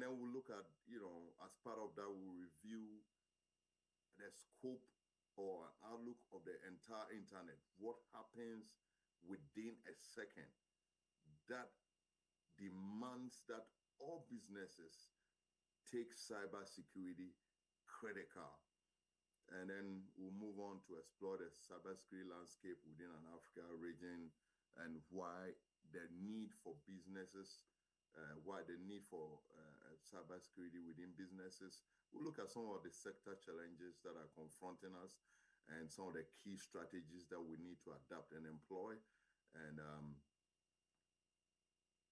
then we'll look at, as part of that, we'll review the scope or an outlook of the entire internet. What happens within a second that demands that all businesses take cybersecurity critical. And then we'll move on to explore the cybersecurity landscape within an Africa region and why the need for businesses, why the need for cybersecurity within businesses. We'll look at some of the sector challenges that are confronting us and some of the key strategies that we need to adapt and employ. And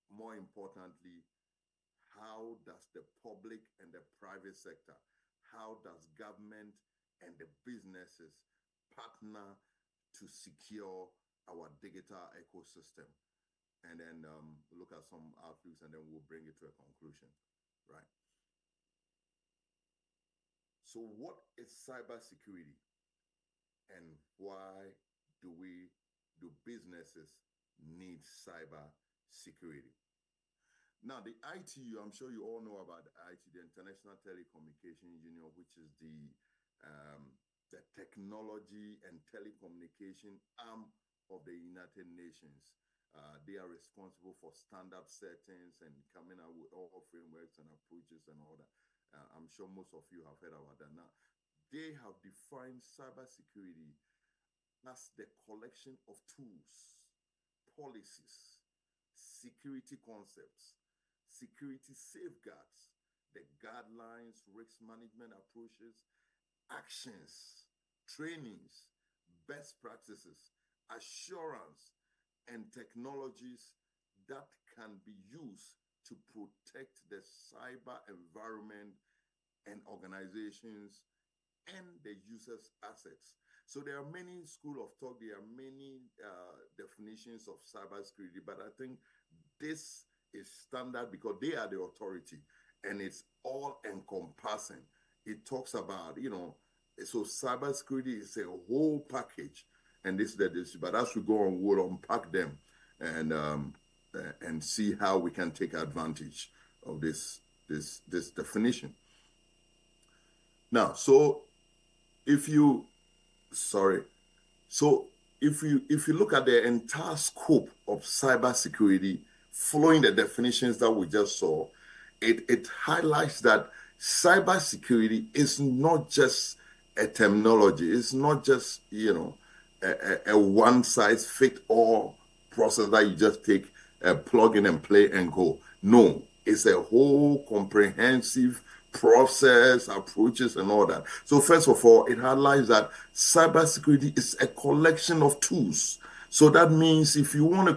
more importantly, how does the public and the private sector, how does government and the businesses partner to secure our digital ecosystem? And then look at some outlooks, and then we'll bring it to a conclusion, right? So what is cybersecurity, and why do businesses need cybersecurity? Now, the ITU, I'm sure you all know about the ITU, the International Telecommunication Union, which is the technology and telecommunication arm of the United Nations. They are responsible for standard settings and coming out with all frameworks and approaches and all that. I'm sure most of you have heard about that. Now, they have defined cybersecurity as the collection of tools, policies, security concepts, security safeguards, the guidelines, risk management approaches, actions, trainings, best practices, assurance, and technologies that can be used to protect the cyber environment and organizations and the users' assets. So there are many schools of thought, there are many definitions of cybersecurity, but I think this is standard because they are the authority and it's all encompassing. It talks about, so cybersecurity is a whole package. And this, but as we go on, we'll unpack them and see how we can take advantage of this definition. Now, so if you look at the entire scope of cybersecurity, following the definitions that we just saw, it highlights that cybersecurity is not just a terminology. It's not just, a one-size-fits-all process that you just take, plug in and play and go. No, it's a whole comprehensive process, approaches, and all that. So first of all, it highlights that cybersecurity is a collection of tools. So that means if you want to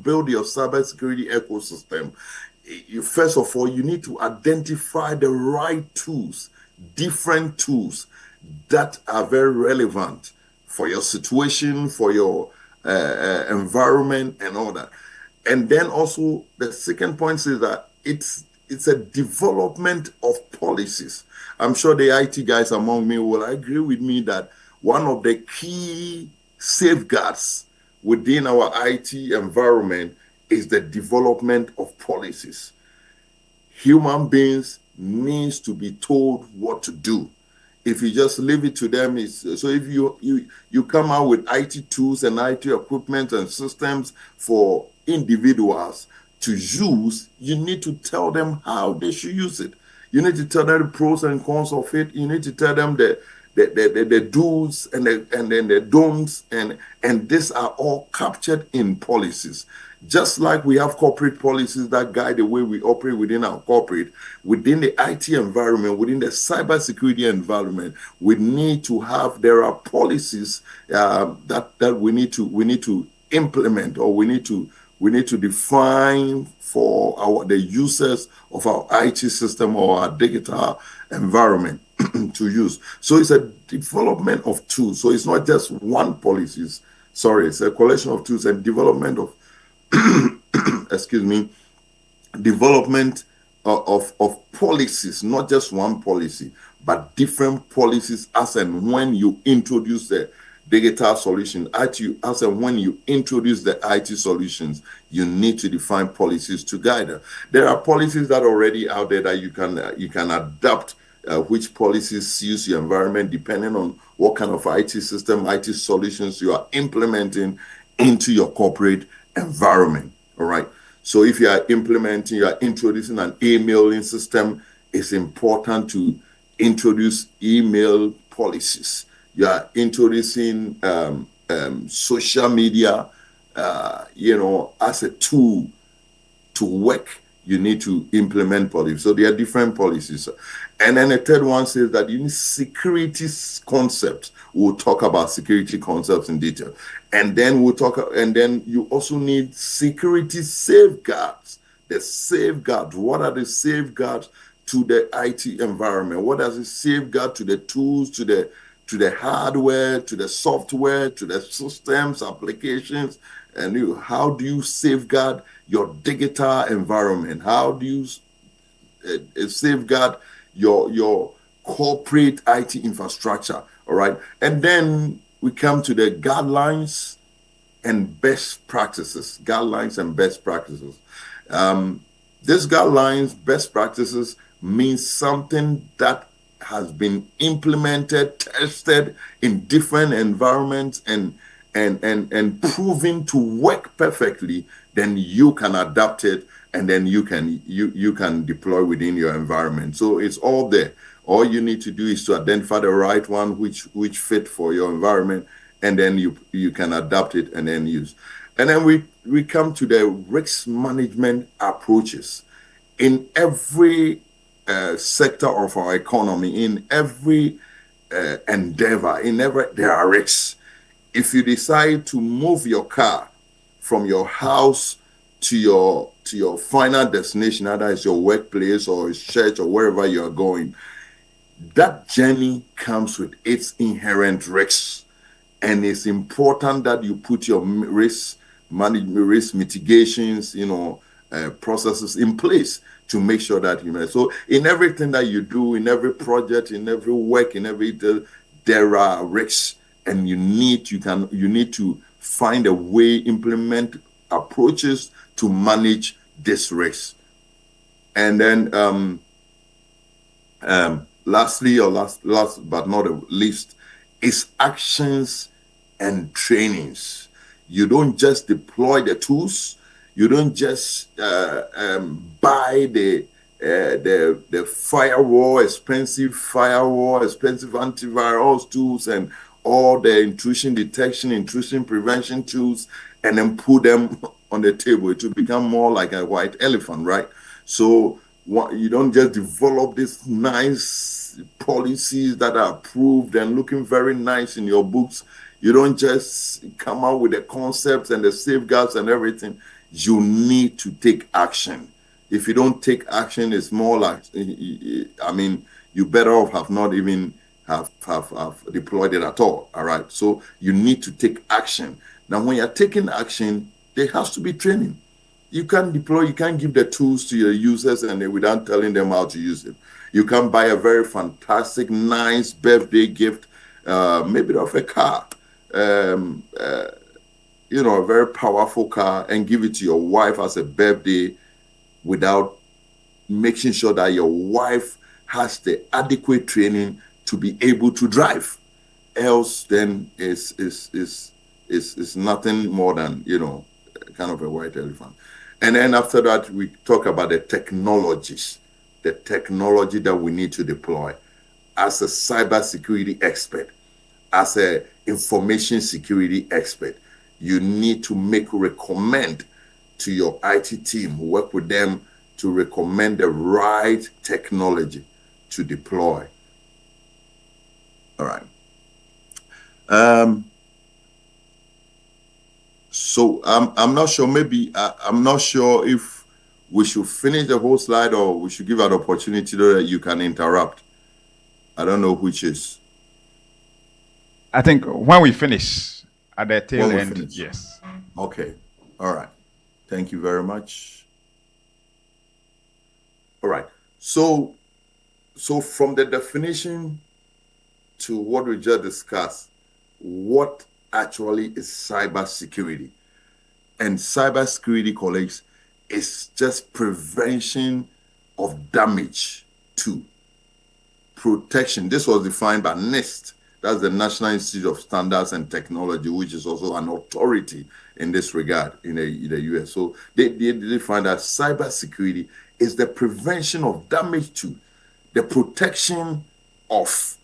build your cybersecurity ecosystem, first of all, you need to identify the right tools, different tools that are very relevant for your situation, for your environment, and all that. And then also the second point is that it's a development of policies. I'm sure the IT guys among me will agree with me that one of the key safeguards within our IT environment is the development of policies. Human beings needs to be told what to do. If you just leave it to them, so if you come out with IT tools and IT equipment and systems for individuals to use, you need to tell them how they should use it. You need to tell them the pros and cons of it. You need to tell them the do's and then the don'ts, and these are all captured in policies. Just like we have corporate policies that guide the way we operate within our corporate, within the IT environment, within the cybersecurity environment, there are policies that we need to implement, or we need to define for the users of our IT system or our digital environment to use. So it's a development of tools. So it's not just one policies. It's a collection of tools and development of development of policies, not just one policy, but different policies as and when you introduce the digital solution. As and when you introduce the IT solutions, you need to define policies to guide them. There are policies that are already out there that you can adapt, which policies suits your environment depending on what kind of IT system, IT solutions you are implementing into your corporate environment. All right. So if you are introducing an emailing system, it's important to introduce email policies. You are introducing social media, as a tool to work. You need to implement policies. So there are different policies. And then the third one says that you need security concepts. We'll talk about security concepts in detail. And then you also need security safeguards. The safeguards. What are the safeguards to the IT environment? What does it safeguard to the tools, to the hardware, to the software, to the systems, applications? And how do you safeguard your digital environment? How do you safeguard your corporate IT infrastructure? All right. And then we come to the guidelines and best practices. Guidelines and best practices. These guidelines, best practices, means something that has been implemented, tested in different environments, and proven to work perfectly. Then you can adapt it, and then you can deploy within your environment. So it's all there. All you need to do is to identify the right one which fit for your environment, and then you can adapt it and then use. And then we come to the risk management approaches. In every sector of our economy, in every endeavor, there are risks. If you decide to move your car from your house to your final destination, either it's your workplace or it's church or wherever you are going, that journey comes with its inherent risks. And it's important that you put your risk mitigations, processes in place to make sure that So in everything that you do, in every project, in every work, in every there are risks, and you need to find a way, implement approaches to manage this risk. And then lastly, or last but not least, is actions and trainings. You don't just deploy the tools. You don't just buy the firewall, expensive antivirus tools, and all the intrusion detection, intrusion prevention tools, and then put them on the table. It will become more like a white elephant, right? So you don't just develop these nice policies that are approved and looking very nice in your books. You don't just come out with the concepts and the safeguards and everything. You need to take action. If you don't take action, it's more like, you better off have not even have deployed it at all. All right. So you need to take action. Now, when you're taking action, there has to be training. You can't deploy, you can't give the tools to your users and without telling them how to use it. You can buy a very fantastic, nice birthday gift, maybe of a car, a very powerful car, and give it to your wife as a birthday without making sure that your wife has the adequate training to be able to drive. Else, then is nothing more than kind of a white elephant. And then after that, we talk about the technologies, the technology that we need to deploy. As a cybersecurity expert, as a information security expert, you need to recommend to your IT team, work with them to recommend the right technology to deploy. All right. So I'm not sure. Maybe I'm not sure if we should finish the whole slide or we should give an opportunity that you can interrupt. I don't know which is. I think when we finish at the tail end, yes. Okay. All right. Thank you very much. All right. So from the definition to what we just discussed, what actually is cybersecurity. And cybersecurity, colleagues, is just prevention of damage to protection. This was defined by NIST. That's the National Institute of Standards and Technology, which is also an authority in this regard in the US. So they find that cybersecurity is the prevention of damage to, the protection of,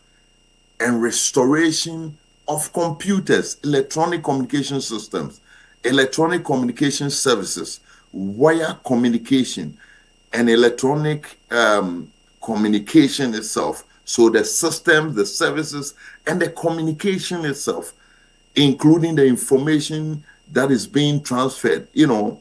and restoration of computers, electronic communication systems, electronic communication services, wire communication, and electronic communication itself. So the systems, the services, and the communication itself, including the information that is being transferred. When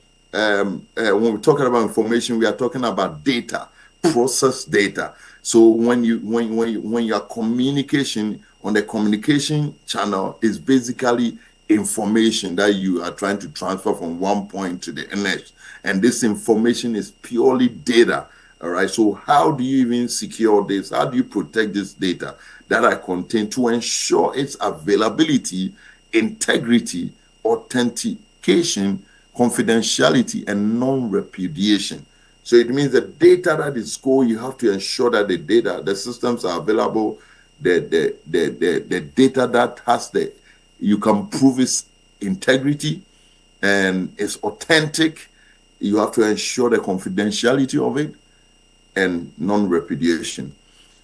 we're talking about information, we are talking about data, processed data. So when you are communication on the communication channel, is basically information that you are trying to transfer from one point to the next, and this information is purely data. All right. So how do you even secure this? How do you protect this data that I contain to ensure its availability, integrity, authentication, confidentiality, and non-repudiation? So it means the data that is stored, you have to ensure that the data, the systems are available, the data that has you can prove its integrity and it's authentic. You have to ensure the confidentiality of it and non-repudiation.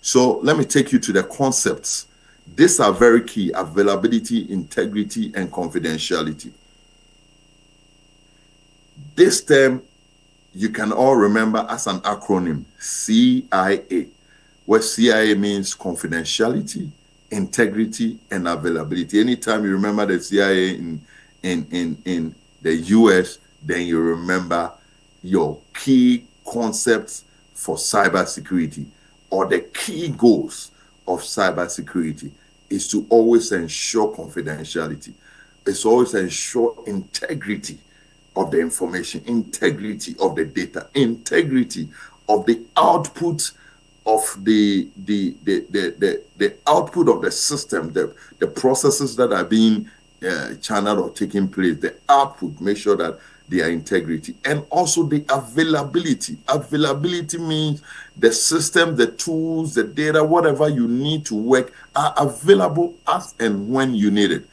So let me take you to the concepts. These are very key: availability, integrity, and confidentiality. This term you can all remember as an acronym, CIA, where CIA means confidentiality, integrity, and availability. Anytime you remember the CIA in the US, then you remember your key concepts for cybersecurity, or the key goals of cybersecurity is to always ensure confidentiality. It's always ensure integrity of the information, integrity of the data, integrity of the output of the output of the system, the processes that are being channeled or taking place, the output, make sure that their integrity, and also the availability. Availability means the system, the tools, the data, whatever you need to work are available as and when you need it.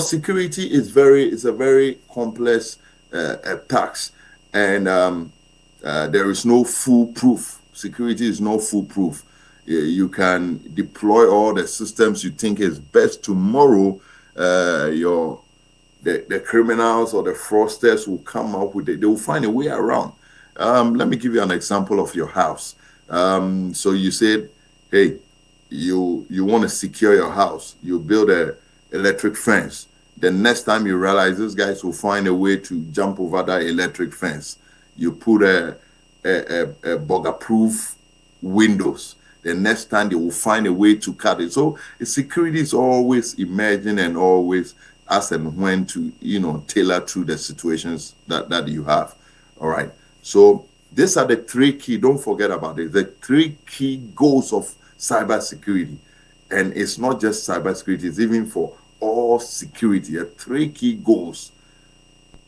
Security is a very complex task, and there is no foolproof. Security is no foolproof. You can deploy all the systems you think is best tomorrow. The criminals or the fraudsters will come up with it. They will find a way around. Let me give you an example of your house. So you said, hey, you want to secure your house. You build a electric fence. The next time you realize these guys will find a way to jump over that electric fence. You put a bugger-proof windows. The next time they will find a way to cut it. So security is always emerging and always as and when to tailor to the situations that you have. All right. So these are the three key. Don't forget about it. The three key goals of cybersecurity, and it's not just cybersecurity. It's even for all security. The three key goals,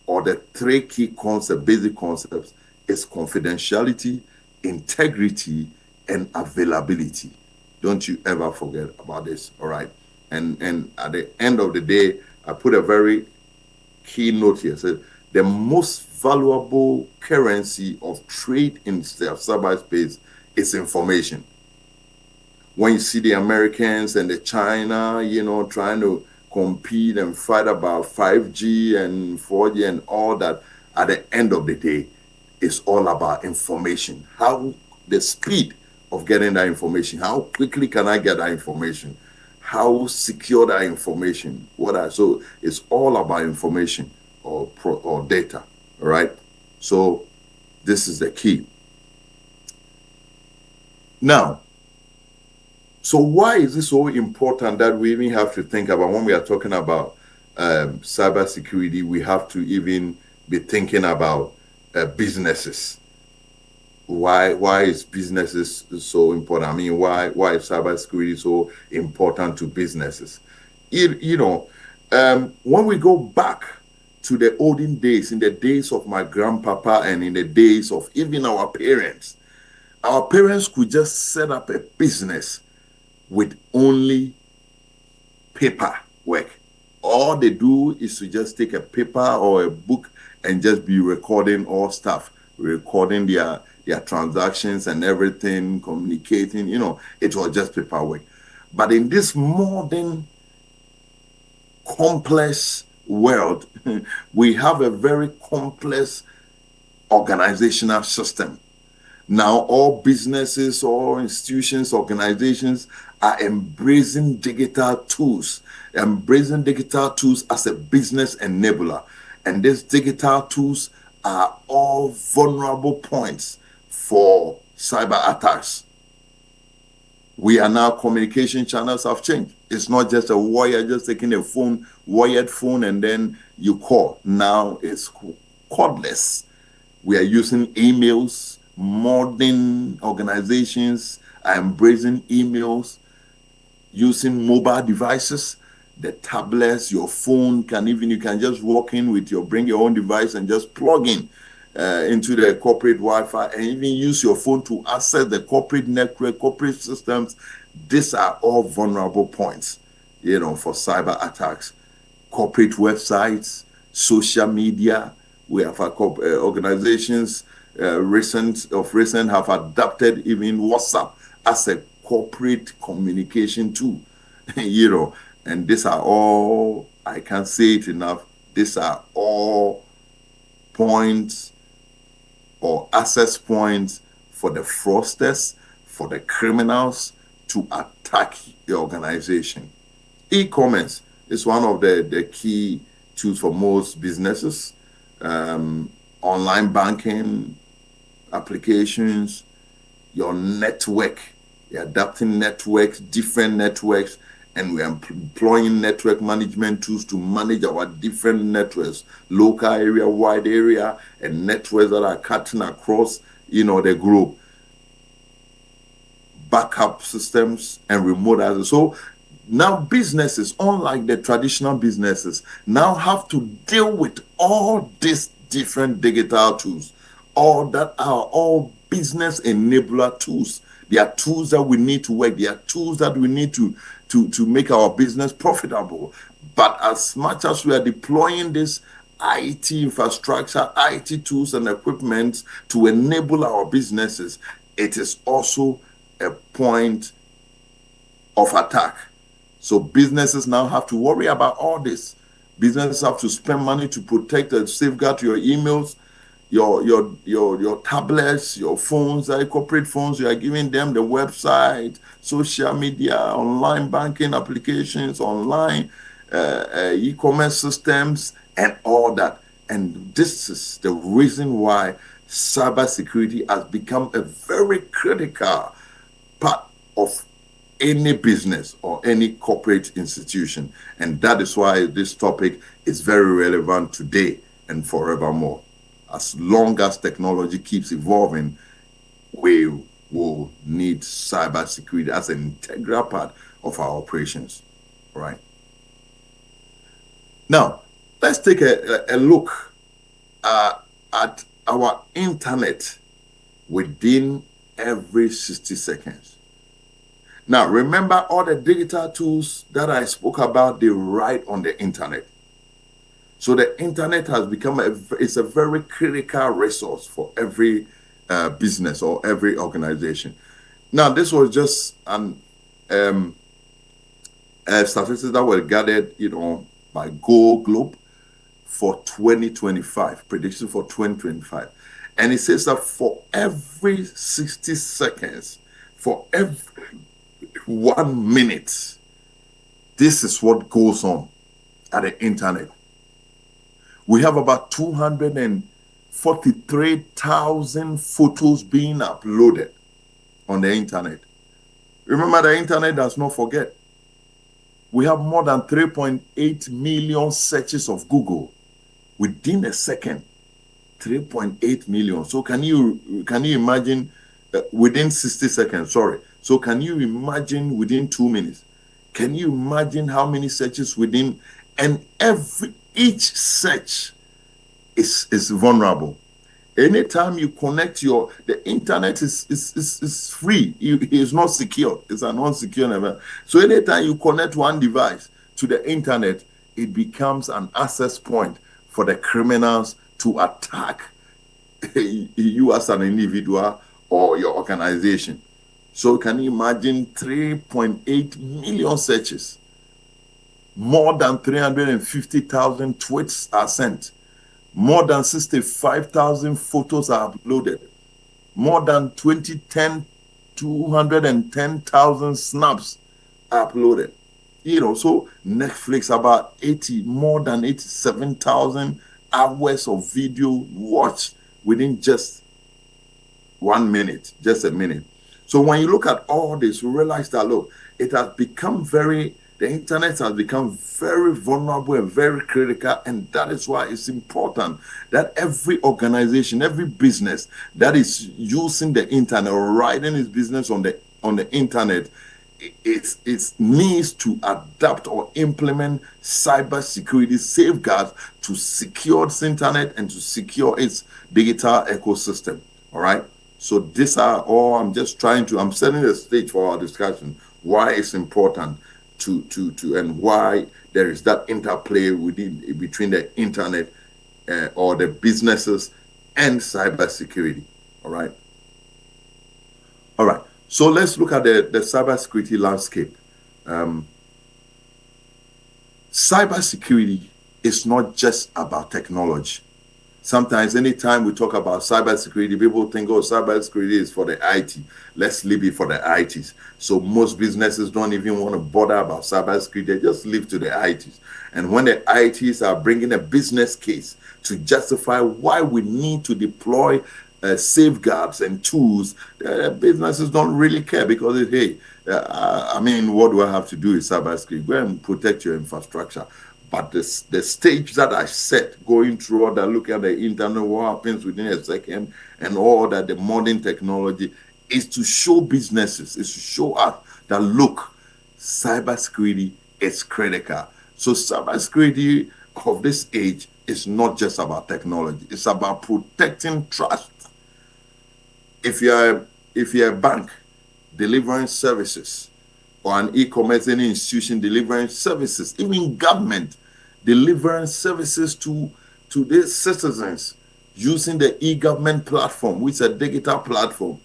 or the three key basic concepts, is confidentiality, integrity, and availability. Don't you ever forget about this. All right. And at the end of the day, I put a very key note here. So the most valuable currency of trade in cyberspace is information. When you see the Americans and the China, trying to compete and fight about 5G and 4G and all that, at the end of the day, it's all about information. How the speed of getting that information, how quickly can I get that information? How secure that information? So it's all about information or data, all right? So this is the key. Now, so why is this so important that we even have to think about when we are talking about cybersecurity? We have to even be thinking about businesses. Why is businesses so important? I mean, why is cybersecurity so important to businesses? When we go back to the olden days, in the days of my grandpapa and in the days of even our parents could just set up a business with only paper work. All they do is to just take a paper or a book and just be recording all stuff, recording their transactions and everything, communicating. It was just paperwork. But in this modern, complex world, we have a very complex organizational system. Now, all businesses, all institutions, organizations are embracing digital tools as a business enabler. And these digital tools are all vulnerable points for cyber attacks. We are now, communication channels have changed. It's not just a wire, just taking a wired phone, and then you call. Now it's cordless. We are using emails. Modern organizations are embracing emails, using mobile devices, the tablets, your phone. You can just walk in bring your own device and just plug in into the corporate Wi-Fi, and even use your phone to access the corporate network, corporate systems. These are all vulnerable points, for cyber attacks. Corporate websites, social media. We have organizations recent have adopted even WhatsApp as a corporate communication tool, and these are all, I can't say it enough, these are all points or access points for the fraudsters, for the criminals to attack the organization. E-commerce is one of the key tools for most businesses. Online banking, applications, your network, you're adapting networks, different networks, and we are employing network management tools to manage our different networks, local area, wide area, and networks that are cutting across, the globe. Backup systems and remote access. So now businesses, unlike the traditional businesses, now have to deal with all these different digital tools. All that are all business enabler tools. They are tools that we need to work. They are tools that we need to make our business profitable. But as much as we are deploying this IT infrastructure, IT tools and equipment to enable our businesses, it is also a point of attack. So businesses now have to worry about all this. Businesses have to spend money to protect and safeguard your emails, your tablets, your phones, corporate phones. You are giving them the website, social media, online banking applications, online e-commerce systems, and all that. And this is the reason why cybersecurity has become a very critical part of any business or any corporate institution. And that is why this topic is very relevant today and forevermore. As long as technology keeps evolving, we will need cybersecurity as an integral part of our operations, right? Now, let's take a look at our internet within every 60 seconds. Now, remember all the digital tools that I spoke about, they write on the internet. So the internet has become it's a very critical resource for every business or every organization. Now, this was just statistics that were gathered, by Go Globe for 2025, prediction for 2025. And it says that for every 60 seconds, for every 1 minute, this is what goes on at the internet. We have about 243,000 photos being uploaded on the internet. Remember, the internet does not forget. We have more than 3.8 million searches of Google within a second. 3.8 million. So can you imagine within 60 seconds? Sorry. So can you imagine within 2 minutes? Can you imagine how many searches within? And each search is vulnerable. Anytime you connect the internet is free. It's not secure. It's an unsecure environment. So anytime you connect one device to the internet, it becomes an access point for the criminals to attack you as an individual or your organization. So can you imagine 3.8 million searches? More than 350,000 tweets are sent. More than 65,000 photos are uploaded. More than 210,000 snaps are uploaded. So Netflix about more than 87,000 hours of video watched within just 1 minute, just a minute. So when you look at all this, you realize that, look, it has become the internet has become very vulnerable and very critical, and that is why it's important that every organization, every business that is using the internet or running its business on the internet, it needs to adapt or implement cybersecurity safeguards to secure its internet and to secure its digital ecosystem. All right. So these are all I'm setting the stage for our discussion, why it's important to and why there is that interplay between the internet or the businesses and cybersecurity. All right. So let's look at the cybersecurity landscape. Cybersecurity is not just about technology. Sometimes, anytime we talk about cybersecurity, people think, oh, cybersecurity is for the IT. Let's leave it for the ITs. So most businesses don't even want to bother about cybersecurity. They just leave to the ITs. And when the ITs are bringing a business case to justify why we need to deploy safeguards and tools, businesses don't really care because, what do I have to do with cybersecurity? Go and protect your infrastructure. But the stage that I set, going through all that, looking at the internet, what happens within a second, and all that, the modern technology, is to show businesses, is to show us that, look, cybersecurity is critical. So cybersecurity of this age is not just about technology. It's about protecting trust. If you're a bank delivering services, or an e-commerce, any institution delivering services, even government delivering services to their citizens using the e-government platform, which is a digital platform,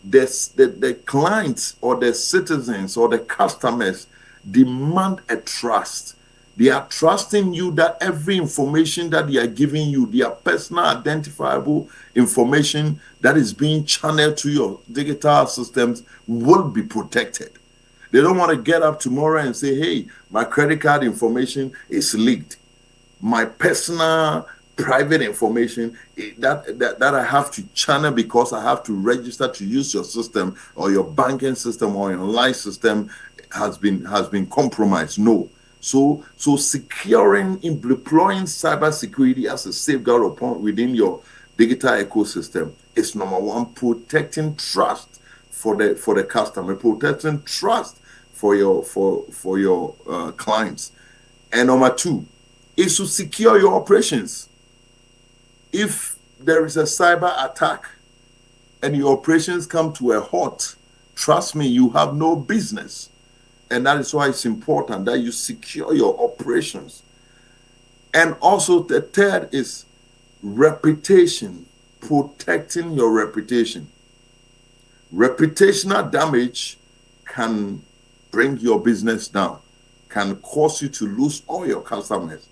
the clients or the citizens or the customers demand a trust. They are trusting you that every information that they are giving you, their personal identifiable information that is being channeled to your digital systems, will be protected. They don't want to get up tomorrow and say, hey, my credit card information is leaked. My personal private information that I have to channel because I have to register to use your system or your banking system or your online system has been compromised. No. So securing and deploying cybersecurity as a safeguard within your digital ecosystem is number one, protecting trust for the customer, protecting trust for your clients. And number two is to secure your operations. If there is a cyber attack and your operations come to a halt, trust me, you have no business. And that is why it's important that you secure your operations. And also the third is reputation, protecting your reputation. Reputational damage can bring your business down, can cause you to lose all your customers.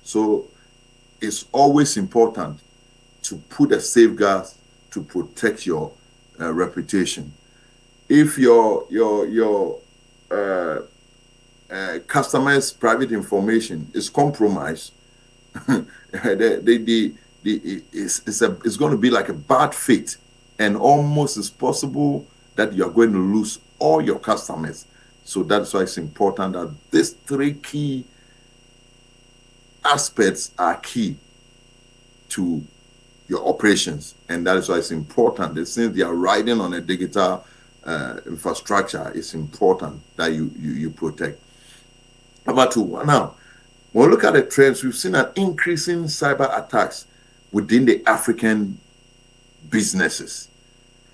So it's always important to put a safeguard to protect your reputation. If your customers' private information is compromised, it's going to be like a bad fate, and almost it's possible that you are going to lose all your customers. So that's why it's important that these three key aspects are key to your operations, and that is why it's important that since they are riding on a digital infrastructure is important that you protect. Number two, now, when we look at the trends, we've seen an increase in cyber attacks within the African businesses.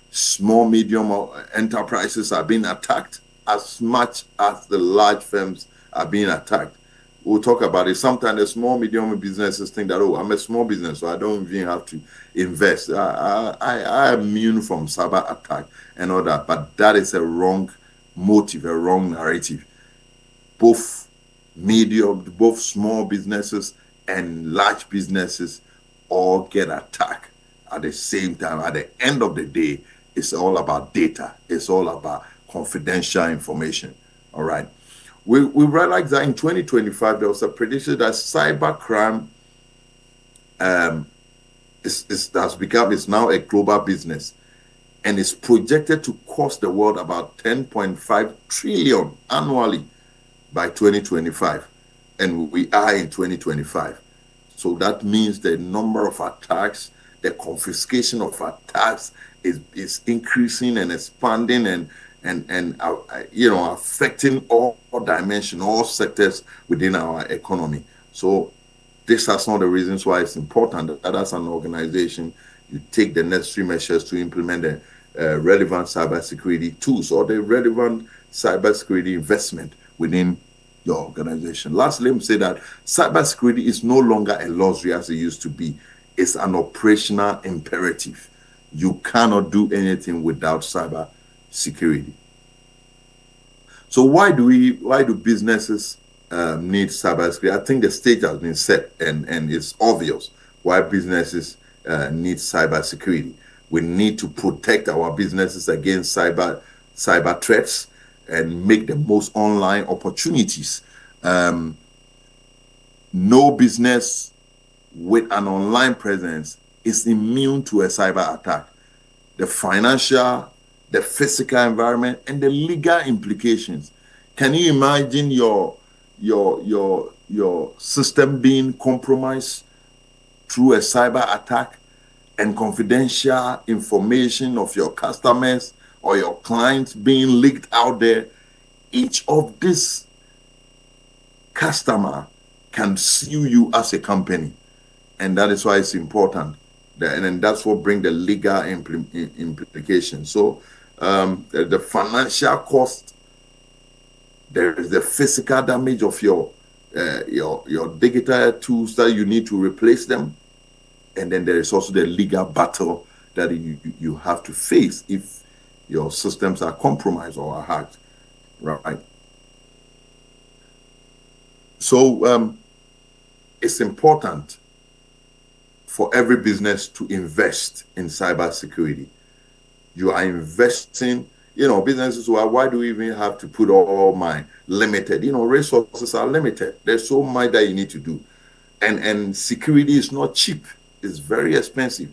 Small, medium enterprises are being attacked as much as the large firms are being attacked. We'll talk about it. Sometimes the small, medium businesses think that, oh, I'm a small business, so I don't even have to invest. I am immune from cyber attack and all that. But that is a wrong motive, a wrong narrative. Both small businesses and large businesses all get attacked at the same time. At the end of the day, it's all about data. It's all about confidential information. All right. We realized that in 2025, there was a prediction that cybercrime is now a global business and is projected to cost the world about 10.5 trillion annually by 2025. And we are in 2025. So that means the number of attacks, the confiscation of attacks is increasing and expanding and affecting all dimensions, all sectors within our economy. So these are some of the reasons why it's important that as an organization, you take the necessary measures to implement the relevant cybersecurity tools or the relevant cybersecurity investment within your organization. Lastly, let me say that cybersecurity is no longer a luxury as it used to be. It's an operational imperative. You cannot do anything without cyber security. So why do businesses need cybersecurity? I think the stage has been set and it's obvious why businesses need cybersecurity. We need to protect our businesses against cyber threats and make the most online opportunities. No business with an online presence is immune to a cyber attack. The financial, the physical environment, and the legal implications. Can you imagine your system being compromised through a cyber attack and confidential information of your customers or your clients being leaked out there? Each of these customer can sue you as a company, and that is why it's important. And that's what brings the legal implications. So the financial cost, there is the physical damage of your digital tools that you need to replace them, and then there is also the legal battle that you have to face if your systems are compromised or are hacked, right? So it's important for every business to invest in cybersecurity. You are investing, businesses, why do we even have to put all my limited, resources are limited. There's so much that you need to do. And security is not cheap. It's very expensive.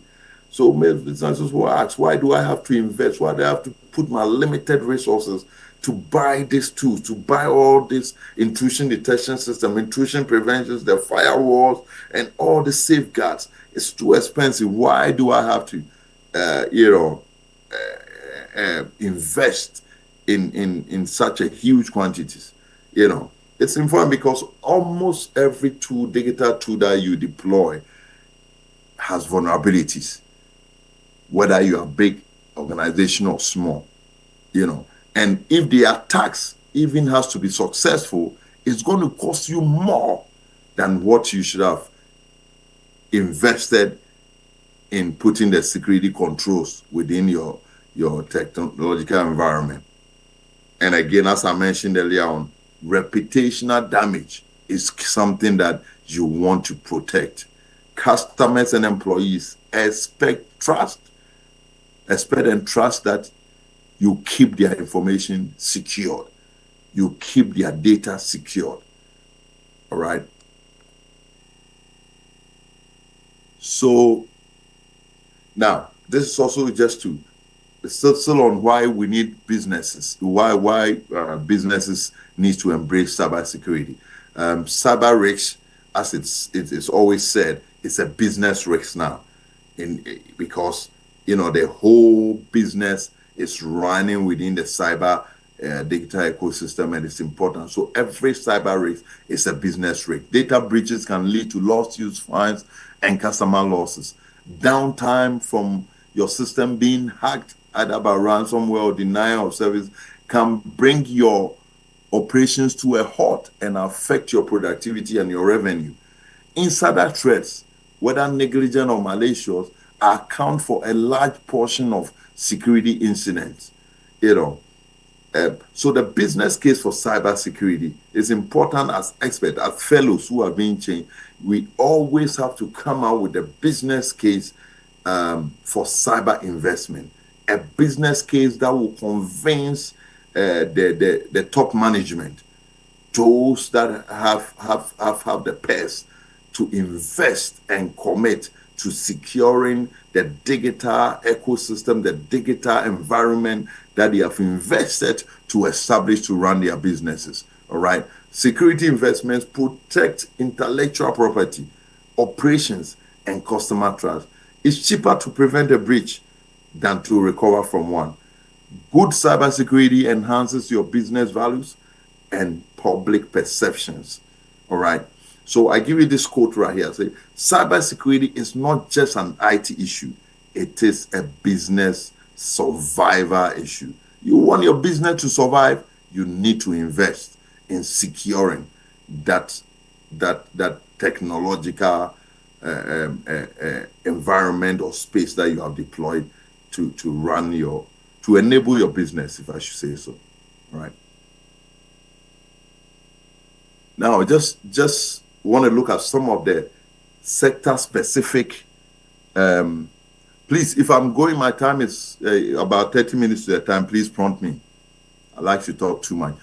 So most businesses will ask, why do I have to invest? Why do I have to put my limited resources to buy these tools, to buy all this intrusion detection system, intrusion preventions, the firewalls, and all the safeguards? It's too expensive. Why do I have to, invest in such a huge quantities? It's important because almost every digital tool that you deploy has vulnerabilities, whether you are big organization or small, And if the attacks even has to be successful, it's going to cost you more than what you should have invested in putting the security controls within your technological environment. And again, as I mentioned earlier on, reputational damage is something that you want to protect. Customers and employees expect and trust that you keep their information secured. You keep their data secured. All right. So now, this is also just to still on why we need businesses, why businesses need to embrace cybersecurity. Cyber risk, as it's always said, it's a business risk now, because the whole business is running within the cyber digital ecosystem, and it's important. So every cyber risk is a business risk. Data breaches can lead to lawsuits, fines, and customer losses. Downtime from your system being hacked, either by ransomware or denial of service, can bring your operations to a halt and affect your productivity and your revenue. Insider threats, whether negligent or malicious, account for a large portion of security incidents. So the business case for cybersecurity is important. As experts, as fellows who are being trained, we always have to come out with a business case for cyber investment, a business case that will convince the top management, those that have the purse, to invest and commit to securing the digital ecosystem, the digital environment that they have invested to establish to run their businesses. All right. Security investments protect intellectual property, operations, and customer trust. It's cheaper to prevent a breach than to recover from one. Good cybersecurity enhances your business values and public perceptions. All right. So I give you this quote right here. Say, cybersecurity is not just an IT issue. It is a business survivor issue. You want your business to survive, you need to invest in securing that technological environment or space that you have deployed to enable your business, if I should say so. All right. Now, just want to look at some of the sector-specific. Please, if I'm going, my time is about 30 minutes to the time. Please prompt me. I like to talk too much.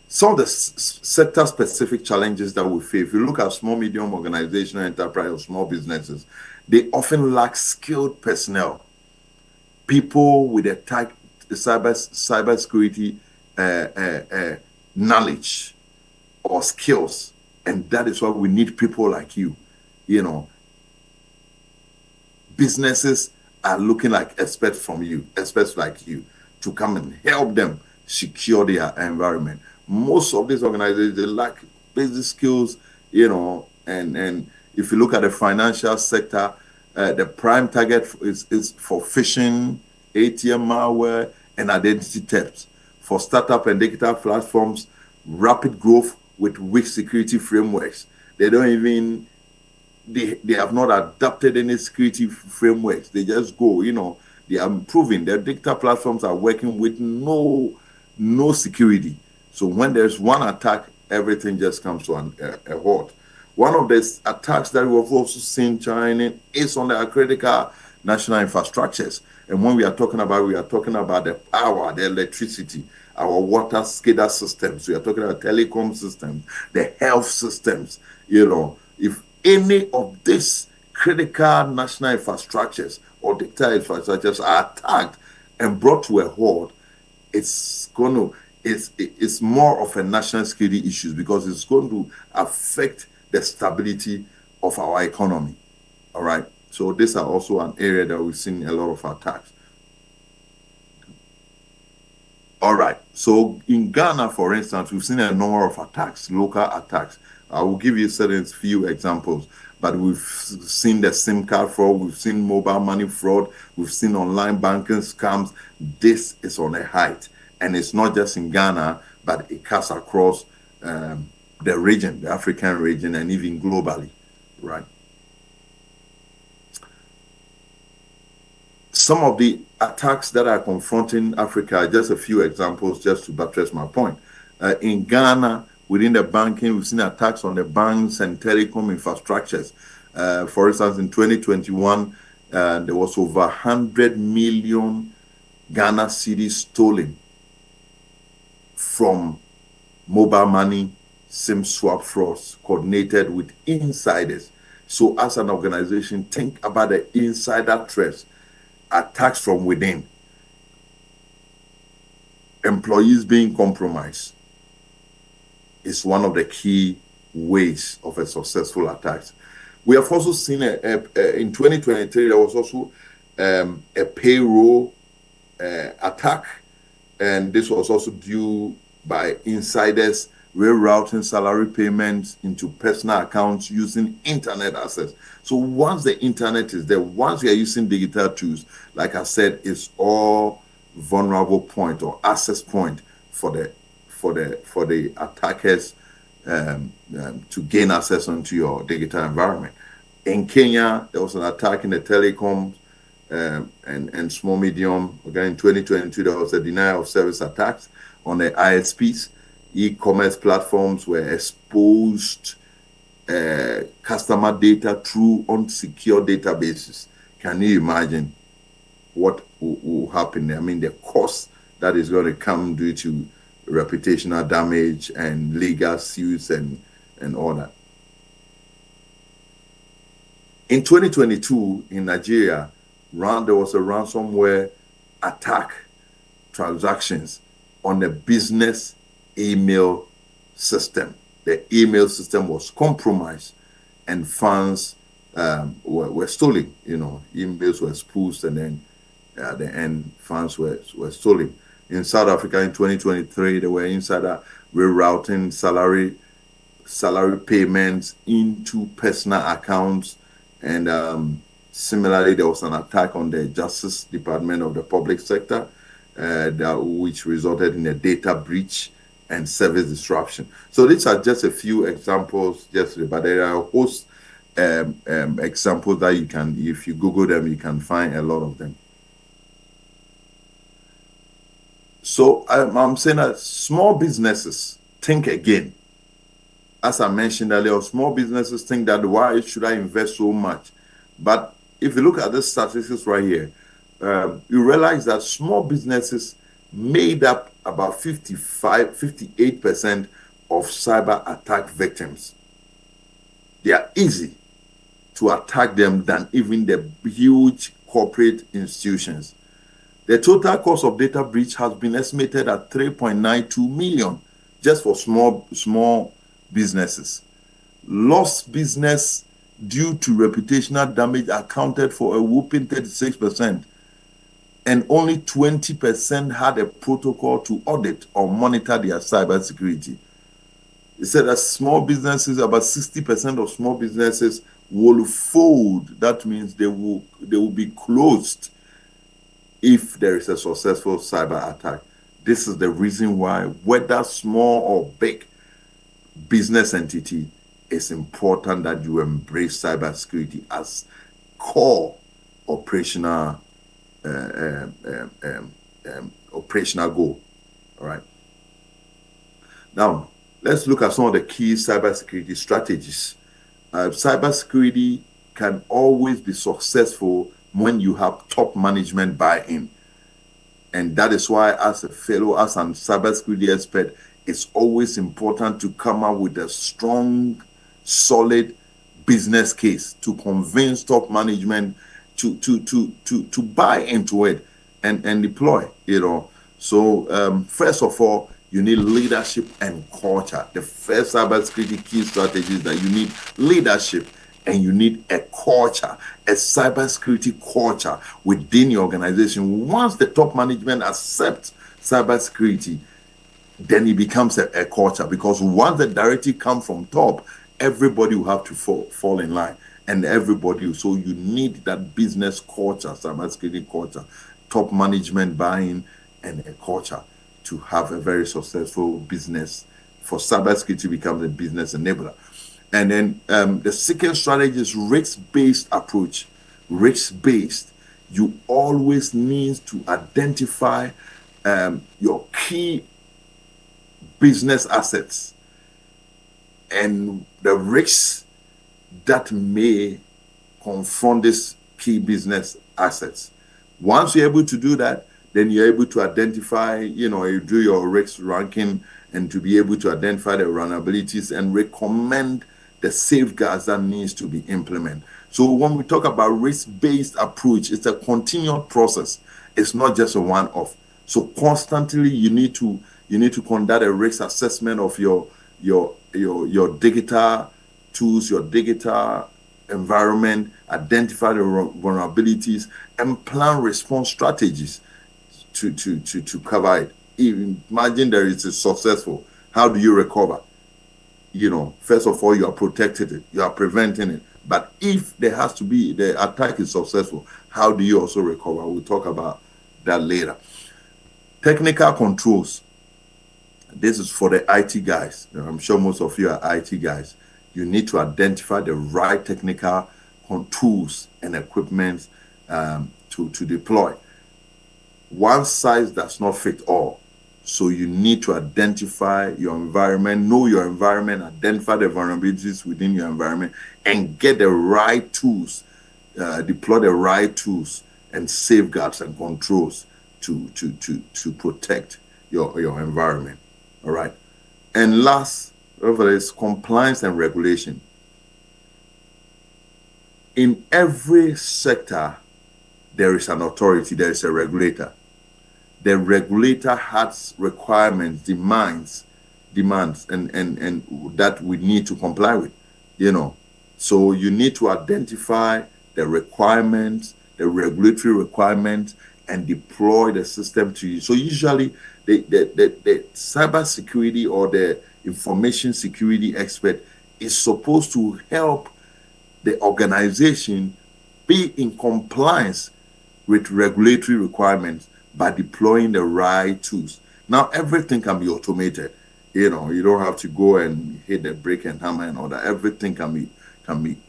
Some of the sector-specific challenges that we face, if you look at small, medium organizational enterprise or small businesses, they often lack skilled personnel, people with a tight cybersecurity knowledge or skills. And that is why we need people like you. Businesses are looking like experts like you, to come and help them secure their environment. Most of these organizations, they lack basic skills, and if you look at the financial sector, the prime target is for phishing, ATM malware, and identity theft. For startup and digital platforms, rapid growth with weak security frameworks. They have not adapted any security frameworks. They just go, they are improving. Their digital platforms are working with no security. So when there's one attack, everything just comes to a halt. One of the attacks that we've also seen China is on the critical national infrastructures. And when we are talking about the power, the electricity, our water SCADA systems, we are talking about telecom systems, the health systems. If any of these critical national infrastructures or digital infrastructures are attacked and brought to a halt, it's more of a national security issue, because it's going to affect the stability of our economy. All right. So these are also an area that we've seen a lot of attacks. All right. So in Ghana, for instance, we've seen a number of attacks, local attacks. I will give you few examples, but we've seen the SIM card fraud, we've seen mobile money fraud, we've seen online banking scams. This is on a height, and it's not just in Ghana, but it cuts across the region, the African region, and even globally, right? Some of the attacks that are confronting Africa, just a few examples just to buttress my point. In Ghana, within the banking, we've seen attacks on the banks and telecom infrastructures. For instance, in 2021, there was over 100 million Ghana cedis stolen from mobile money SIM swap frauds coordinated with insiders. So as an organization, think about the insider threats, attacks from within, employees being compromised is one of the key ways of a successful attack. We have also seen in 2023, there was also a payroll attack, and this was also due by insiders rerouting salary payments into personal accounts using internet access. So once the internet is there, once you are using digital tools, like I said, it's all vulnerable point or access point for the attackers to gain access onto your digital environment. In Kenya, there was an attack in the telecom and small medium. Again, in 2022, there was a denial of service attacks on the ISPs. E-commerce platforms were exposed customer data through unsecure databases. Can you imagine what will happen there? I mean, the cost that is going to come due to reputational damage and legal suits and all that. In 2022, in Nigeria, there was a ransomware attack transactions on the business email system. The email system was compromised and funds were stolen. Emails were spoofed, and then at the end, funds were stolen. In South Africa in 2023, there were insider rerouting salary payments into personal accounts. And similarly, there was an attack on the Justice Department of the public sector, which resulted in a data breach and service disruption. So these are just a few examples, but there are a host examples that you can, if you Google them, you can find a lot of them. So I'm saying that small businesses think again. As I mentioned earlier, small businesses think that why should I invest so much? But if you look at the statistics right here, you realize that small businesses made up about 58% of cyber attack victims. They are easy to attack them than even the huge corporate institutions. The total cost of data breach has been estimated at 3.92 million just for small businesses. Lost business due to reputational damage accounted for a whopping 36%, and only 20% had a protocol to audit or monitor their cybersecurity. It said that small businesses, about 60% of small businesses will fold. That means they will be closed if there is a successful cyber attack. This is the reason why, whether small or big business entity, it's important that you embrace cybersecurity as core operational goal. All right. Now, let's look at some of the key cybersecurity strategies. Cybersecurity can always be successful when you have top management buy-in. And that is why, as a cybersecurity expert, it's always important to come up with a strong, solid business case to convince top management to buy into it and deploy. So first of all, you need leadership and culture. The first cybersecurity key strategy is that you need leadership and you need a culture, a cybersecurity culture within your organization. Once the top management accepts cybersecurity, then it becomes a culture, because once the directive comes from top, everybody will have to fall in line, and everybody. So you need that business culture, cybersecurity culture, top management buy-in, and a culture to have a very successful business, for cybersecurity to become a business enabler. And then the second strategy is risk-based approach. Risk-based, you always need to identify your key business assets and the risks that may confront these key business assets. Once you're able to do that, then you're able to identify, you do your risk ranking, and to be able to identify the vulnerabilities and recommend the safeguards that needs to be implemented. So when we talk about risk-based approach, it's a continual process. It's not just a one-off. So constantly you need to conduct a risk assessment of your digital tools, your digital environment, identify the vulnerabilities, and plan response strategies. to cover it. Imagine there is a successful. How do you recover? First of all, you are protecting it, you are preventing it. But if there has to be, the attack is successful, how do you also recover? We'll talk about that later. Technical controls. This is for the IT guys. I'm sure most of you are IT guys. You need to identify the right technical tools and equipment to deploy. One size does not fit all. So you need to identify your environment, know your environment, identify the vulnerabilities within your environment, and get the right tools, deploy the right tools and safeguards and controls to protect your environment. All right. And last is compliance and regulation. In every sector, there is an authority, there is a regulator. The regulator has requirements, demands, and that we need to comply with, So you need to identify the requirements, the regulatory requirements, and deploy the system to you. So usually the cybersecurity or the information security expert is supposed to help the organization be in compliance with regulatory requirements by deploying the right tools. Now, everything can be automated. You don't have to go and hit the brake and hammer and all that. Everything can be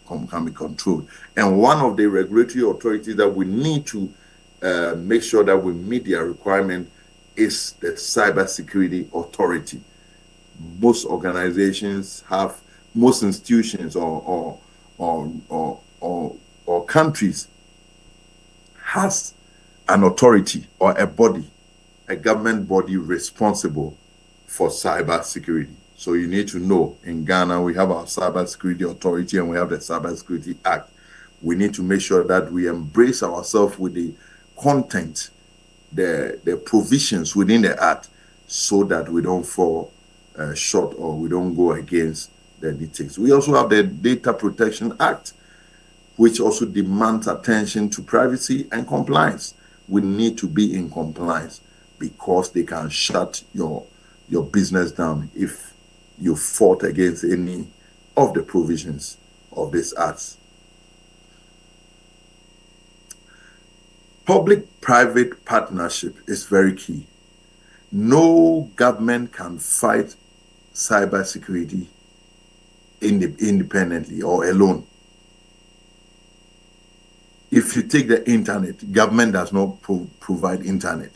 controlled. And one of the regulatory authorities that we need to make sure that we meet their requirement is the Cybersecurity Authority. Most organizations have, most institutions or countries has an authority or a body, a government body responsible for cybersecurity. So you need to know, in Ghana, we have our Cybersecurity Authority and we have the Cybersecurity Act. We need to make sure that we embrace ourselves with the content, the provisions within the Act, so that we don't fall short or we don't go against the dictates. We also have the Data Protection Act, which also demands attention to privacy and compliance. We need to be in compliance because they can shut your business down if you fought against any of the provisions of this act. Public-private partnership is very key. No government can fight cybersecurity independently or alone. If you take the internet, government does not provide internet.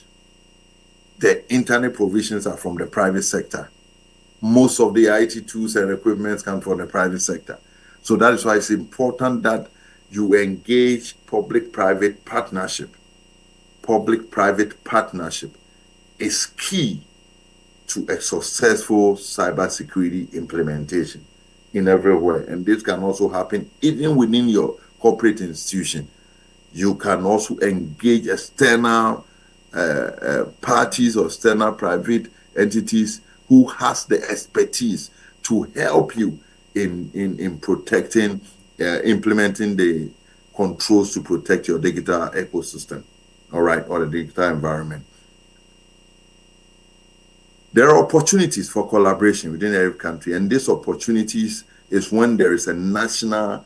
The internet provisions are from the private sector. Most of the IT tools and equipment come from the private sector. So that is why it's important that you engage public-private partnership. Public-private partnership is key to a successful cybersecurity implementation in everywhere. And this can also happen even within your corporate institution. You can also engage external parties or external private entities who has the expertise to help you in protecting, implementing the controls to protect your digital ecosystem, all right, or the digital environment. There are opportunities for collaboration within every country, and these opportunities is when there is a national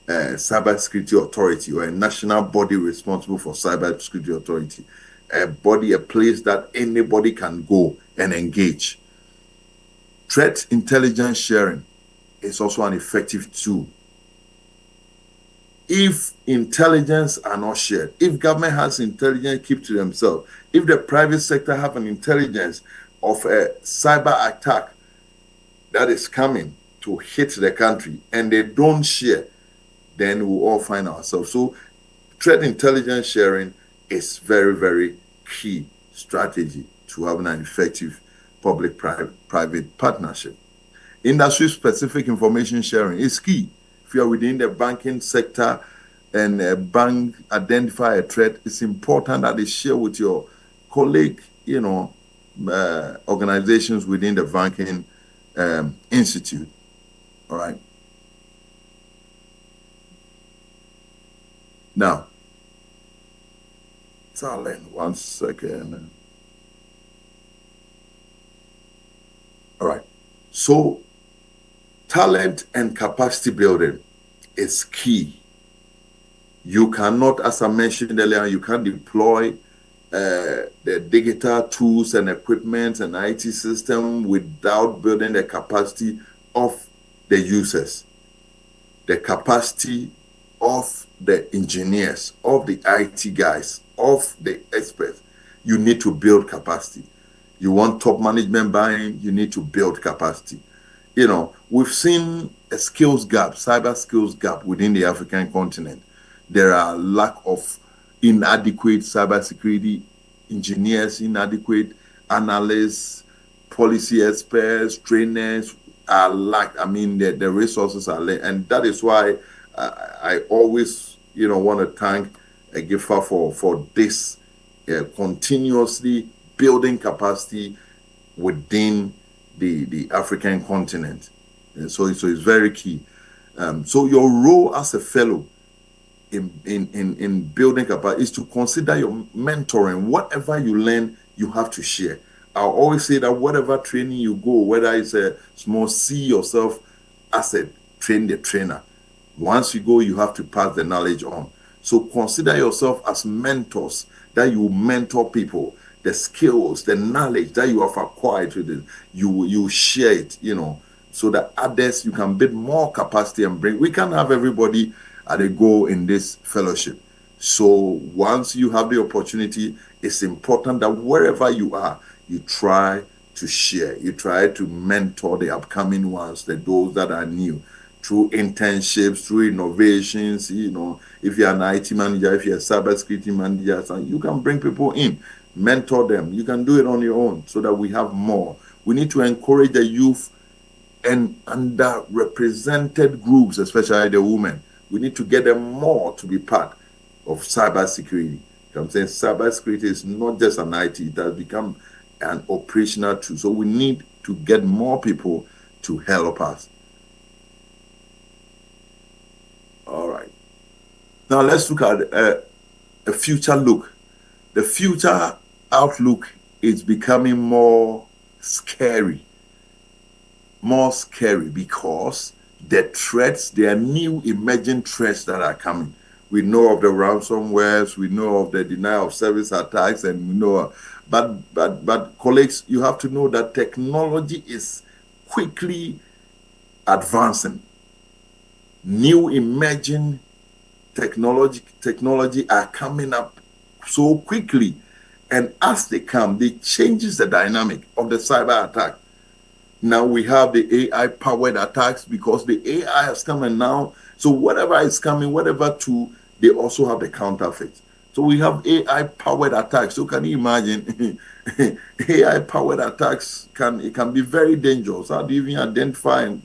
cybersecurity authority or a national body responsible for cybersecurity authority, a body, a place that anybody can go and engage. Threat intelligence sharing is also an effective tool. If intelligence are not shared, if government has intelligence keep to themselves, if the private sector have an intelligence of a cyber attack that is coming to hit the country and they don't share, then we'll all find ourselves. So threat intelligence sharing is very, very key strategy to having an effective public-private partnership. Industry-specific information sharing is key. If you are within the banking sector and a bank identify a threat, it's important that they share with your colleague, organizations within the banking institute. All right. Now, Talent. 1 second. All right. So, talent and capacity building is key. You cannot, as I mentioned earlier, you can deploy the digital tools and equipment and IT system without building the capacity of the users, the capacity of the engineers, of the IT guys, of the experts. You need to build capacity. You want top management buying, you need to build capacity. We've seen a skills gap, cyber skills gap within the African continent. There are lack of inadequate cybersecurity engineers, inadequate analysts, policy experts, trainers are lacked. I mean, the resources are less, and that is why I always, want to thank GIFA for this continuously building capacity within the African continent. And so it's very key. So your role as a fellow in building capacity is to consider your mentoring. Whatever you learn, you have to share. I always say that whatever training you go, whether it's a small, see yourself as a the trainer. Once you go, you have to pass the knowledge on. So consider yourself as mentors, that you mentor people, the skills, the knowledge that you have acquired with it, you share it, so that others, you can build more capacity and bring. We can't have everybody at a go in this fellowship. So once you have the opportunity, it's important that wherever you are, you try to share, you try to mentor the upcoming ones, those that are new, through internships, through innovations. If you're an IT manager, if you're a cybersecurity manager, you can bring people in, mentor them. You can do it on your own so that we have more. We need to encourage the youth and underrepresented groups, especially the women. We need to get them more to be part of cybersecurity. I'm saying cybersecurity is not just an IT, it has become an operational tool. So we need to get more people to help us. All right. Now let's look at a future look. The future outlook is becoming more scary because the threats, there are new emerging threats that are coming. We know of the ransomwares, we know of the denial of service attacks, and we know, but colleagues, you have to know that technology is quickly advancing. New emerging technology are coming up so quickly, and as they come, they changes the dynamic of the cyber attack. Now we have the AI-powered attacks because the AI has come, and now, so whatever is coming, whatever tool, they also have the counterfeit. So we have AI-powered attacks. So can you imagine? AI-powered attacks can be very dangerous. How do you even identify? And,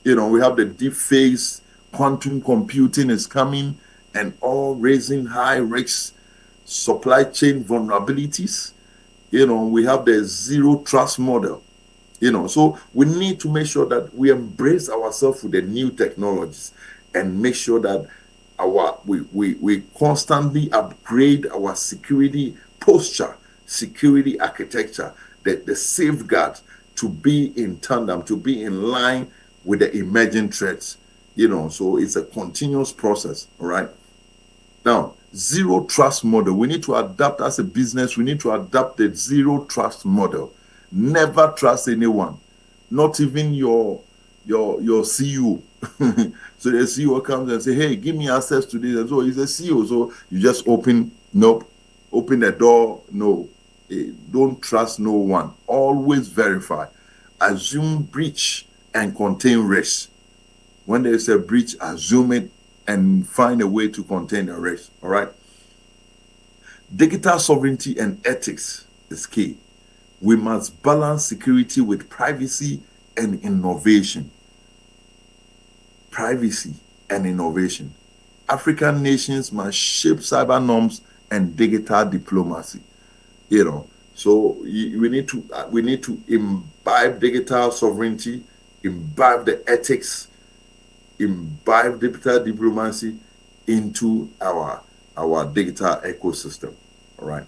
we have the deep face, quantum computing is coming, and all raising high risks, supply chain vulnerabilities. We have the zero trust model. So we need to make sure that we embrace ourselves with the new technologies and make sure that we constantly upgrade our security posture, security architecture, the safeguards to be in tandem, to be in line with the emerging threats. So it's a continuous process, all right? Now, zero trust model. We need to adapt as a business. We need to adapt the zero trust model. Never trust anyone, not even your CEO. So the CEO comes and say, "Hey, give me access to this." And so he's a CEO, so you just open the door. No, don't trust no one. Always verify. Assume breach and contain risk. When there's a breach, assume it and find a way to contain the risk. All right. Digital sovereignty and ethics is key. We must balance security with privacy and innovation. Privacy and innovation. African nations must shape cyber norms and digital diplomacy. So we need to imbibe digital sovereignty, imbibe the ethics, imbibe digital diplomacy into our digital ecosystem. All right.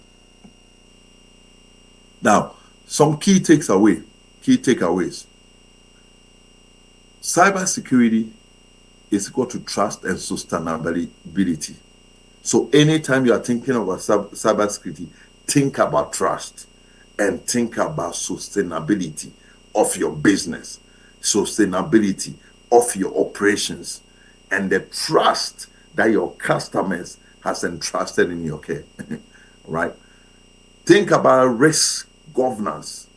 Now, some key takeaways. Cybersecurity is equal to trust and sustainability. So anytime you are thinking about cybersecurity, think about trust and think about sustainability of your business, sustainability of your operations, and the trust that your customers has entrusted in your care. Right? Think about risk governance.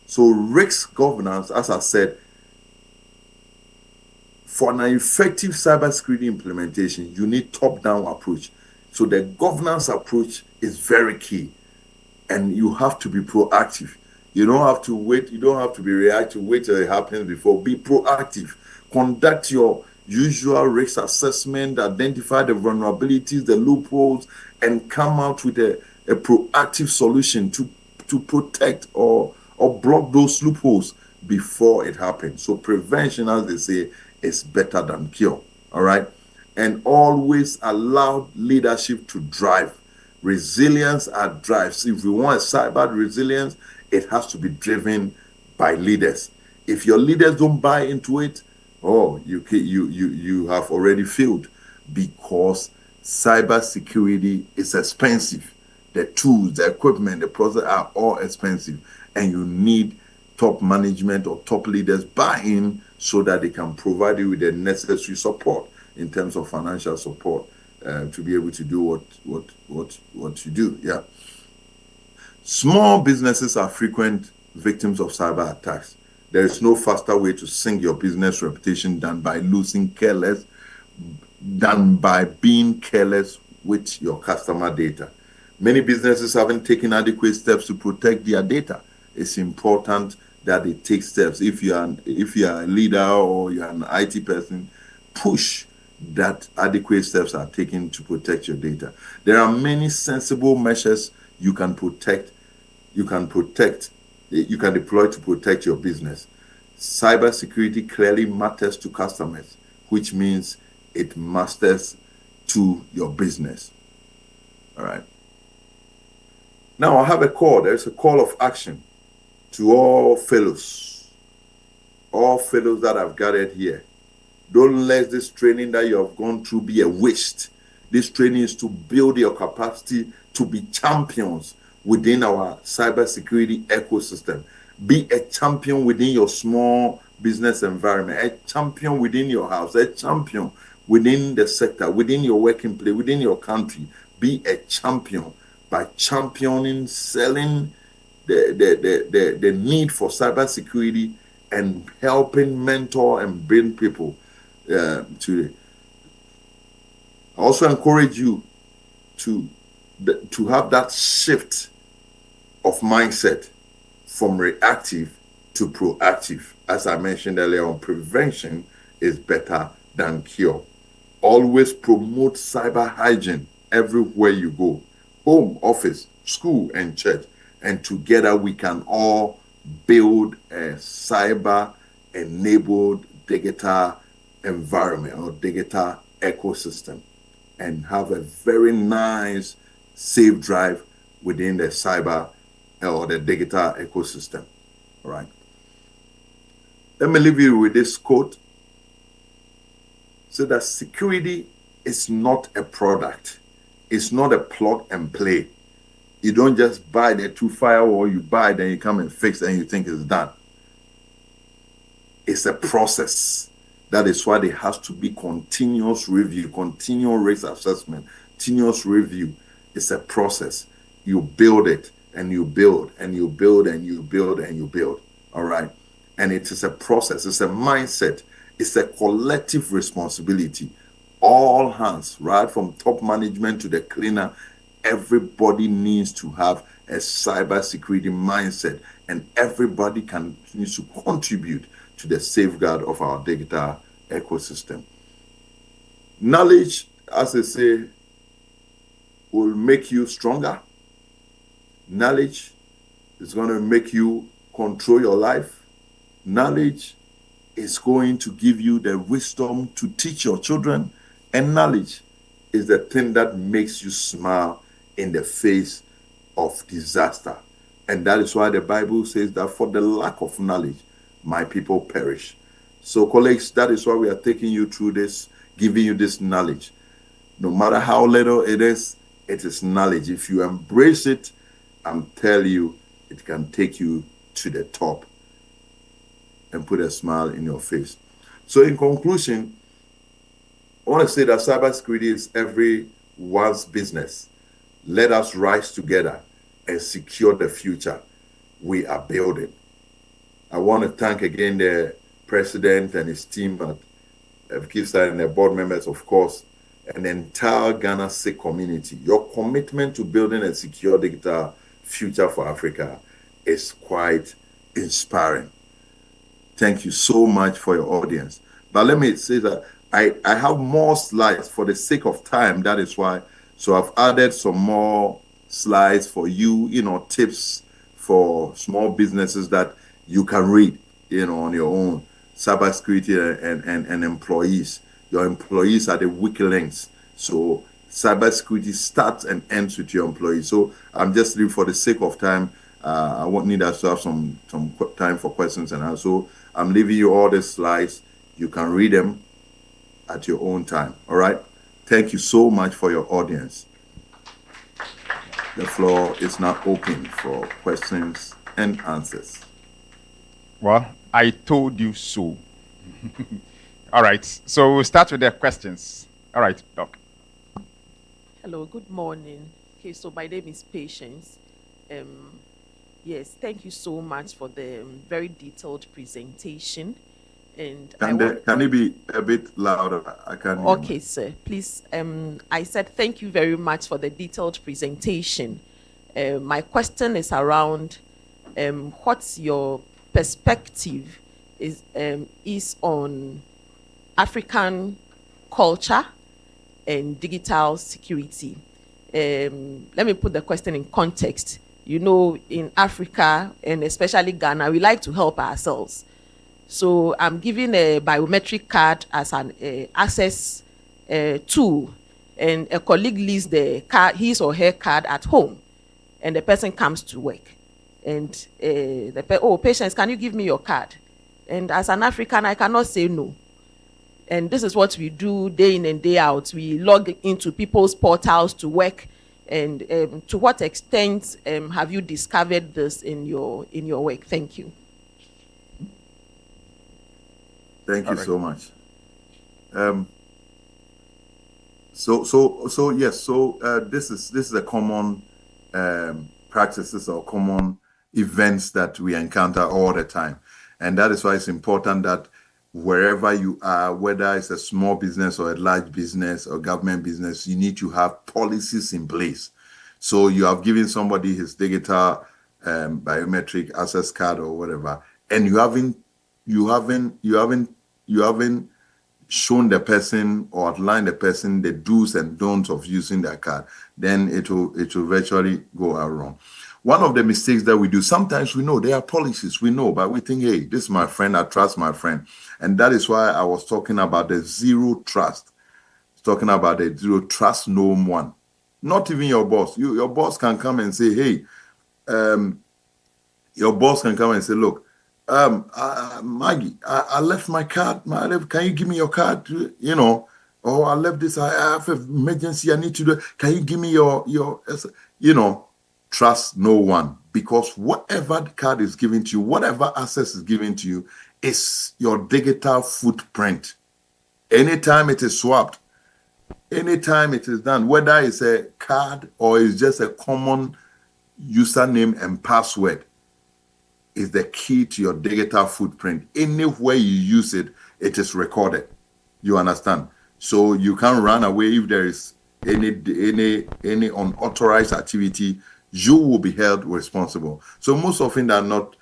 So risk governance, as I said, for an effective cybersecurity implementation, you need top-down approach. So the governance approach is very key, and you have to be proactive. You don't have to wait. You don't have to be reactive. Wait till it happens before. Be proactive. Conduct your usual risk assessment. Identify the vulnerabilities, the loopholes, and come out with a proactive solution to protect or block those loopholes before it happens. So prevention, as they say, is better than cure. All right. And always allow leadership to drive. Resilience at drives. If we want cyber resilience, it has to be driven by leaders. If your leaders don't buy into it, you have already failed, because cybersecurity is expensive. The tools, the equipment, the process are all expensive, and you need top management or top leaders buy in so that they can provide you with the necessary support in terms of financial support to be able to do what you do. Yeah. Small businesses are frequent victims of cyber attacks. There is no faster way to sink your business reputation than by being careless with your customer data. Many businesses haven't taken adequate steps to protect their data. It's important that they take steps. If you are a leader or you're an IT person, push that adequate steps are taken to protect your data. There are many sensible measures you can deploy to protect your business. Cybersecurity clearly matters to customers, which means it matters to your business. All right. Now I have a call. There's a call of action to all fellows that have gathered here. Don't let this training that you have gone through be a waste. This training is to build your capacity to be champions within our cybersecurity ecosystem. Be a champion within your small business environment, a champion within your house, a champion within the sector, within your working place, within your country. Be a champion by championing, selling the need for cybersecurity and helping mentor and bring people to it. I also encourage you to have that shift of mindset from reactive to proactive. As I mentioned earlier on, prevention is better than cure. Always promote cyber hygiene everywhere you go, home, office, school, and church. And together we can all build a cyber-enabled digital environment or digital ecosystem and have a very nice safe drive within the cyber or the digital ecosystem. All right. Let me leave you with this quote. So that security is not a product. It's not a plug and play. You don't just buy the two firewall, you buy, then you come and fix and you think it's done. It's a process. That is why there has to be continuous review, continual risk assessment, continuous review. It's a process. You build it and you build and you build and you build and you build. All right. And it is a process. It's a mindset. It's a collective responsibility. All hands, right from top management to the cleaner, everybody needs to have a cybersecurity mindset, and everybody needs to contribute to the safeguard of our digital ecosystem. Knowledge, as I say, will make you stronger. Knowledge is going to make you control your life. Knowledge is going to give you the wisdom to teach your children, and knowledge is the thing that makes you smile in the face of disaster. And that is why the Bible says that for the lack of knowledge, my people perish. So, colleagues, that is why we are taking you through this, giving you this knowledge. No matter how little it is knowledge. If you embrace it, I'm telling you, it can take you to the top and put a smile in your face. So, in conclusion, I want to say that cybersecurity is everyone's business. Let us rise together and secure the future we are building. I want to thank again the president and his team at Kivstar and the board members, of course, and the entire GHANASIG community. Your commitment to building a secure digital future for Africa is quite inspiring. Thank you so much for your audience. But let me say that I have more slides for the sake of time. That is why. So I've added some more slides for you, tips for small businesses that you can read, on your own. Cybersecurity and employees. Your employees are the weak links. So cybersecurity starts and ends with your employees. So I'm just leaving for the sake of time. I won't need us to have some time for questions and answers. So I'm leaving you all the slides. You can read them at your own time. All right. Thank you so much for your audience. The floor is now open for questions and answers. Well, I told you so. All right. So we'll start with the questions. All right, Doc. Hello, good morning. Okay, so my name is Patience. Yes, thank you so much for the very detailed presentation. And can it be a bit louder? I can't hear. Okay, sir. Please. I said thank you very much for the detailed presentation. My question is around what's your perspective is on African culture and digital security. Let me put the question in context. In Africa and especially Ghana, we like to help ourselves. So I'm giving a biometric card as an access tool, and a colleague leaves the card, his or her card at home, and the person comes to work, and Patience, can you give me your card? And as an African, I cannot say no. And this is what we do day in and day out. We log into people's portals to work. And to what extent have you discovered this in your work? Thank you. Thank you so much. This is a common practices or common events that we encounter all the time, and that is why it's important that wherever you are, whether it's a small business or a large business or government business, you need to have policies in place. So you have given somebody his digital biometric access card or whatever, and you haven't shown the person or outlined the person the do's and don'ts of using that card, then it will virtually go out wrong. One of the mistakes that we do, sometimes we know there are policies, we know, but we think, hey, this is my friend, I trust my friend. And that is why I was talking about the zero trust. Talking about the zero trust no one. Not even your boss. Your boss can come and say, hey, your boss can come and say, look, Maggie, I left my card. Can you give me your card? Or I left this. I have an emergency. I need to do. Can you give me your? Trust no one, because whatever the card is given to you, whatever access is given to you, is your digital footprint. Anytime it is swapped, anytime it is done, whether it's a card or it's just a common username and password, is the key to your digital footprint. Anywhere you use it, it is recorded. You understand? So you can't run away if there is any unauthorized activity. You will be held responsible. So most often than not,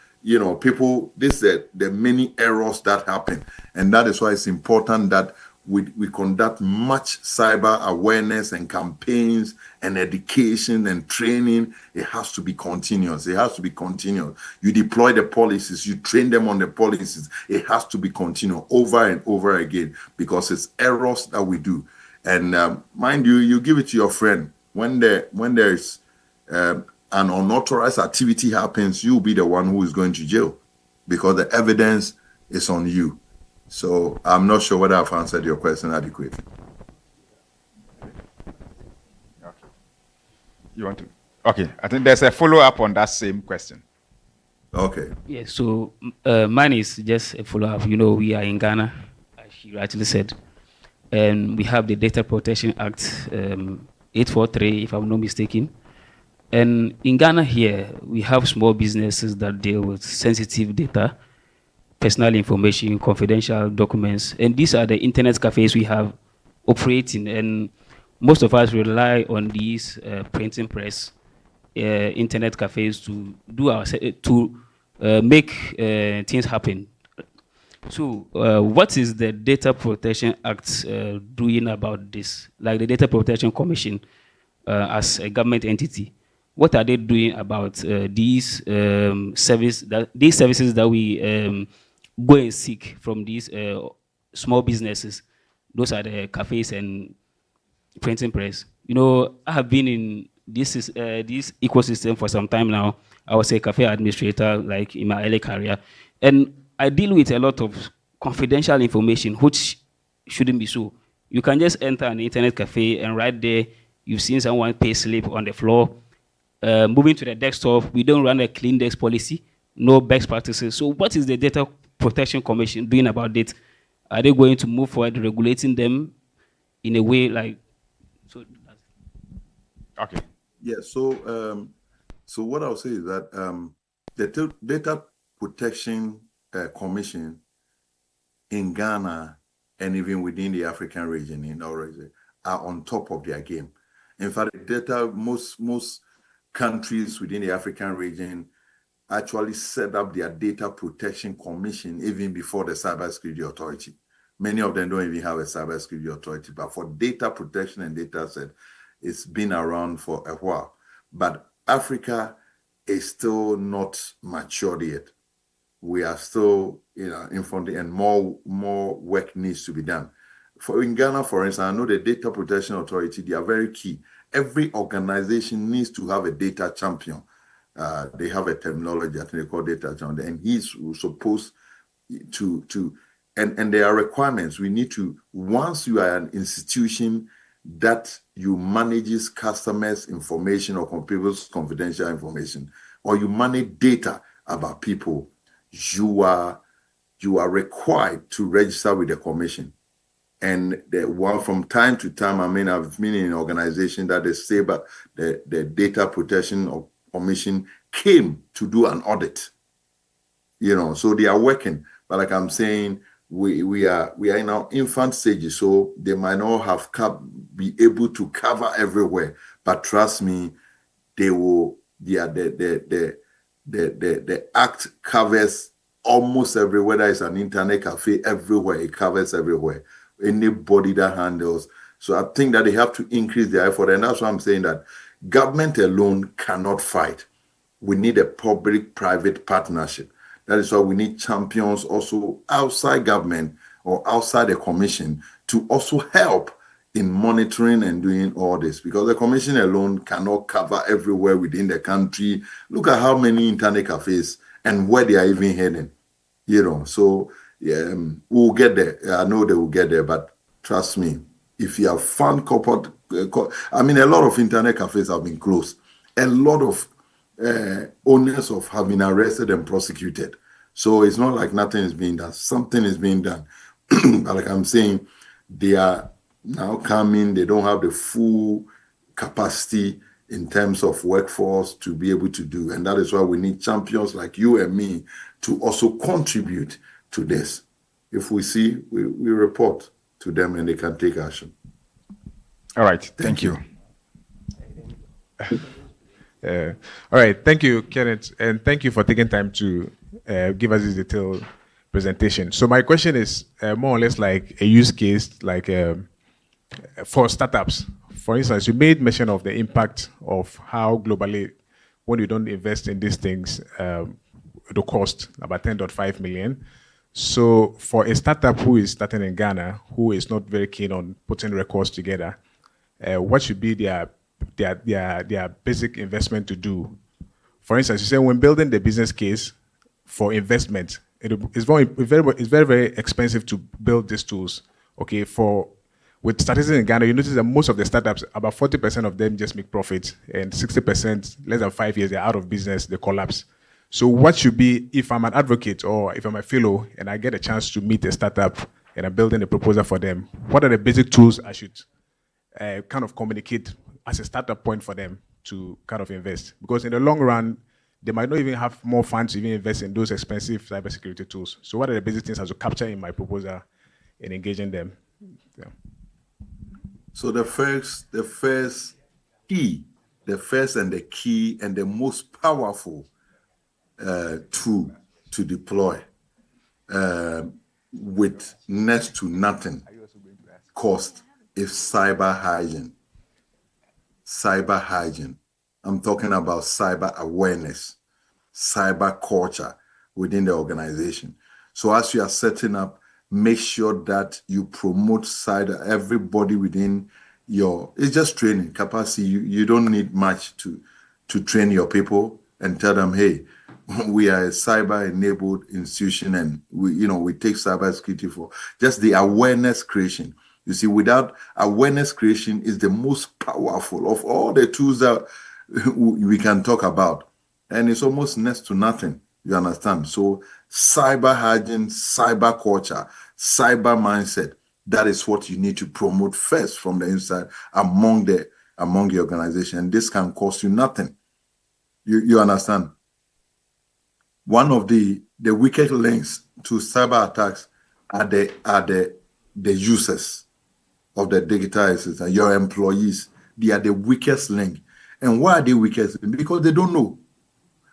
people, this is the many errors that happen. And that is why it's important that we conduct much cyber awareness and campaigns and education and training. It has to be continuous. It has to be continuous. You deploy the policies, you train them on the policies. It has to be continuous over and over again, because it's errors that we do. And mind you, you give it to your friend. When there's an unauthorized activity happens, you'll be the one who is going to jail because the evidence is on you. So I'm not sure whether I've answered your question adequately. Okay. You want to? Okay. I think there's a follow-up on that same question. Okay. Yeah, so mine is just a follow-up. We are in Ghana, as she rightly said, and we have the Data Protection Act 843, if I'm not mistaken. And in Ghana here, we have small businesses that deal with sensitive data, personal information, confidential documents, and these are the internet cafes we have operating. And most of us rely on these printing press internet cafes to do make things happen. So, what is the Data Protection Act doing about this? Like the Data Protection Commission, as a government entity, what are they doing about these services that we go and seek from these small businesses? Those are the cafes and printing press. I have been in this ecosystem for some time now. I was a cafe administrator, like in my early career, and I deal with a lot of confidential information, which shouldn't be so. You can just enter an internet cafe, and right there, you've seen someone pay slip on the floor. Moving to the desktop, we don't run a clean desk policy, no best practices. So, what is the Data Protection Commission doing about it? Are they going to move forward regulating them in a way like so? Okay. Yeah. So what I'll say is that the Data Protection Commission in Ghana and even within the African region are on top of their game. In fact, most countries within the African region actually set up their Data Protection Commission even before the Cybersecurity Authority. Many of them don't even have a Cybersecurity Authority, but for data protection and data set, it's been around for a while. But Africa is still not matured yet. We are still, in front, and more work needs to be done. In Ghana, for instance, I know the Data Protection Authority, they are very key. Every organization needs to have a data champion. They have a terminology, I think they call data champion, and he's supposed to and there are requirements. We need to, once you are an institution that you manages customers' information or people's confidential information, or you manage data about people, you are required to register with the commission. And from time to time, I've been in an organization that the Data Protection Commission came to do an audit. So they are working. But like I'm saying, we are in our infant stages, so they might not have be able to cover everywhere. But trust me, they will. The act covers almost everywhere. Whether it's an internet cafe, everywhere it covers everywhere. Anybody that handles. So I think that they have to increase their effort, and that's why I'm saying that government alone cannot fight. We need a public-private partnership. That is why we need champions also outside government or outside the commission to also help in monitoring and doing all this, because the commission alone cannot cover everywhere within the country. Look at how many internet cafes and where they are even heading. So we'll get there. I know they will get there, but trust me, if you have found corporate, a lot of internet cafes have been closed. A lot of owners have been arrested and prosecuted. So it's not like nothing is being done. Something is being done. But like I'm saying, they are now coming. They don't have the full capacity in terms of workforce to be able to do. And that is why we need champions like you and me to also contribute to this. If we see, we report to them and they can take action. All right. Thank you. All right. Thank you, Kenneth. And thank you for taking time to give us this detailed presentation. So my question is more or less like a use case, like for startups. For instance, you made mention of the impact of how globally, when you don't invest in these things, the cost about 10.5 million. So for a startup who is starting in Ghana, who is not very keen on putting records together, what should be their basic investment to do? For instance, you say when building the business case for investment, it's very expensive to build these tools. Okay, with statistics in Ghana, you notice that most of the startups, about 40% of them just make profits, and 60%, less than 5 years, they're out of business, they collapse. So what should be, if I'm an advocate or if I'm a fellow and I get a chance to meet a startup and I'm building a proposal for them, what are the basic tools I should kind of communicate as a startup point for them to kind of invest? Because in the long run, they might not even have more funds to even invest in those expensive cybersecurity tools. So what are the basic things I have to capture in my proposal in engaging them? Yeah. So the first and the key and the most powerful tool to deploy with next to nothing cost is cyber hygiene. Cyber hygiene. I'm talking about cyber awareness, cyber culture within the organization. So as you are setting up, make sure that you promote cyber, everybody within it's just training capacity. You don't need much to train your people and tell them, hey, we are a cyber-enabled institution and we take cybersecurity for just the awareness creation. You see, without awareness creation is the most powerful of all the tools that we can talk about. And it's almost next to nothing, you understand? So cyber hygiene, cyber culture, cyber mindset, that is what you need to promote first from the inside among the organization. And this can cost you nothing. You understand? One of the weakest links to cyber attacks are the users of the digital system, your employees. They are the weakest link. And why are they weakest? Because they don't know.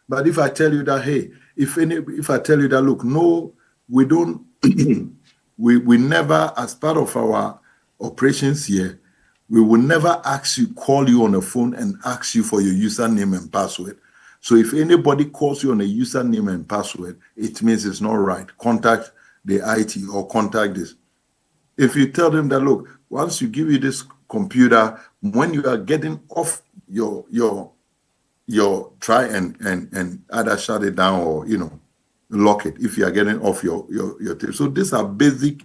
But if I tell you that, hey, if I tell you that, look, no, we don't, we never, as part of our operations here, we will never call you on the phone and ask you for your username and password. So if anybody calls you on a username and password, it means it's not right. Contact the IT or contact this. If you tell them that, look, once you give you this computer, when you are getting off your try and either shut it down or lock it if you are getting off your tape. So these are basic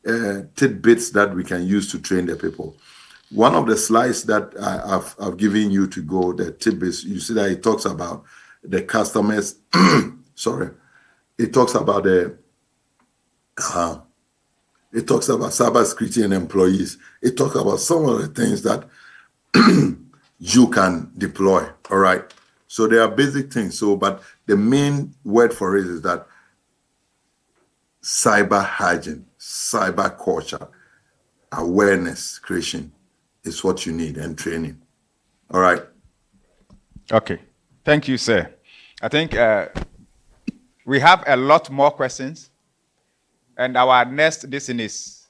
tidbits that we can use to train the people. One of the slides that I've given you to go, the tidbits, you see that it talks about the customers. Sorry, it talks about it talks about cybersecurity and employees. It talks about some of the things that you can deploy. All right. So there are basic things. But the main word for it is that cyber hygiene, cyber culture, awareness creation is what you need, and training. All right. Okay. Thank you, sir. I think we have a lot more questions. And our next listening is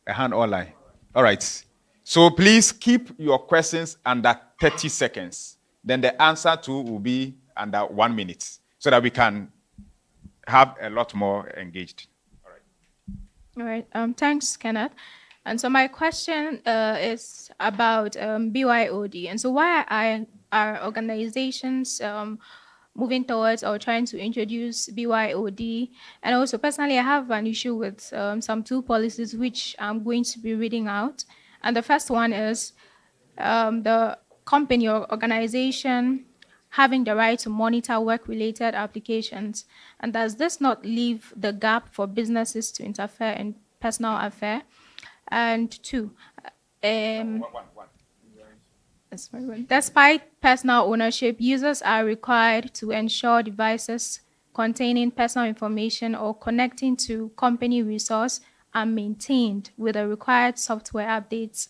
a hand online. All right. So please keep your questions under 30 seconds. Then the answer to will be under 1 minute so that we can have a lot more engaged. All right. Thanks, Kenneth. And so my question is about BYOD. And so why are organizations moving towards or trying to introduce BYOD? And also, personally, I have an issue with some two policies which I'm going to be reading out. And the first one is the company or organization having the right to monitor work-related applications. And does this not leave the gap for businesses to interfere in personal affairs? And two, despite personal ownership, users are required to ensure devices containing personal information or connecting to company resource are maintained with the required software updates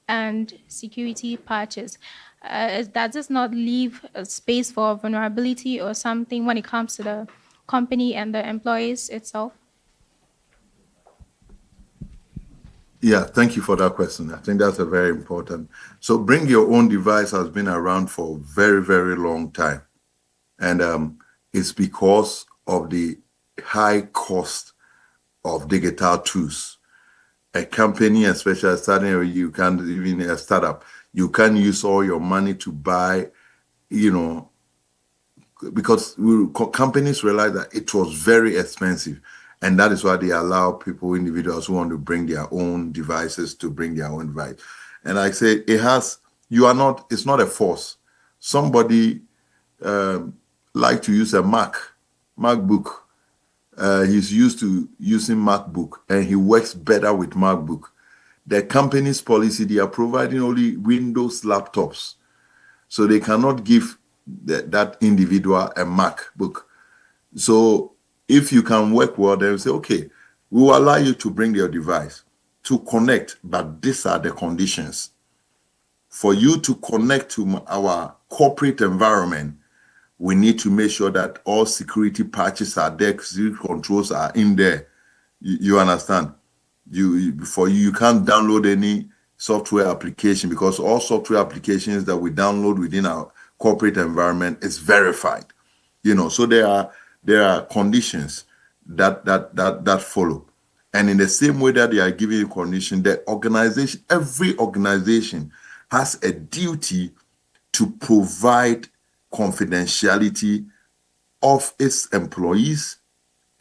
and security patches. Does this not leave a space for vulnerability or something when it comes to the company and the employees itself? Yeah, thank you for that question. I think that's a very important. So bring your own device has been around for a very, very long time. And is because of the high cost of digital tools. A company, especially starting, you can't, even a startup, you can't use all your money to buy, because companies realized that it was very expensive. And that is why they allow people, individuals who want to bring their own devices to bring their own device. And I say it's not a force. Somebody like to use a MacBook. He's used to using MacBook and he works better with MacBook. The company's policy, they are providing only Windows laptops. So they cannot give that individual a MacBook. So if you can work well, they will say, okay, we will allow you to bring your device to connect, but these are the conditions. For you to connect to our corporate environment, we need to make sure that all security patches are there, security controls are in there. You understand? You can't download any software application, because all software applications that we download within our corporate environment is verified. So there are conditions that follow. And in the same way that they are giving you condition, every organization has a duty to provide confidentiality of its employees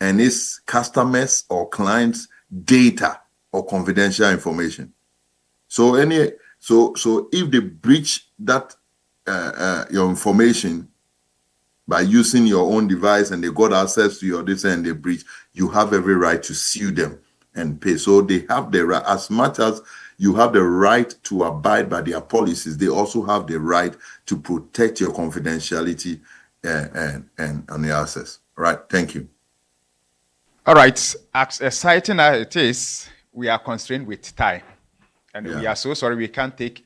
and its customers or clients' data or confidential information. So if they breach that your information by using your own device and they got access to your data and they breach, you have every right to sue them and pay. So they have the right, as much as you have the right to abide by their policies, they also have the right to protect your confidentiality and on the access. All right, thank you. All right, as exciting as it is, we are constrained with time. And we are so sorry we can't take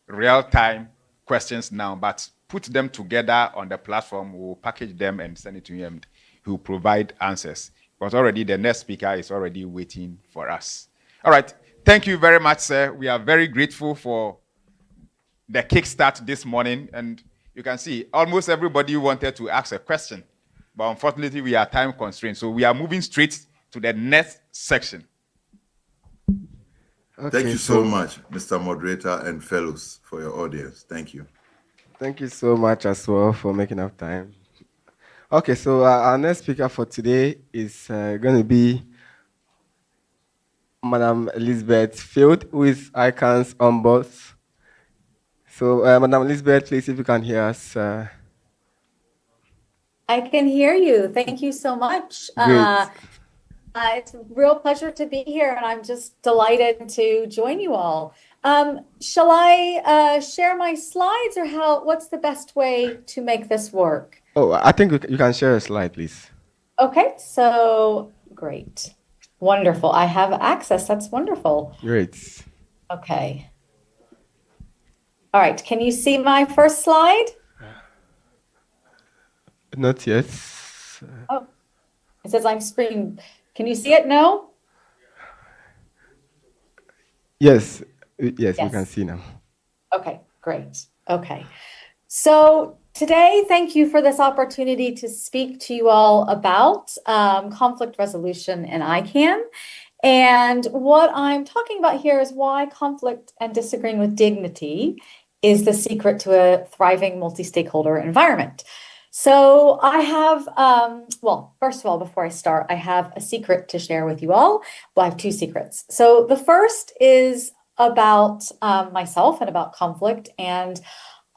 real-time questions now, but put them together on the platform. We'll package them and send it to him. He will provide answers. Because already the next speaker is already waiting for us. All right. Thank you very much, sir. We are very grateful for the kickstart this morning. And you can see almost everybody wanted to ask a question. But unfortunately, we are time constrained. So we are moving straight to the next section. Okay, thank you so much, Mr. Moderator and fellows, for your audience. Thank you. Thank you so much as well for making up time. Okay, so our next speaker for today is going to be Madam Elizabeth Field, who is ICANN's Ombuds. So, Madam Elizabeth, please, if you can hear us. I can hear you. Thank you so much. Great. It's a real pleasure to be here, and I'm just delighted to join you all. Shall I share my slides, or what's the best way to make this work? Oh, I think you can share a slide, please. Okay, so great. Wonderful. I have access. That's wonderful. Great. Okay. All right. Can you see my first slide? Not yet. Oh, it says I'm screen. Can you see it? No? Yes, we can see now. Okay, great. Okay. So today, thank you for this opportunity to speak to you all about conflict resolution in ICANN. And what I'm talking about here is why conflict and disagreeing with dignity is the secret to a thriving multi-stakeholder environment. So I have, well, first of all, before I start, I have a secret to share with you all. Well, I have two secrets. So the first is about myself and about conflict, and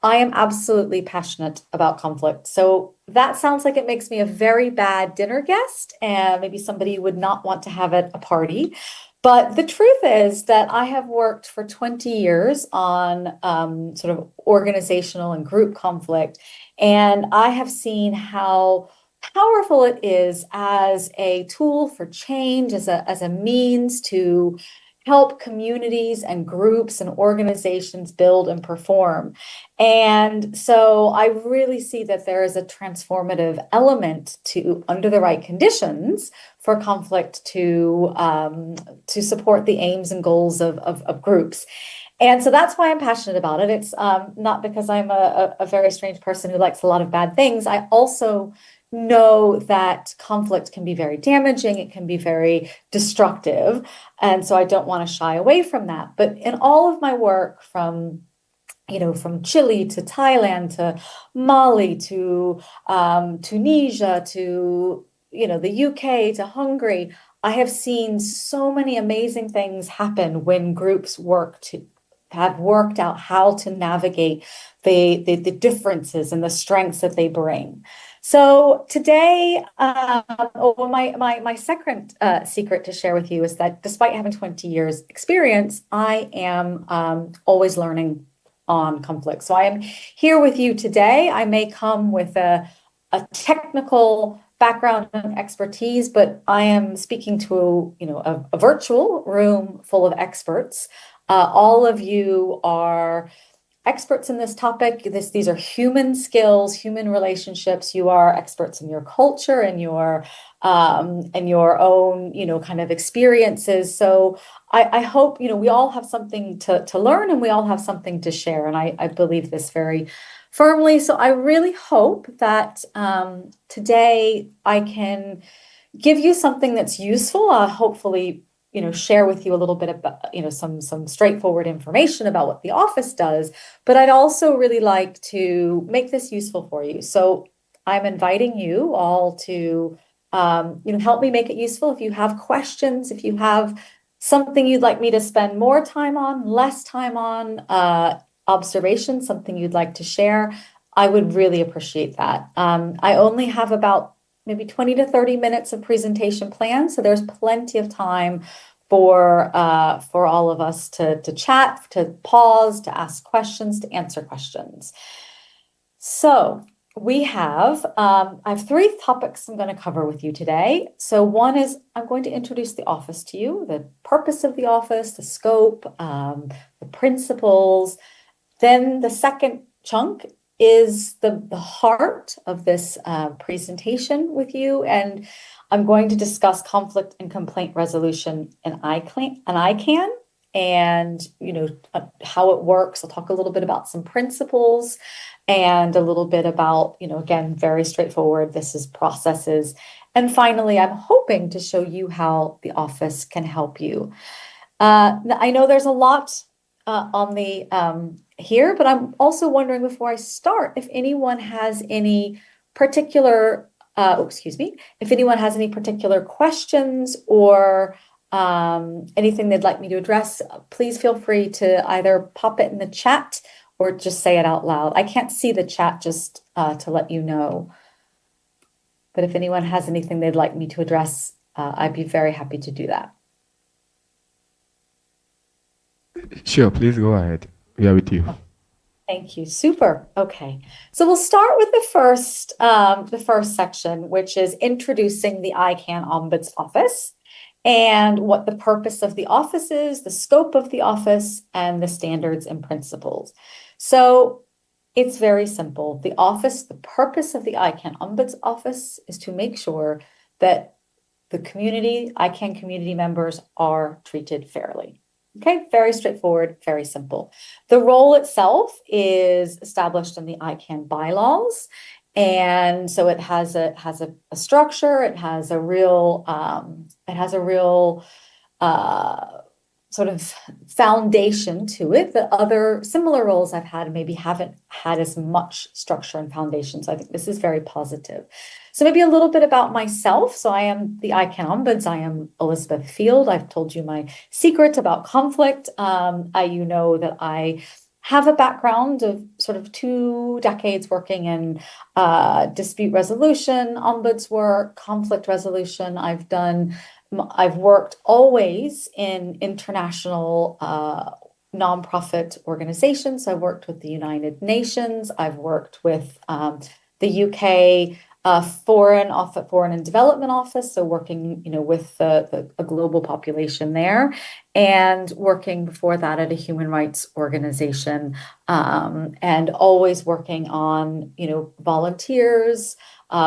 I am absolutely passionate about conflict. So that sounds like it makes me a very bad dinner guest, and maybe somebody would not want to have at a party. But the truth is that I have worked for 20 years on sort of organizational and group conflict, and I have seen how powerful it is as a tool for change, as a means to help communities and groups and organizations build and perform. And so I really see that there is a transformative element to, under the right conditions, for conflict to support the aims and goals of groups. And so that's why I'm passionate about it. It's not because I'm a very strange person who likes a lot of bad things. I also know that conflict can be very damaging, it can be very destructive. And so I don't want to shy away from that. But in all of my work from Chile to Thailand to Mali to Tunisia to the UK to Hungary, I have seen so many amazing things happen when groups have worked out how to navigate the differences and the strengths that they bring. So today, my second secret to share with you is that despite having 20 years experience, I am always learning on conflict. So I am here with you today. I may come with a technical background and expertise, but I am speaking to a virtual room full of experts. All of you are experts in this topic. These are human skills, human relationships. You are experts in your culture and your own, kind of experiences. So I hope, we all have something to learn and we all have something to share. And I believe this very firmly. So I really hope that today I can give you something that's useful. Hopefully, share with you a little bit about, some straightforward information about what the office does, but I'd also really like to make this useful for you. So I'm inviting you all to, help me make it useful. If you have questions, if you have something you'd like me to spend more time on, less time on, observation, something you'd like to share, I would really appreciate that. I only have about maybe 20 to 30 minutes of presentation planned, so there's plenty of time for all of us to chat, to pause, to ask questions, to answer questions. So I have three topics I'm going to cover with you today. So one is I'm going to introduce the office to you, the purpose of the office, the scope, the principles. Then the second chunk is the heart of this presentation with you. And I'm going to discuss conflict and complaint resolution in ICANN and, how it works. I'll talk a little bit about some principles and a little bit about, again, very straightforward. This is processes. And finally, I'm hoping to show you how the office can help you. I know there's a lot on the here, but I'm also wondering before I start if anyone has any particular, if anyone has any particular questions or anything they'd like me to address, please feel free to either pop it in the chat or just say it out loud. I can't see the chat, just to let you know. But if anyone has anything they'd like me to address, I'd be very happy to do that. Sure, please go ahead. We are with you. Thank you. Super. Okay. So we'll start with the first section, which is introducing the ICANN Ombuds Office and what the purpose of the office is, the scope of the office, and the standards and principles. So it's very simple. The purpose of the ICANN Ombuds Office is to make sure that the ICANN community members are treated fairly. Okay, very straightforward, very simple. The role itself is established in the ICANN bylaws. And so it has a structure, it has a real sort of foundation to it that other similar roles I've had maybe haven't had as much structure and foundation. So I think this is very positive. So maybe a little bit about myself. So I am the ICANN Ombuds. I am Elizabeth Field. I've told you my secrets about conflict. You know that I have a background of sort of 2 decades working in dispute resolution, ombuds work, conflict resolution. I've worked always in international nonprofit organizations. I've worked with the United Nations. I've worked with the UK Foreign and Development Office, so working, with a global population there, and working before that at a human rights organization, and always working on, volunteers,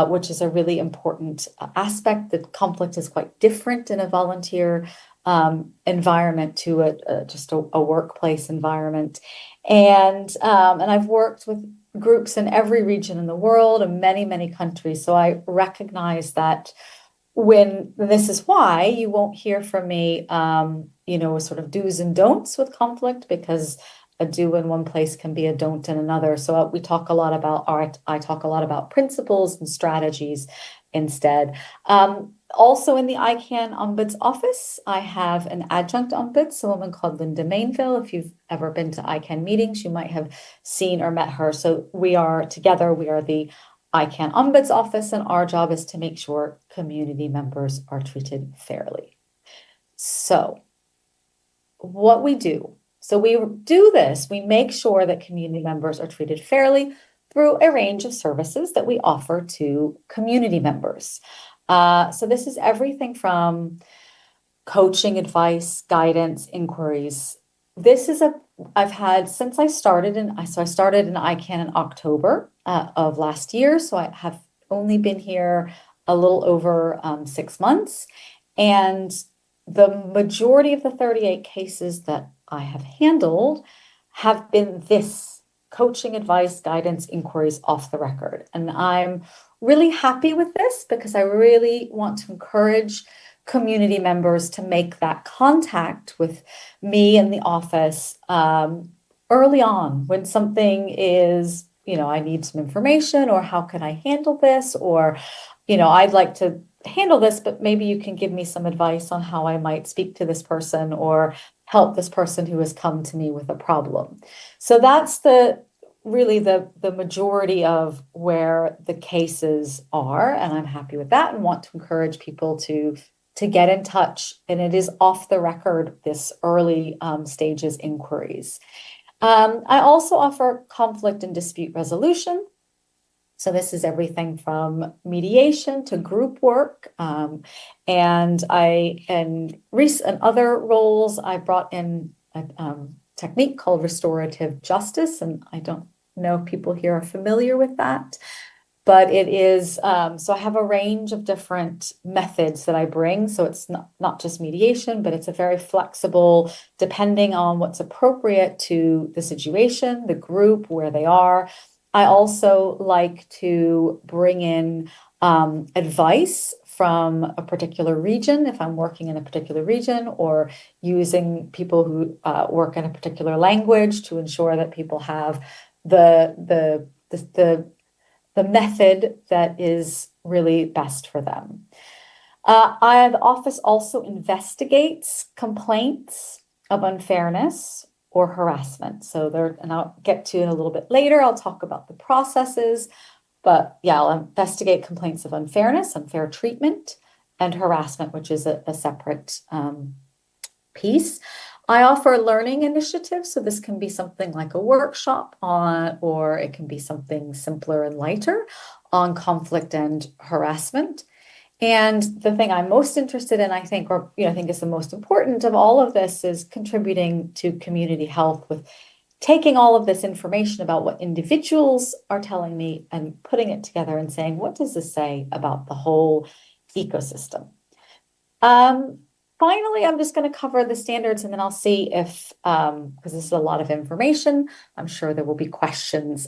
which is a really important aspect. The conflict is quite different in a volunteer environment to just a workplace environment, and I've worked with groups in every region in the world and many, many countries. So I recognize that this is why you won't hear from me, sort of do's and don'ts with conflict, because a do in one place can be a don't in another. So I talk a lot about principles and strategies instead. Also in the ICANN Ombuds office, I have an adjunct ombuds, a woman called Linda Mainville. If you've ever been to ICANN meetings, you might have seen or met her. So we are the ICANN Ombuds office, and our job is to make sure community members are treated fairly. So what we do, we make sure that community members are treated fairly through a range of services that we offer to community members. So this is everything from coaching, advice, guidance, inquiries. I've had since I started in ICANN in October of last year. So I have only been here a little over 6 months. And the majority of the 38 cases that I have handled have been this coaching, advice, guidance, inquiries off the record. And I'm really happy with this because I really want to encourage community members to make that contact with me in the office early on when something is, I need some information, or how can I handle this, or, I'd like to handle this, but maybe you can give me some advice on how I might speak to this person or help this person who has come to me with a problem. So that's really the majority of where the cases are, and I'm happy with that and want to encourage people to get in touch. And it is off the record, this early stages inquiries. I also offer conflict and dispute resolution. So this is everything from mediation to group work. And in other roles, I brought in a technique called restorative justice. And I don't know if people here are familiar with that, but it is, so I have a range of different methods that I bring. So it's not just mediation, but it's a very flexible, depending on what's appropriate to the situation, the group, where they are. I also like to bring in advice from a particular region, if I'm working in a particular region, or using people who work in a particular language to ensure that people have the method that is really best for them. The office also investigates complaints of unfairness or harassment. And I'll get to it a little bit later. I'll talk about the processes, but yeah, I'll investigate complaints of unfairness, unfair treatment, and harassment, which is a separate piece. I offer learning initiatives. So this can be something like a workshop or it can be something simpler and lighter on conflict and harassment. And the thing I'm most interested in, I think is the most important of all of this, is contributing to community health with taking all of this information about what individuals are telling me and putting it together and saying, what does this say about the whole ecosystem? Finally, I'm just going to cover the standards, and then I'll see if, because this is a lot of information, I'm sure there will be questions.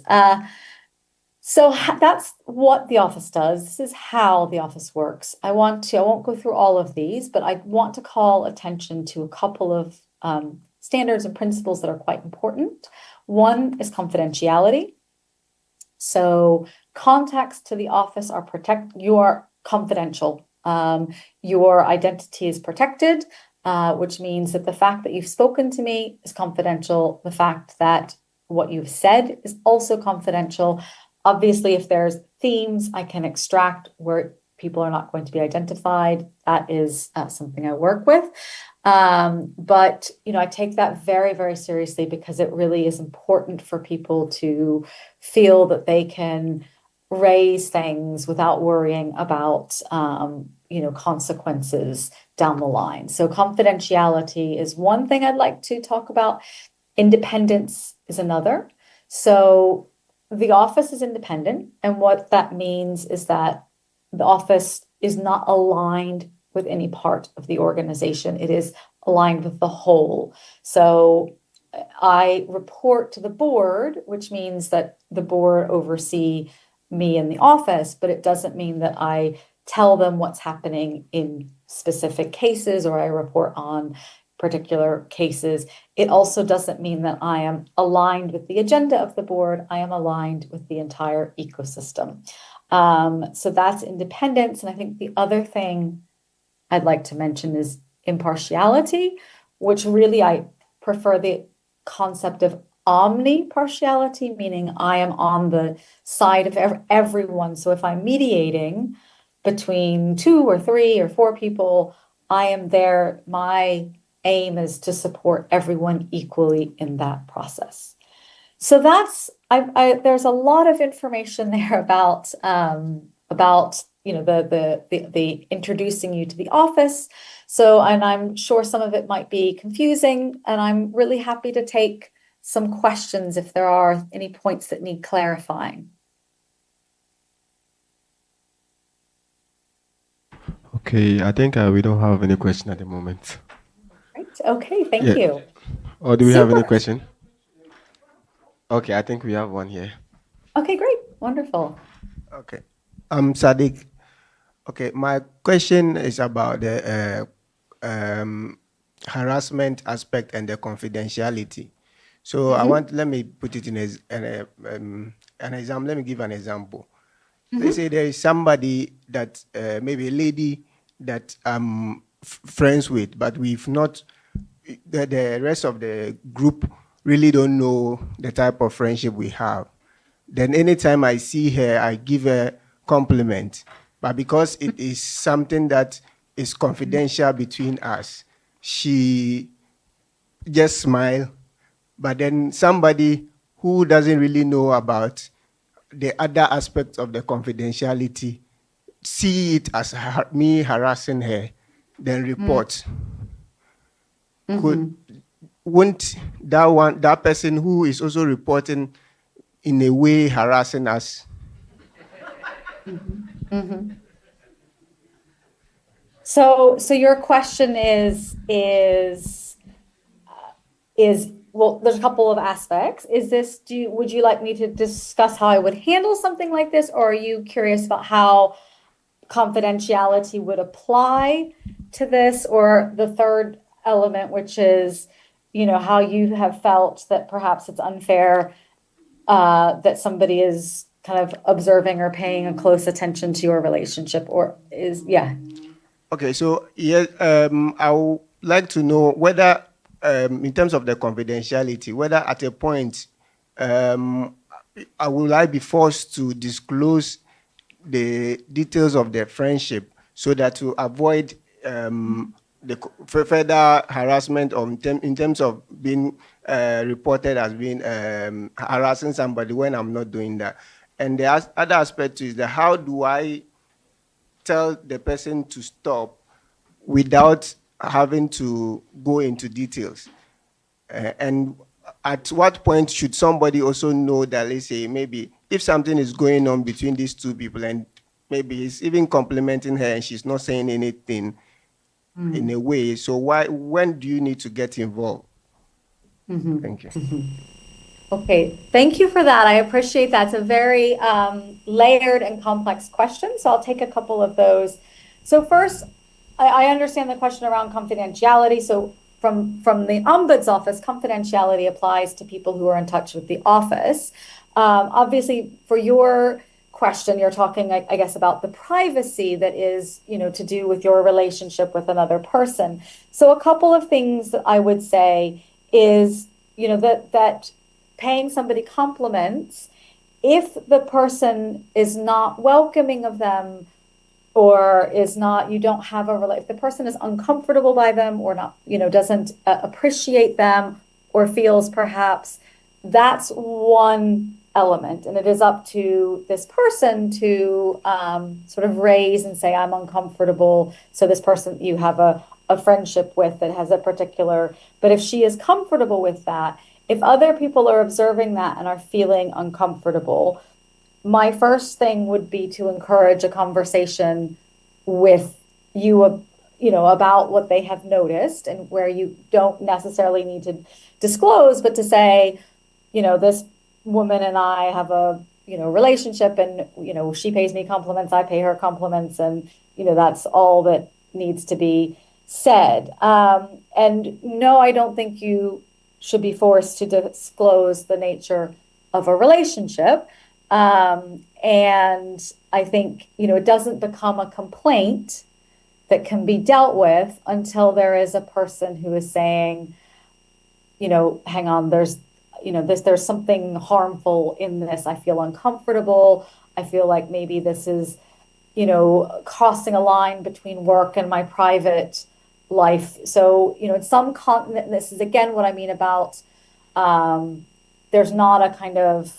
So that's what the office does. This is how the office works. I won't go through all of these, but I want to call attention to a couple of standards and principles that are quite important. One is confidentiality. So contacts to the office you are confidential. Your identity is protected, which means that the fact that you've spoken to me is confidential. The fact that what you've said is also confidential. Obviously, if there's themes I can extract where people are not going to be identified, that is something I work with. But, I take that very, very seriously, because it really is important for people to feel that they can raise things without worrying about, consequences down the line. So confidentiality is one thing I'd like to talk about. Independence is another. So the office is independent. And what that means is that the office is not aligned with any part of the organization. It is aligned with the whole. So I report to the board, which means that the board oversee me in the office, but it doesn't mean that I tell them what's happening in specific cases or I report on particular cases. It also doesn't mean that I am aligned with the agenda of the board. I am aligned with the entire ecosystem. So that's independence. And I think the other thing I'd like to mention is impartiality, which really I prefer the concept of omni-partiality, meaning I am on the side of everyone. So if I'm mediating between 2 or 3 or 4 people, I am there. My aim is to support everyone equally in that process. So that's there's a lot of information there about the introducing you to the office. So, and I'm sure some of it might be confusing, and I'm really happy to take some questions if there are any points that need clarifying. Okay, I think we don't have any question at the moment. Right. Okay, thank you. Or do we have any question? Okay, I think we have one here. Okay, great. Wonderful. Okay. Sadiq. Okay, my question is about the harassment aspect and the confidentiality. So let me put it in an example. Let me give an example. Let's say there is somebody that, maybe a lady that I'm friends with, but we've not, the rest of the group really don't know the type of friendship we have. Then anytime I see her, I give her compliment. But because it is something that is confidential between us, she just smile. But then somebody who doesn't really know about the other aspects of the confidentiality see it as me harassing her, then report. Won't that person who is also reporting in a way harassing us? So your question is well, there's a couple of aspects. Would you like me to discuss how I would handle something like this, or are you curious about how confidentiality would apply to this, or the third element, which is, how you have felt that perhaps it's unfair that somebody is kind of observing or paying a close attention to your relationship, or Okay, so I would like to know whether, in terms of the confidentiality, whether at a point, will I be forced to disclose the details of the friendship so that to avoid the further harassment in terms of being reported as being harassing somebody when I'm not doing that. And the other aspect is that how do I tell the person to stop without having to go into details? And at what point should somebody also know that, let's say, maybe if something is going on between these two people and maybe he's even complimenting her and she's not saying anything in a way, so when do you need to get involved? Thank you. Okay, thank you for that. I appreciate that. It's a very layered and complex question, so I'll take a couple of those. So first, I understand the question around confidentiality. So from the Ombuds office, confidentiality applies to people who are in touch with the office. Obviously, for your question, you're talking, I guess, about the privacy that is, to do with your relationship with another person. So a couple of things that I would say is, that paying somebody compliments, if the person is not welcoming of them, or is not, you don't have if the person is uncomfortable by them, or not, doesn't appreciate them, or feels perhaps, that's one element. And it is up to this person to sort of raise and say, I'm uncomfortable. So this person you have a friendship with that has a particular, but if she is comfortable with that, if other people are observing that and are feeling uncomfortable, my first thing would be to encourage a conversation with you, about what they have noticed, and where you don't necessarily need to disclose, but to say, this woman and I have a, relationship, and, she pays me compliments, I pay her compliments, and, that's all that needs to be said. And no, I don't think you should be forced to disclose the nature of a relationship. And I think, it doesn't become a complaint that can be dealt with until there is a person who is saying, hang on, there's something harmful in this. I feel uncomfortable. I feel like maybe this is, crossing a line between work and my private life. So, in some this is again what I mean about there's not a kind of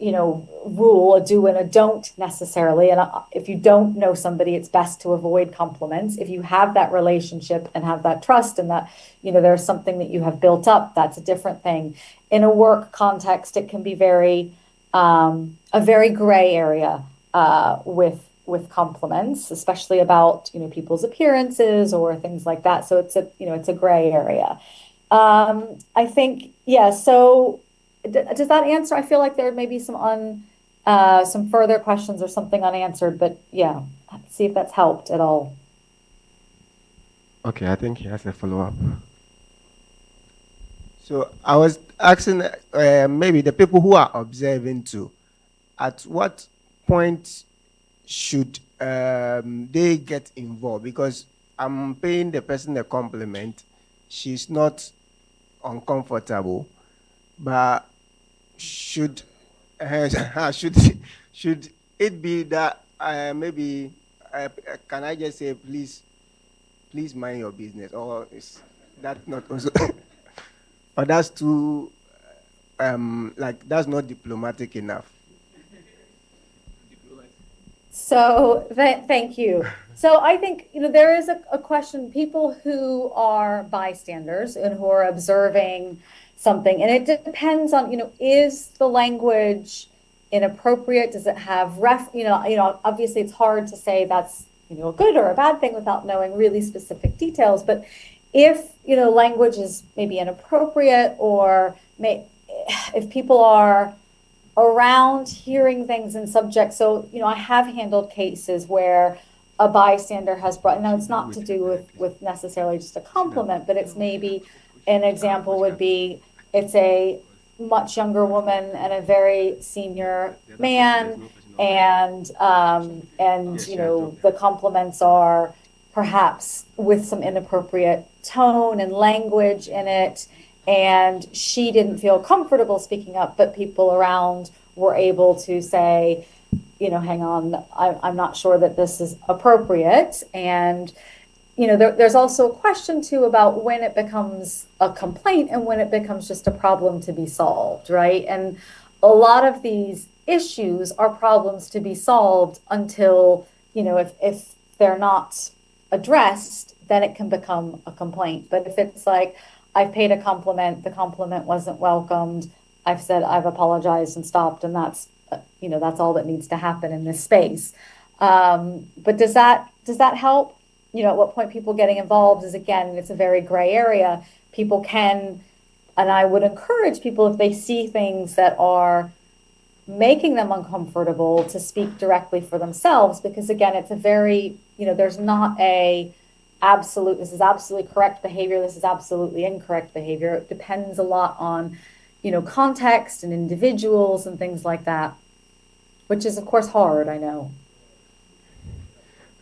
rule, a do and a don't necessarily. And if you don't know somebody, it's best to avoid compliments. If you have that relationship and have that trust, and that there's something that you have built up, that's a different thing. In a work context, it can be a very gray area with compliments, especially about people's appearances or things like that. So it's a gray area. I think, yeah. So does that answer? I feel like there may be some further questions or something unanswered, but yeah, see if that's helped at all. Okay, I think he has a follow-up. So I was asking maybe the people who are observing too, at what point should they get involved? Because I'm paying the person a compliment, she's not uncomfortable, but should should it be that maybe can I just say please mind your business, or is that not also or that's too that's not diplomatic enough? So thank you. So I think there is a question, people who are bystanders and who are observing something, and it depends on is the language inappropriate? Does it have obviously it's hard to say that's a good or a bad thing without knowing really specific details. But if language is maybe inappropriate, or if people are around hearing things in subjects. So, I have handled cases where a bystander has brought, now it's not to do with necessarily just a compliment, but it's maybe an example would be, it's a much younger woman and a very senior man, and the compliments are perhaps with some inappropriate tone and language in it, and she didn't feel comfortable speaking up, but people around were able to say, hang on, I'm not sure that this is appropriate. And, there's also a question too about when it becomes a complaint and when it becomes just a problem to be solved, right? And a lot of these issues are problems to be solved until, if they're not addressed, then it can become a complaint. But if it's like, I've paid a compliment, the compliment wasn't welcomed, I've said I've apologized and stopped, and that's that's all that needs to happen in this space. But does that help? At what point people getting involved is, again, it's a very gray area. People can, and I would encourage people, if they see things that are making them uncomfortable, to speak directly for themselves, because again, it's a very, there's not a absolute, this is absolutely correct behavior, this is absolutely incorrect behavior. It depends a lot on, context and individuals and things like that, which is of course hard, I know.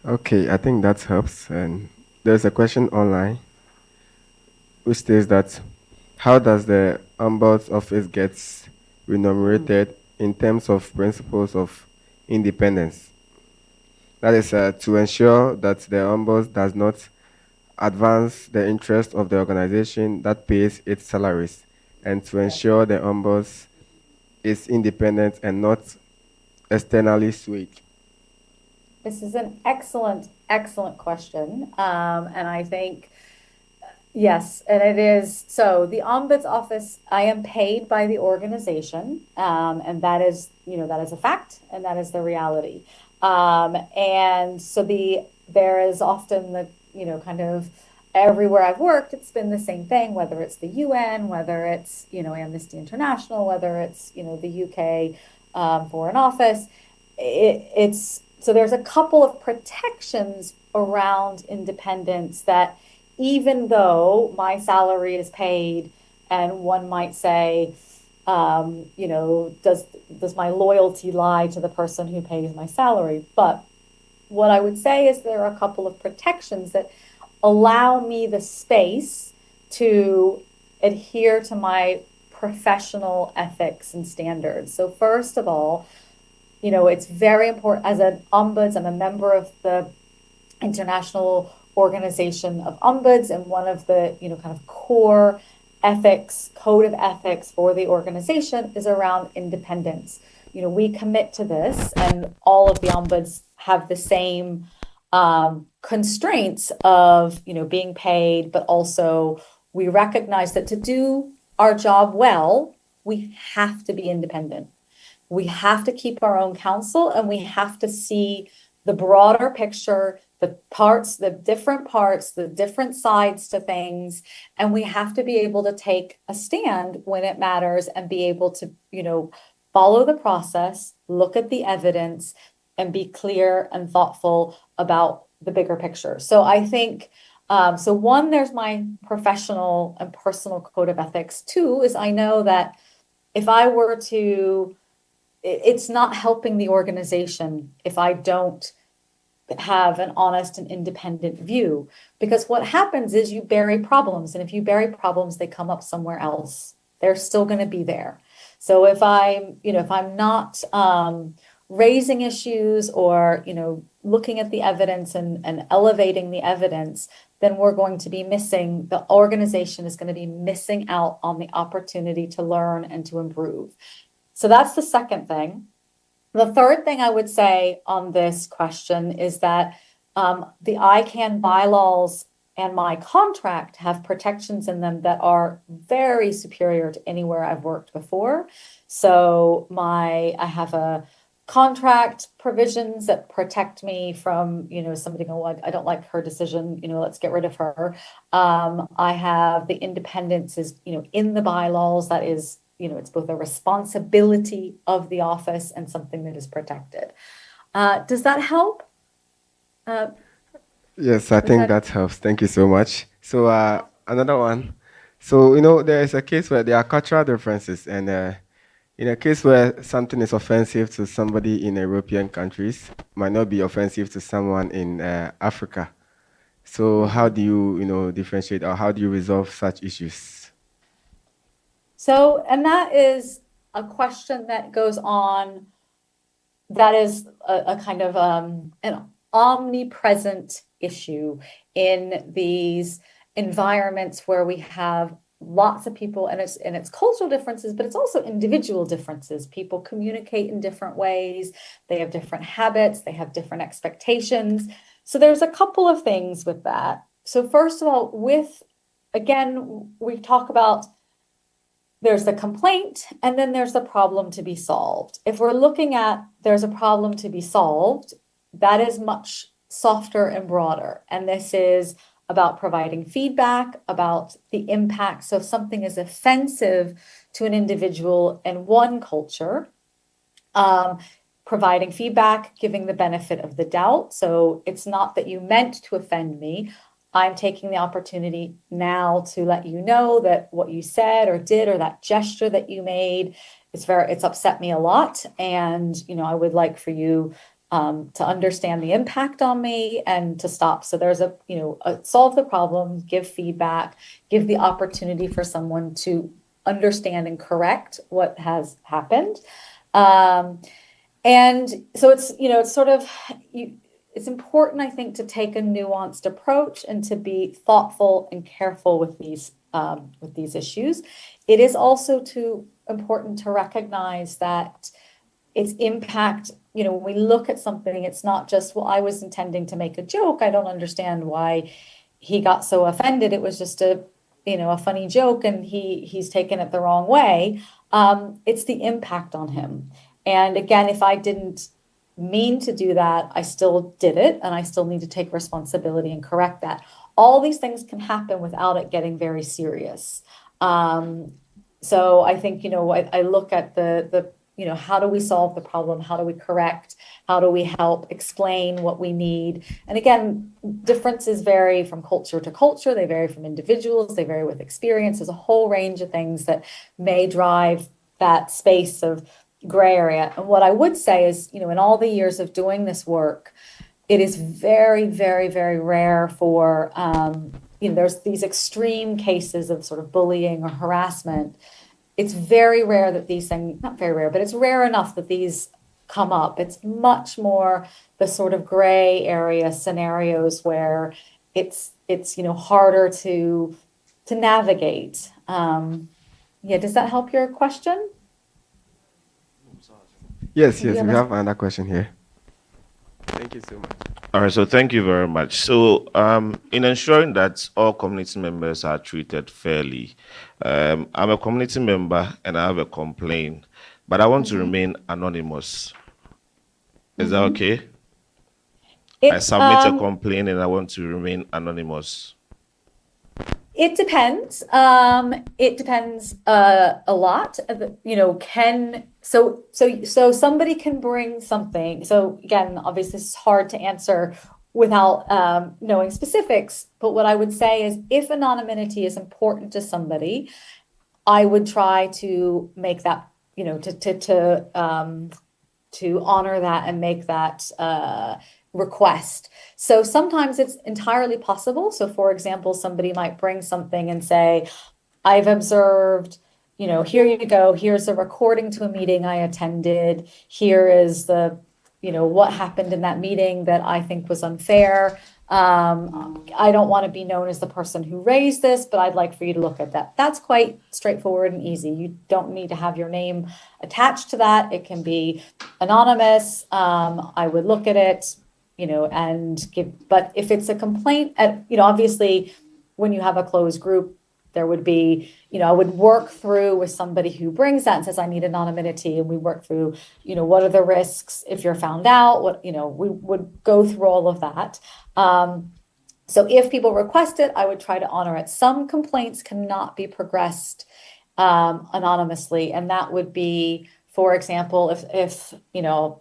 Okay, I think that helps. And there's a question online which says that, how does the Ombuds Office get remunerated in terms of principles of independence? That is to ensure that the Ombuds does not advance the interest of the organization that pays its salaries, and to ensure the Ombuds is independent and not externally swayed. This is an excellent question. And I think, yes, and it is. So the Ombuds Office, I am paid by the organization, and that is, that is a fact, and that is the reality. And so there is often kind of everywhere I've worked, it's been the same thing, whether it's the UN, whether it's, Amnesty International, whether it's, the UK Foreign Office. So there's a couple of protections around independence that even though my salary is paid, and one might say, does my loyalty lie to the person who pays my salary? But what I would say is there are a couple of protections that allow me the space to adhere to my professional ethics and standards. So first of all, it's very important as an ombuds. I'm a member of the International Organization of Ombuds, and one of the, kind of core code of ethics for the organization is around independence. We commit to this, and all of the ombuds have the same constraints of, being paid, but also we recognize that to do our job well, we have to be independent. We have to keep our own counsel, and we have to see the broader picture, the different sides to things. And we have to be able to take a stand when it matters and be able to, follow the process, look at the evidence, and be clear and thoughtful about the bigger picture. So I think, one, there's my professional and personal code of ethics. Two is I know that if I were to, it's not helping the organization if I don't have an honest and independent view, because what happens is you bury problems, and if you bury problems, they come up somewhere else. They're still going to be there. So if I'm not raising issues or, looking at the evidence and elevating the evidence, then we're going to be missing, the organization is going to be missing out on the opportunity to learn and to improve. So that's the second thing. The third thing I would say on this question is that the ICANN bylaws and my contract have protections in them that are very superior to anywhere I've worked before. So I have a contract provisions that protect me from, somebody going, I don't like her decision, let's get rid of her. I have the independence is, in the bylaws. That is, it's both a responsibility of the office and something that is protected. Does that help? Yes, I think that helps. Thank you so much. So another one. So, there is a case where there are cultural differences, and in a case where something is offensive to somebody in European countries, might not be offensive to someone in Africa. So how do you, differentiate, or how do you resolve such issues? So, and that is a question that goes on, that is a kind of an omnipresent issue in these environments where we have lots of people, and it's cultural differences, but it's also individual differences. People communicate in different ways. They have different habits. They have different expectations. So there's a couple of things with that. So first of all, we talk about there's the complaint, and then there's the problem to be solved. If we're looking at there's a problem to be solved, that is much softer and broader. And this is about providing feedback about the impact. So if something is offensive to an individual in one culture, providing feedback, giving the benefit of the doubt. So it's not that you meant to offend me. I'm taking the opportunity now to let you know that what you said or did, or that gesture that you made, it's upset me a lot. And, I would like for you to understand the impact on me and to stop. So there's solve the problem, give feedback, give the opportunity for someone to understand and correct what has happened. And so it's important, I think, to take a nuanced approach and to be thoughtful and careful with these issues. It is also important to recognize that its impact, when we look at something, it's not just, well, I was intending to make a joke. I don't understand why he got so offended. It was just a funny joke, and he's taken it the wrong way. It's the impact on him. And again, if I didn't mean to do that. I still did it, and I still need to take responsibility and correct that. All these things can happen without it getting very serious. So I think, I look at the how do we solve the problem? How do we correct? How do we help explain what we need? And again, differences vary from culture to culture. They vary from individuals. They vary with experience. There's a whole range of things that may drive that space of gray area. And what I would say is, in all the years of doing this work, it is very, very, very rare for, there's these extreme cases of sort of bullying or harassment. It's very rare that these things, not very rare, but it's rare enough that these come up. It's much more the sort of gray area scenarios where it's harder to navigate. Does that help your question? Yes, we have another question here. Thank you so much. All right, so thank you very much. So in ensuring that all community members are treated fairly, I'm a community member and I have a complaint, but I want to remain anonymous. Is that okay? I submit a complaint and I want to remain anonymous. It depends. It depends a lot. So somebody can bring something. So again, obviously it's hard to answer without knowing specifics. But what I would say is, if anonymity is important to somebody, I would try to make that, to honor that and make that request. So sometimes it's entirely possible. So for example, somebody might bring something and say, I've observed, here you go, here's a recording to a meeting I attended. Here is the, what happened in that meeting that I think was unfair. I don't want to be known as the person who raised this, but I'd like for you to look at that. That's quite straightforward and easy. You don't need to have your name attached to that. It can be anonymous. I would look at it, and give, but if it's a complaint, obviously when you have a closed group, there would be, I would work through with somebody who brings that and says, I need anonymity. And we work through, what are the risks if you're found out, we would go through all of that. So if people request it, I would try to honor it. Some complaints cannot be progressed anonymously. And that would be, for example, if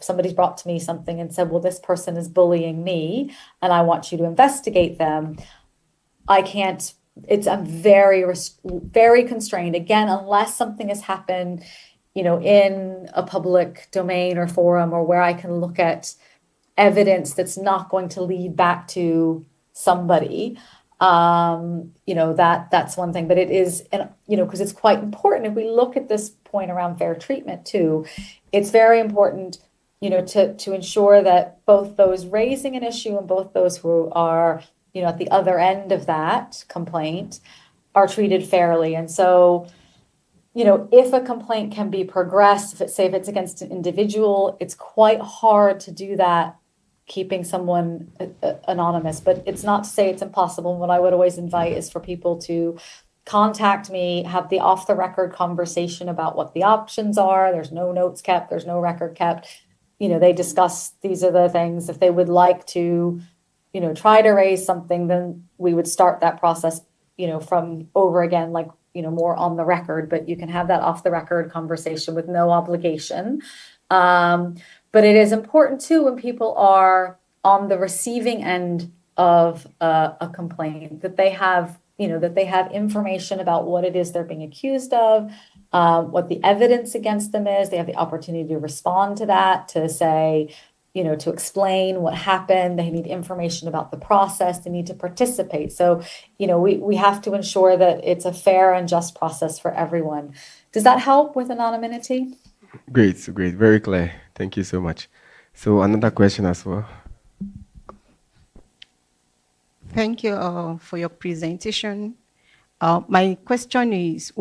somebody's brought to me something and said, well, this person is bullying me and I want you to investigate them, I can't, I'm very, very constrained. Again, unless something has happened, in a public domain or forum, or where I can look at evidence that's not going to lead back to somebody, that's one thing. But it is, because it's quite important. If we look at this point around fair treatment too, it's very important, to ensure that both those raising an issue and both those who are, at the other end of that complaint are treated fairly. And so, if a complaint can be progressed, if it's against an individual, it's quite hard to do that keeping someone anonymous. But it's not to say it's impossible. And what I would always invite is for people to contact me, have the off-the-record conversation about what the options are. There's no notes kept. There's no record kept. They discuss, these are the things. If they would like to, try to raise something, then we would start that process, from over again, like, more on the record. But you can have that off-the-record conversation with no obligation. But it is important too, when people are on the receiving end of a complaint, that they have, that they have information about what it is they're being accused of, what the evidence against them is. They have the opportunity to respond to that, to say, to explain what happened. They need information about the process. They need to participate. So, we have to ensure that it's a fair and just process for everyone. Does that help with anonymity? Great, very clear. Thank you so much. So another question as well. Thank you for your presentation. My question is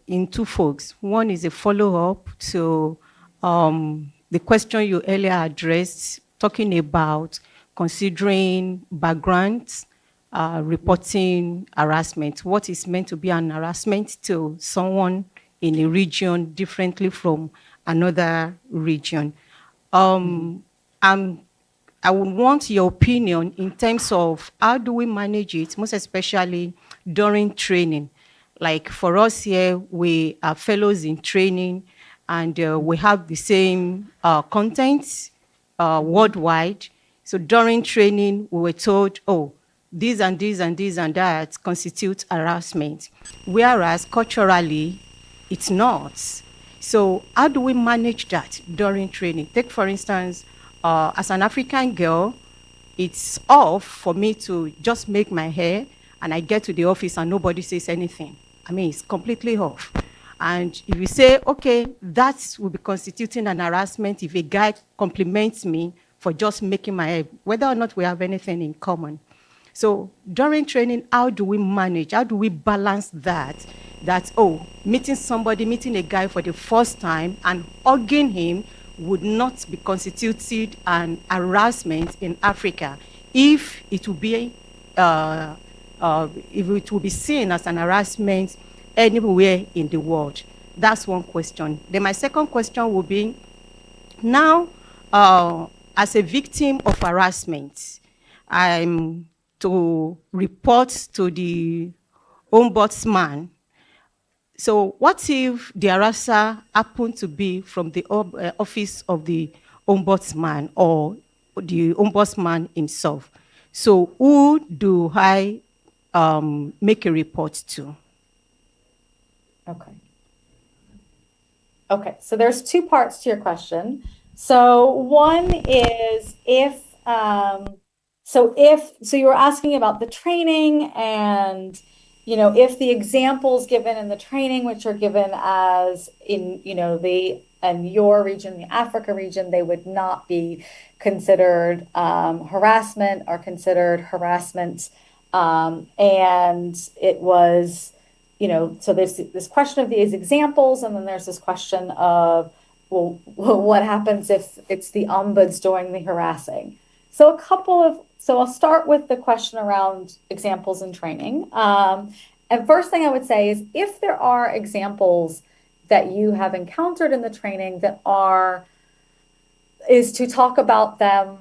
in two folds. One is a follow-up to the question you earlier addressed, talking about considering backgrounds, reporting harassment. What is meant to be an harassment to someone in a region differently from another region? I would want your opinion in terms of how do we manage it, most especially during training. Like for us here, we are fellows in training, and we have the same content worldwide. So during training, we were told, oh, these and these and these and that constitute harassment, whereas culturally, it's not. So how do we manage that during training? Take, for instance, as an African girl, it's off for me to just make my hair and I get to the office and nobody says anything. I mean, it's completely off. And if you say, okay, that will be constituting an harassment if a guy compliments me for just making my hair, whether or not we have anything in common. So during training, how do we manage? How do we balance that? That, oh, meeting a guy for the first time and hugging him would not be constituted an harassment in Africa if it will be seen as an harassment anywhere in the world. That's one question. Then my second question will be, now, as a victim of harassment, I'm to report to the ombudsman. So what if the harasser happened to be from the office of the ombudsman or the ombudsman himself? So who do I make a report to? Okay. Okay, so there's two parts to your question. So one is so you were asking about the training and, you know, if the examples given in the training, which are given as in, you know, in your region, the Africa region, they would not be considered harassment or considered harassment. And it was, you know, so there's this question of these examples, and then there's this question of, well, what happens if it's the ombuds doing the harassing? So I'll start with the question around examples and training. And first thing I would say is if there are examples that you have encountered in the training is to talk about them,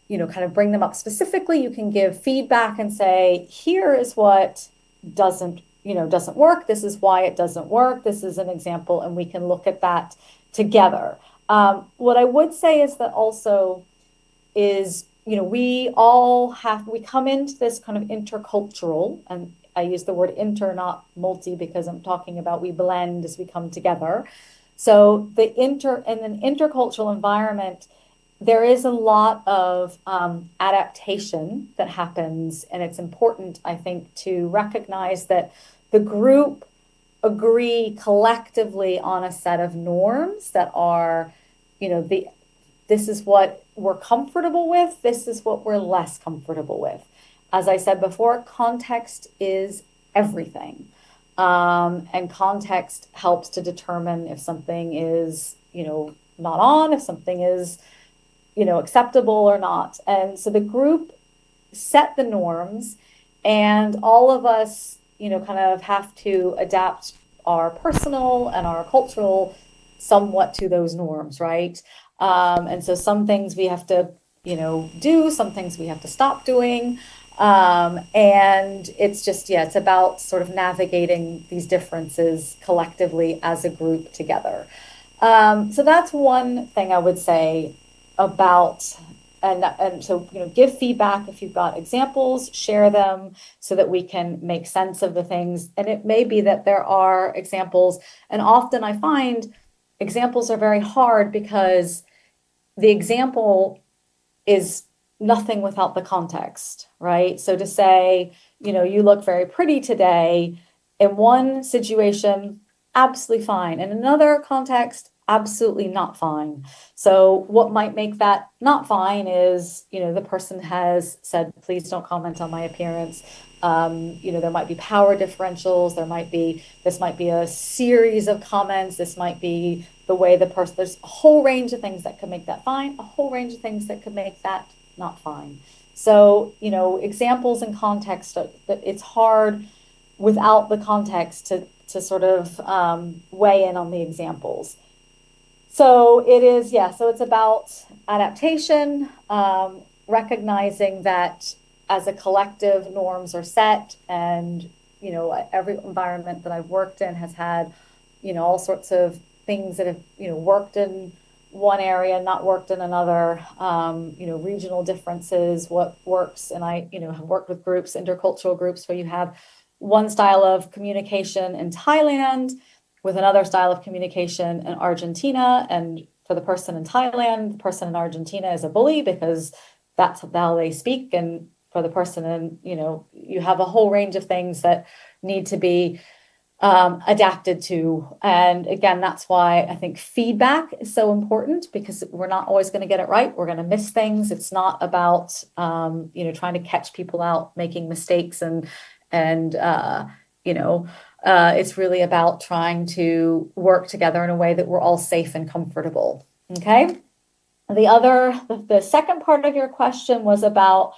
you know, kind of bring them up specifically. You can give feedback and say, here is what doesn't work. This is why it doesn't work. This is an example, and we can look at that together. What I would say is that also is, you know, we come into this kind of intercultural, and I use the word inter, not multi, because I'm talking about we blend as we come together. So in an intercultural environment, there is a lot of adaptation that happens, and it's important, I think, to recognize that the group agree collectively on a set of norms that are, you know, this is what we're comfortable with, this is what we're less comfortable with. As I said before, context is everything. And context helps to determine if something is, you know, not on, if something is, you know, acceptable or not. And so the group set the norms, and all of us, you know, kind of have to adapt our personal and our cultural somewhat to those norms, right? And so some things we have to, you know, do, some things we have to stop doing. And it's just, it's about sort of navigating these differences collectively as a group together. So that's one thing I would say about, and so, you know, give feedback if you've got examples, share them so that we can make sense of the things. And it may be that there are examples, and often I find examples are very hard because the example is nothing without the context, right? So to say, you know, you look very pretty today, in one situation, absolutely fine. In another context, absolutely not fine. So what might make that not fine is, you know, the person has said, please don't comment on my appearance. You know, there might be power differentials. This might be a series of comments. This might be the way there's a whole range of things that could make that fine, a whole range of things that could make that not fine. So, you know, examples and context, it's hard without the context to sort of weigh in on the examples. So it is, yeah, so it's about adaptation, recognizing that as a collective norms are set, and, you know, every environment that I've worked in has had, you know, all sorts of things that have, you know, worked in one area, not worked in another, you know, regional differences, what works. And I, you know, have worked with groups, intercultural groups, where you have one style of communication in Thailand with another style of communication in Argentina. And for the person in Thailand, the person in Argentina is a bully because that's how they speak. And for the person in, you know, you have a whole range of things that need to be adapted to. And again, that's why I think feedback is so important, because we're not always going to get it right. We're going to miss things. It's not about, you know, trying to catch people out making mistakes and you know, it's really about trying to work together in a way that we're all safe and comfortable. Okay. The second part of your question was about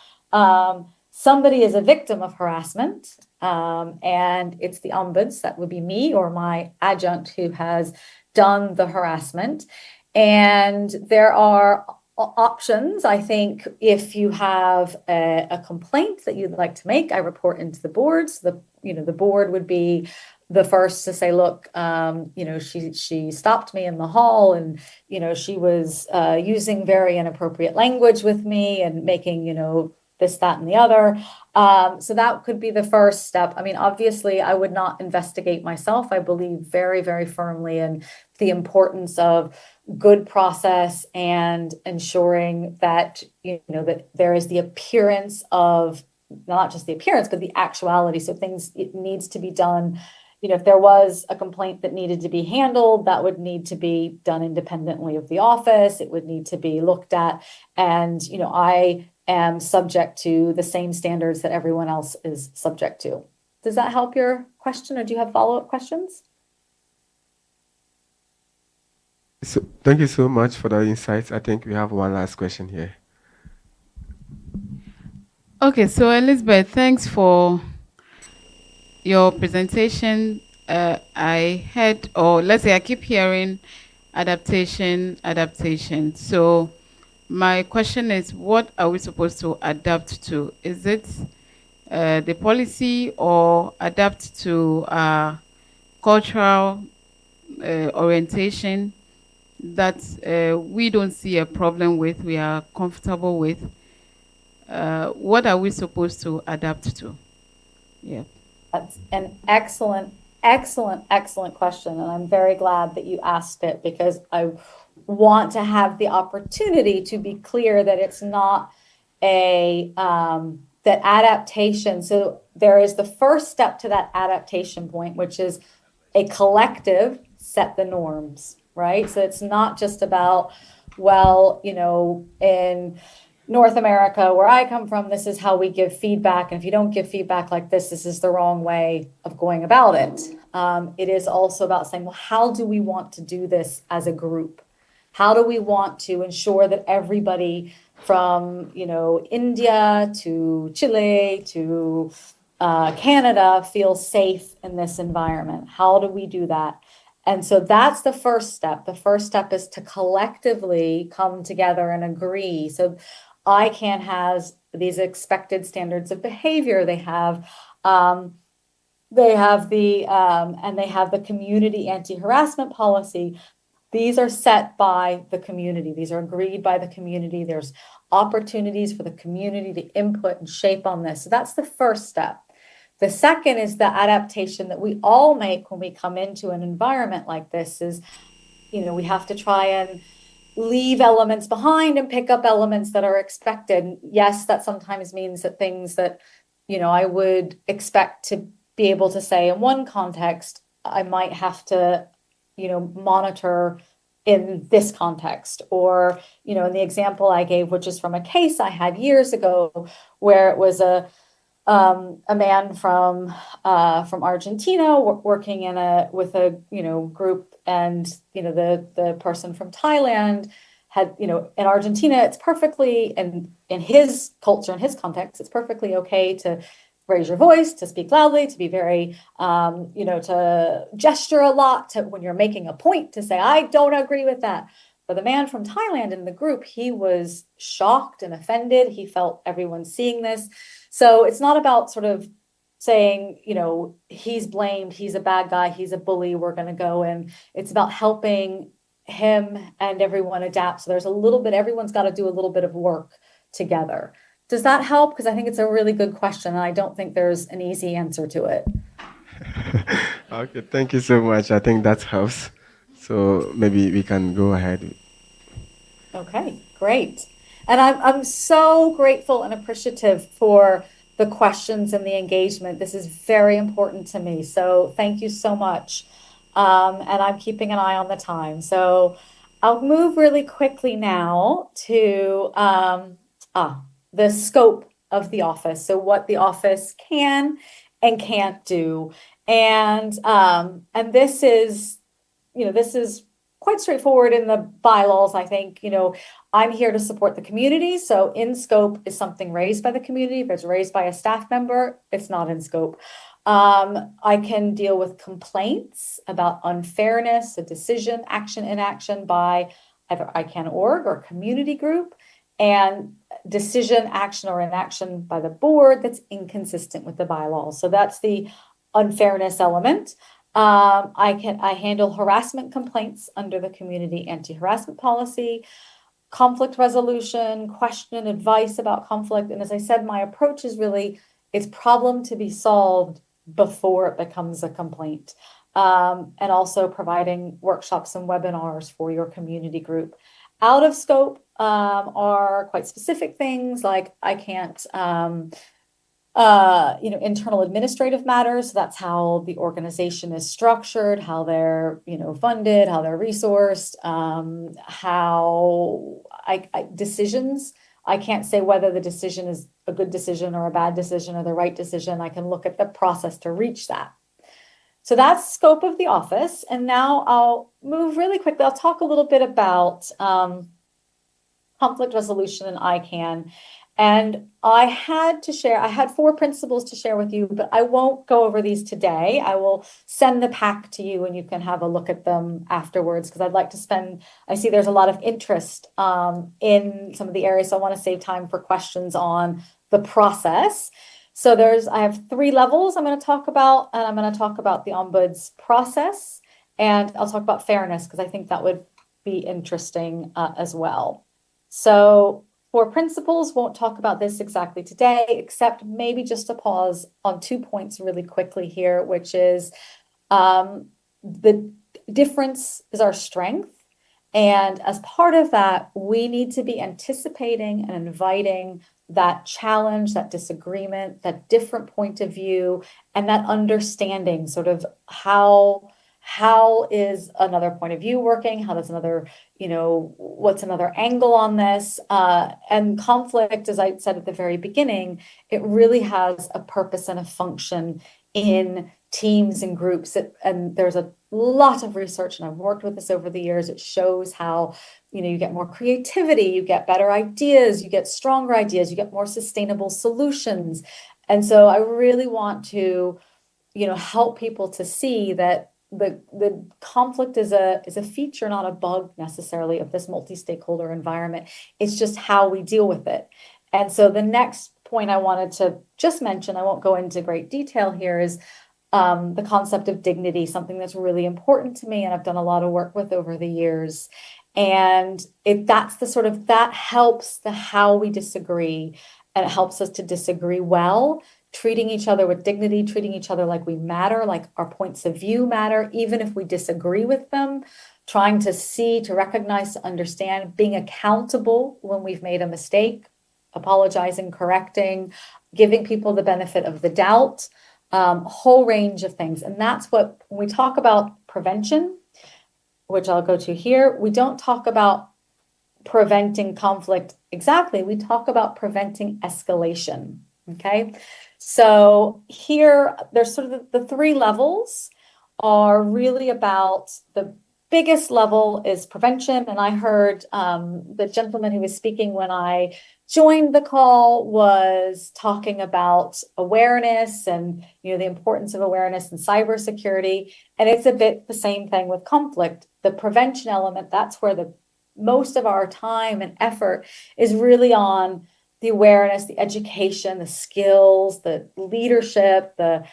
somebody is a victim of harassment, and it's the ombuds, that would be me or my adjunct, who has done the harassment. And there are options. I think if you have a complaint that you'd like to make, I report into the board. So the board would be the first to say, look, you know, she stopped me in the hall, and, you know, she was using very inappropriate language with me and making, you know, this, that, and the other. So that could be the first step. I mean, obviously, I would not investigate myself. I believe very, very firmly in the importance of good process and ensuring that, you know, that there is the appearance of, not just the appearance, but the actuality. So it needs to be done. You know, if there was a complaint that needed to be handled, that would need to be done independently of the office. It would need to be looked at. And, you know, I am subject to the same standards that everyone else is subject to. Does that help your question, or do you have follow-up questions? So, thank you so much for the insights. I think we have one last question here. Okay, so Elizabeth, thanks for your presentation. I heard, or let's say I keep hearing adaptation. So my question is, what are we supposed to adapt to? Is it the policy, or adapt to cultural orientation that we don't see a problem with, we are comfortable with? What are we supposed to adapt to? Yeah. That's an excellent question. And I'm very glad that you asked it, because I want to have the opportunity to be clear that it's not that adaptation. So there is the first step to that adaptation point, which is a collective set the norms, right? So it's not just about, well, you know, in North America, where I come from, this is how we give feedback. And if you don't give feedback like this is the wrong way of going about it. It is also about saying, well, how do we want to do this as a group? How do we want to ensure that everybody from, you know, India to Chile to Canada feels safe in this environment? How do we do that? And so that's the first step. The first step is to collectively come together and agree. So ICANN has these expected standards of behavior. They have the community anti-harassment policy. These are set by the community. These are agreed by the community. There's opportunities for the community to input and shape on this. So that's the first step. The second is the adaptation that we all make when we come into an environment like this is, you know, we have to try and leave elements behind and pick up elements that are expected. Yes, that sometimes means that things that, you know, I would expect to be able to say in one context, I might have to, you know, monitor in this context. Or, you know, in the example I gave, which is from a case I had years ago, where it was a man from Argentina working with a, you know, group, and, you know, the person from Thailand had, you know, in Argentina, it's perfectly, and in his culture, in his context, it's perfectly okay to raise your voice, to speak loudly, to be very, to gesture a lot, to when you're making a point, to say, I don't agree with that. But the man from Thailand in the group, he was shocked and offended. He felt everyone seeing this. So it's not about sort of saying, he's blamed, he's a bad guy, he's a bully, we're going to go in. It's about helping him and everyone adapt. So there's a little bit, everyone's got to do a little bit of work together. Does that help? Because I think it's a really good question, and I don't think there's an easy answer to it. Okay, thank you so much. I think that helps. So maybe we can go ahead. Okay, great. And I'm so grateful and appreciative for the questions and the engagement. This is very important to me. So thank you so much. And I'm keeping an eye on the time. So I'll move really quickly now to the scope of the office. So what the office can and can't do. And this is, this is quite straightforward in the bylaws. I think, I'm here to support the community. So in scope is something raised by the community. If it's raised by a staff member, it's not in scope. I can deal with complaints about unfairness, a decision, action, inaction by either ICANN org or community group, and decision, action, or inaction by the board that's inconsistent with the bylaws. So that's the unfairness element. I handle harassment complaints under the community anti-harassment policy, conflict resolution, question and advice about conflict. And as I said, my approach is really, it's problem to be solved before it becomes a complaint. And also providing workshops and webinars for your community group. Out of scope are quite specific things like I can't, internal administrative matters. So that's how the organization is structured, how they're, funded, how they're resourced, how decisions. I can't say whether the decision is a good decision or a bad decision or the right decision. I can look at the process to reach that. So that's scope of the office. And now I'll move really quickly. I'll talk a little bit about conflict resolution and ICANN. And I had 4 principles to share with you, but I won't go over these today. I will send the pack to you and you can have a look at them afterwards, because I'd like to I see there's a lot of interest in some of the areas. So I want to save time for questions on the process. So I have 3 levels I'm going to talk about, and I'm going to talk about the Ombuds process, and I'll talk about fairness, because I think that would be interesting as well. So 4 principles, won't talk about this exactly today, except maybe just to pause on 2 points really quickly here, which is the difference is our strength. And as part of that, we need to be anticipating and inviting that challenge, that disagreement, that different point of view, and that understanding sort of how is another point of view working? How does another, what's another angle on this? And conflict, as I said at the very beginning, it really has a purpose and a function in teams and groups. And there's a lot of research, and I've worked with this over the years. It shows how, you get more creativity, you get better ideas, you get stronger ideas, you get more sustainable solutions. And so I really want to, help people to see that the conflict is a feature, not a bug necessarily, of this multi-stakeholder environment. It's just how we deal with it. And so the next point I wanted to just mention, I won't go into great detail here, is the concept of dignity, something that's really important to me and I've done a lot of work with over the years. And that helps the how we disagree, and it helps us to disagree well, treating each other with dignity, treating each other like we matter, like our points of view matter, even if we disagree with them, trying to see, to recognize, to understand, being accountable when we've made a mistake, apologizing, correcting, giving people the benefit of the doubt, a whole range of things. And that's what, when we talk about prevention, which I'll go to here, we don't talk about preventing conflict exactly. We talk about preventing escalation. Okay. So here, there's sort of the 3 levels are really about the biggest level is prevention. And I heard the gentleman who was speaking when I joined the call was talking about awareness and, the importance of awareness in cybersecurity. And it's a bit the same thing with conflict. The prevention element, that's where the most of our time and effort is really on the awareness, the education, the skills, the leadership, the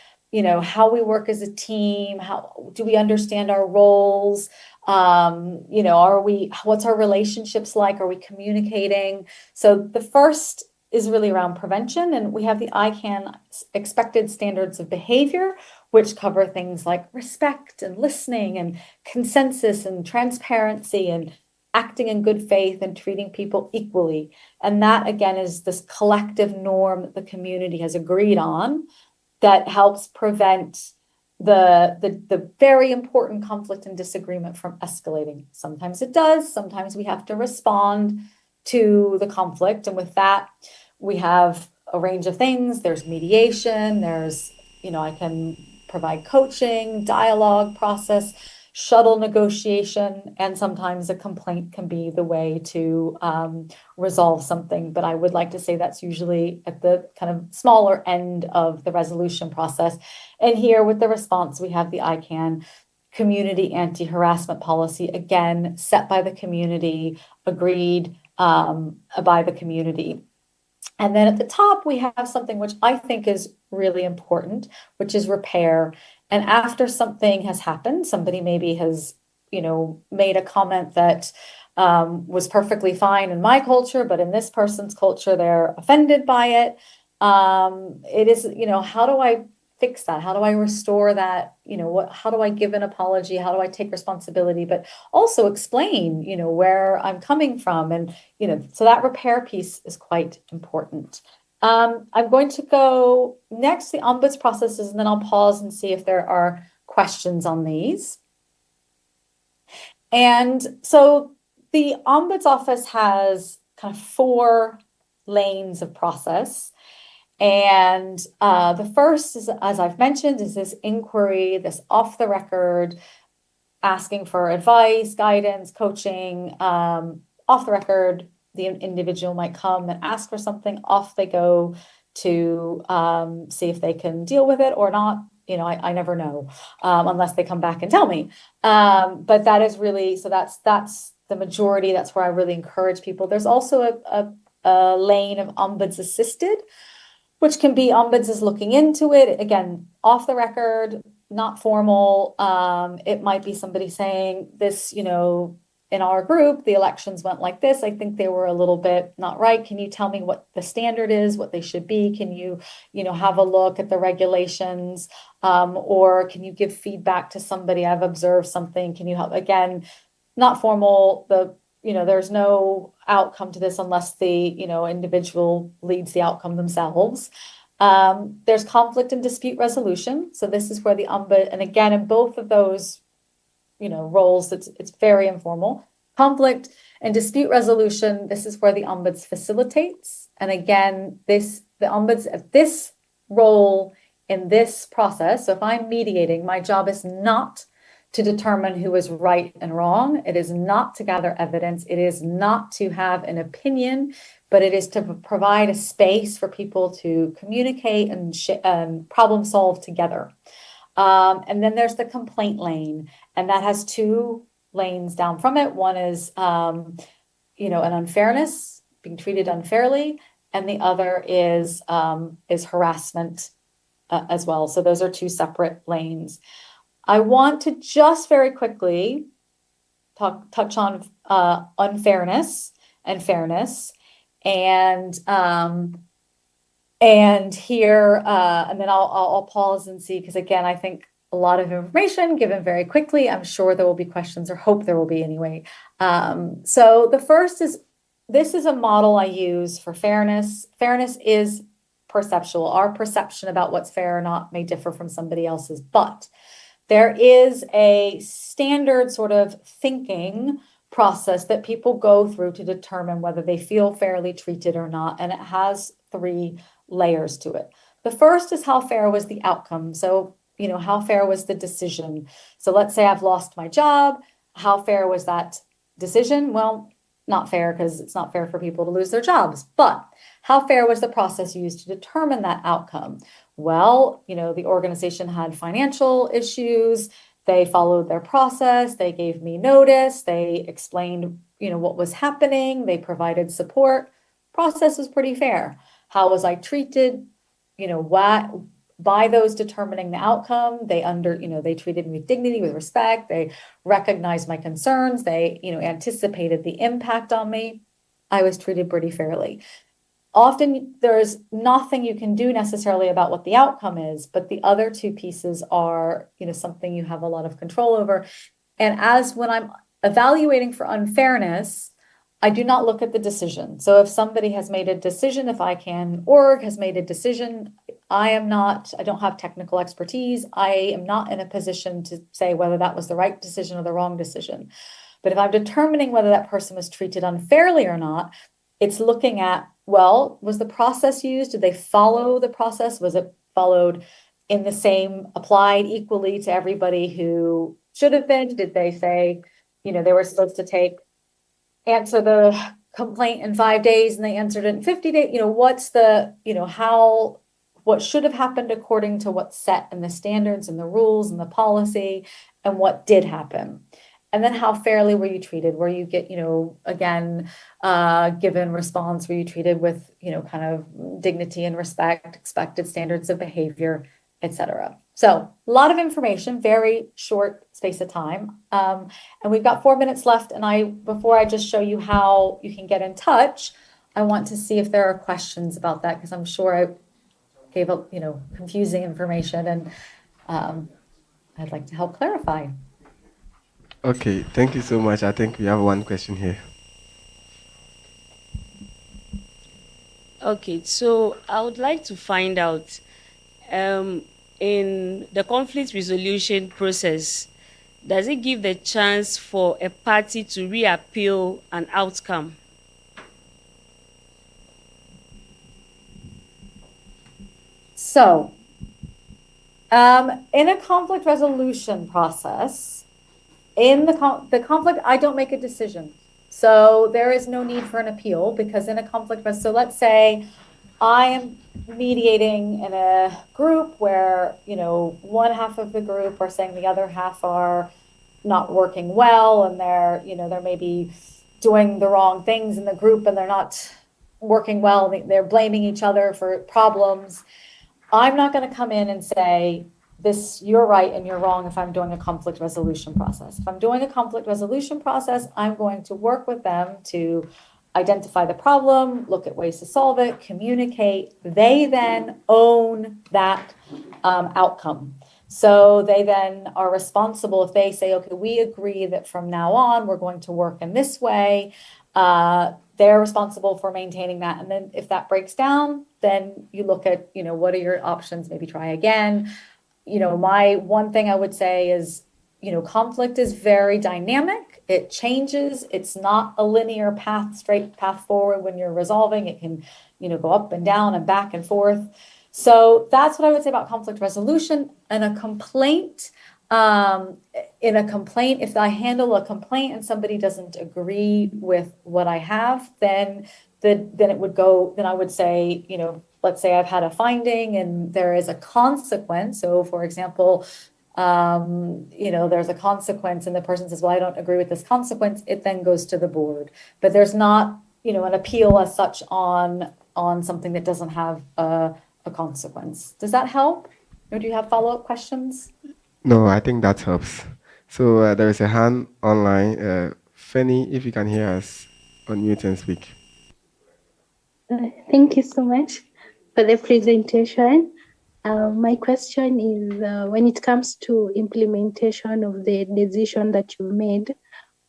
how we work as a team, how do we understand our roles, what's our relationships like, are we communicating? So the first is really around prevention, and we have the ICANN expected standards of behavior, which cover things like respect and listening and consensus and transparency and acting in good faith and treating people equally. And that, again, is this collective norm that the community has agreed on that helps prevent the very important conflict and disagreement from escalating. Sometimes it does. Sometimes we have to respond to the conflict. And with that, we have a range of things. There's mediation. There's, I can provide coaching, dialogue process, shuttle negotiation, and sometimes a complaint can be the way to resolve something. But I would like to say that's usually at the kind of smaller end of the resolution process. And here with the response, we have the ICANN community anti-harassment policy, again, set by the community, agreed by the community. And then at the top, we have something which I think is really important, which is repair. And after something has happened, somebody maybe has, made a comment that was perfectly fine in my culture, but in this person's culture, they're offended by it. It is, how do I fix that? How do I restore that? How do I give an apology? How do I take responsibility, but also explain, where I'm coming from? And, so that repair piece is quite important. I'm going to go next to the ombuds processes, and then I'll pause and see if there are questions on these. And so the ombuds office has kind of 4 lanes of process. And the first is, as I've mentioned, is this inquiry, this off the record, asking for advice, guidance, coaching. Off the record, the individual might come and ask for something. Off they go to see if they can deal with it or not. I never know unless they come back and tell me. But that is really, so that's the majority. That's where I really encourage people. There's also a lane of ombuds assisted, which can be ombuds is looking into it. Again, off the record, not formal. It might be somebody saying this, in our group, the elections went like this. I think they were a little bit not right. Can you tell me what the standard is, what they should be? Can you, have a look at the regulations? Or can you give feedback to somebody? I've observed something. Can you help? Again, not formal. There's no outcome to this unless the, individual leads the outcome themselves. There's conflict and dispute resolution. So this is where the ombud, and again, in both of those, roles, it's very informal. Conflict and dispute resolution, this is where the ombuds facilitates. And again, the ombuds at this role in this process. So if I'm mediating, my job is not to determine who is right and wrong. It is not to gather evidence. It is not to have an opinion, but it is to provide a space for people to communicate and problem solve together. And then there's the complaint lane, and that has 2 lanes down from it. One is, an unfairness, being treated unfairly, and the other is harassment as well. So those are 2 separate lanes. I want to just very quickly touch on unfairness and fairness, and here, and then I'll pause and see, because again, I think a lot of information given very quickly. I'm sure there will be questions, or hope there will be anyway. So the first is, this is a model I use for fairness. Fairness is perceptual. Our perception about what's fair or not may differ from somebody else's, but there is a standard sort of thinking process that people go through to determine whether they feel fairly treated or not. And it has 3 layers to it. The first is, how fair was the outcome? So, how fair was the decision? So let's say I've lost my job. How fair was that decision? Well, not fair, because it's not fair for people to lose their jobs. But how fair was the process used to determine that outcome? Well, the organization had financial issues. They followed their process. They gave me notice. They explained, what was happening. They provided support. Process was pretty fair. How was I treated? By those determining the outcome, they treated me with dignity, with respect. They recognized my concerns. They, anticipated the impact on me. I was treated pretty fairly. Often there's nothing you can do necessarily about what the outcome is, but the other two pieces are, something you have a lot of control over. And when I'm evaluating for unfairness, I do not look at the decision. So if somebody has made a decision, if org has made a decision, I don't have technical expertise. I am not in a position to say whether that was the right decision or the wrong decision. But if I'm determining whether that person was treated unfairly or not, it's looking at, well, was the process used? Did they follow the process? Was it followed in the same, applied equally to everybody who should have been? Did they say, they were supposed to answer the complaint in 5 days and they answered it in 50 days? What should have happened according to what's set in the standards and the rules and the policy, and what did happen? And then how fairly were you treated? Were you given response? Were you treated with, kind of dignity and respect, expected standards of behavior, etc.? So a lot of information, very short space of time. And we've got 4 minutes left. And before I just show you how you can get in touch, I want to see if there are questions about that, because I'm sure I gave up, confusing information, and I'd like to help clarify. Okay, thank you so much. I think we have one question here. Okay, so I would like to find out, in the conflict resolution process, does it give the chance for a party to reappeal an outcome? So, in a conflict resolution process, in the conflict, I don't make a decision. So there is no need for an appeal, because in a conflict, so let's say I am mediating in a group where, one half of the group are saying the other half are not working well, and they're maybe doing the wrong things in the group, and they're not working well. They're blaming each other for problems. I'm not going to come in and say, you're right and you're wrong if I'm doing a conflict resolution process. If I'm doing a conflict resolution process, I'm going to work with them to identify the problem, look at ways to solve it, communicate. They then own that outcome. So they then are responsible if they say, okay, we agree that from now on, we're going to work in this way. They're responsible for maintaining that. And then if that breaks down, then you look at, what are your options? Maybe try again. My one thing I would say is, conflict is very dynamic. It changes. It's not a linear path, straight path forward when you're resolving. It can, go up and down and back and forth. So that's what I would say about conflict resolution. And a complaint, if I handle a complaint and somebody doesn't agree with what I have, then it would go, then I would say, let's say I've had a finding and there is a consequence. So for example, there's a consequence and the person says, well, I don't agree with this consequence. It then goes to the board, but there's not, an appeal as such on something that doesn't have a consequence. Does that help? Or do you have follow-up questions? No, I think that helps. So there is a hand online. Fanny, if you can hear us, unmute and speak. Thank you so much for the presentation. My question is, when it comes to implementation of the decision that you made,